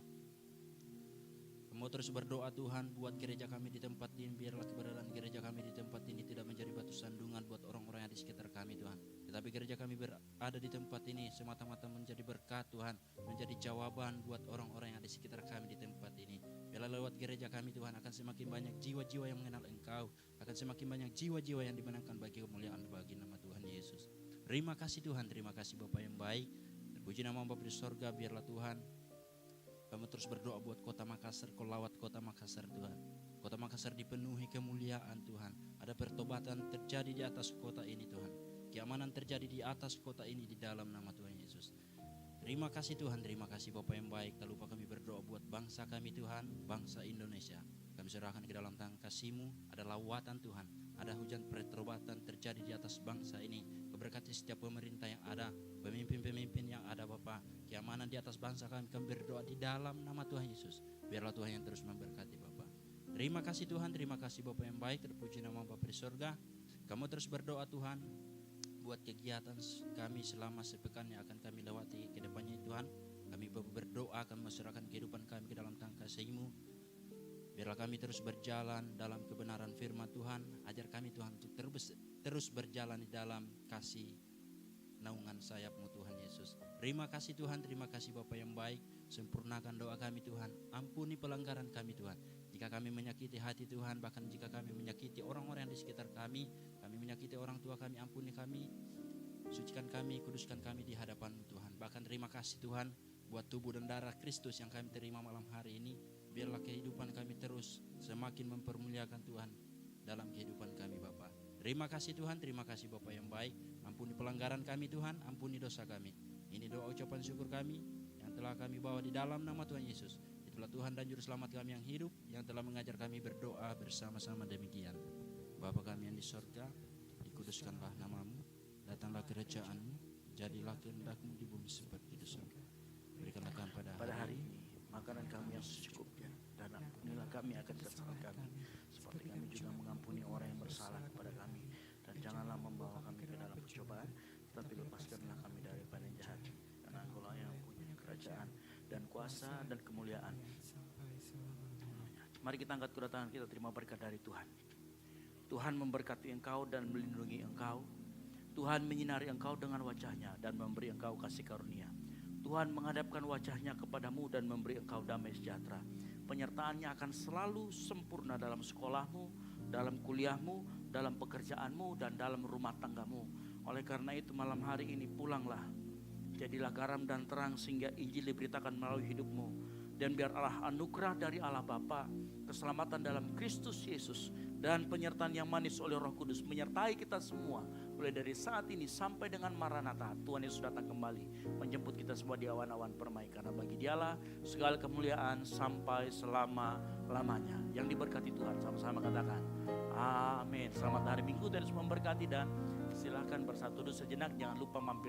Kami mau terus berdoa Tuhan buat gereja kami di tempat ini. Biarlah keberadaan gereja kami di tempat ini tidak menjadi batu sandungan buat orang-orang yang di sekitar kami Tuhan. Tetapi gereja kami berada di tempat ini semata-mata menjadi berkat Tuhan. Menjadi jawaban buat orang-orang yang di sekitar kami di tempat ini. Biarlah lewat gereja kami Tuhan akan semakin banyak jiwa-jiwa yang mengenal Engkau. Akan semakin banyak jiwa-jiwa yang dimenangkan bagi kemuliaan bagi nama Tuhan Yesus. Terima kasih Tuhan, terima kasih Bapa yang baik. Terpuji nama Bapa di sorga. Biarlah Tuhan kami terus berdoa buat kota Makassar, Kau lawat kota Makassar Tuhan. Kota Makassar dipenuhi kemuliaan Tuhan. Ada pertobatan terjadi di atas kota ini Tuhan. Keamanan terjadi di atas kota ini di dalam nama Tuhan Yesus. Terima kasih Tuhan, terima kasih Bapa yang baik. Tak lupa kami berdoa buat bangsa kami Tuhan, bangsa Indonesia. Kami serahkan ke dalam tangan kasih-Mu. Ada lawatan Tuhan, ada hujan pertobatan terjadi di atas bangsa ini. Berkati setiap pemerintah yang ada, pemimpin-pemimpin yang ada Bapa. Keamanan di atas bangsa kami berdoa di dalam nama Tuhan Yesus. Biarlah Tuhan yang terus memberkati Bapa. Terima kasih Tuhan, terima kasih Bapa yang baik. Terpuji nama Bapa di sorga. Kamu terus berdoa Tuhan buat kegiatan kami selama sepekan yang akan kami lewati ke depannya Tuhan. Kami berdoa akan menyerahkan kehidupan kami ke dalam tangan kasih-Mu. Biarlah kami terus berjalan dalam kebenaran firman Tuhan. Ajar kami Tuhan untuk terus berjalan di dalam kasih naungan sayap-Mu Tuhan Yesus. Terima kasih Tuhan, terima kasih Bapa yang baik. Sempurnakan doa kami Tuhan. Ampuni pelanggaran kami Tuhan. Jika kami menyakiti hati Tuhan, bahkan jika kami menyakiti orang-orang yang di sekitar kami menyakiti orang tua kami, ampuni kami. Sucikan kami, kuduskan kami di hadapan-Mu Tuhan. Bahkan terima kasih Tuhan buat tubuh dan darah Kristus yang kami terima malam hari ini. Biarlah kehidupan kami terus semakin mempermuliakan Tuhan dalam kehidupan kami Bapa. Terima kasih Tuhan, terima kasih Bapa yang baik. Ampuni pelanggaran kami Tuhan, ampuni dosa kami. Ini doa ucapan syukur kami yang telah kami bawa di dalam nama Tuhan Yesus. Itulah Tuhan dan Juru Selamat kami yang hidup, yang telah mengajar kami berdoa bersama-sama demikian. Bapa kami yang di sorga, dikuduskanlah nama-Mu, datanglah kerajaan-Mu, jadilah kehendak-Mu di bumi seperti di surga. Berikanlah kami pada hari ini makanan kami yang secukupnya, dan ampunilah kami akan kesalahan kami, seperti kami juga mengampuni orang yang bersalah kepada kami. Dan janganlah membawa kami ke dalam percobaan, tetapi lepaskanlah kami daripada yang jahat. Karena Engkau yang punya kerajaan dan kuasa dan kemuliaan. Mari kita angkat kedua tangan kita, terima berkat dari Tuhan. Tuhan memberkati engkau dan melindungi engkau. Tuhan menyinari engkau dengan wajah-Nya dan memberi engkau kasih karunia. Tuhan menghadapkan wajahnya kepadamu dan memberi engkau damai sejahtera. Penyertaannya akan selalu sempurna dalam sekolahmu, dalam kuliahmu, dalam pekerjaanmu, dan dalam rumah tanggamu. Oleh karena itu malam hari ini pulanglah. Jadilah garam dan terang sehingga Injil diberitakan melalui hidupmu. Dan biar Allah anugerah dari Allah Bapa, keselamatan dalam Kristus Yesus, dan penyertaan yang manis oleh Roh Kudus menyertai kita semua. Mulai dari saat ini sampai dengan Maranatha, Tuhan Yesus datang kembali menjemput kita semua di awan-awan permai. Karena bagi Dialah segala kemuliaan sampai selama-lamanya. Yang diberkati Tuhan, sama-sama katakan amin. Selamat hari Minggu, dan Yesus memberkati, dan silakan bersatu dulu sejenak. Jangan lupa mampir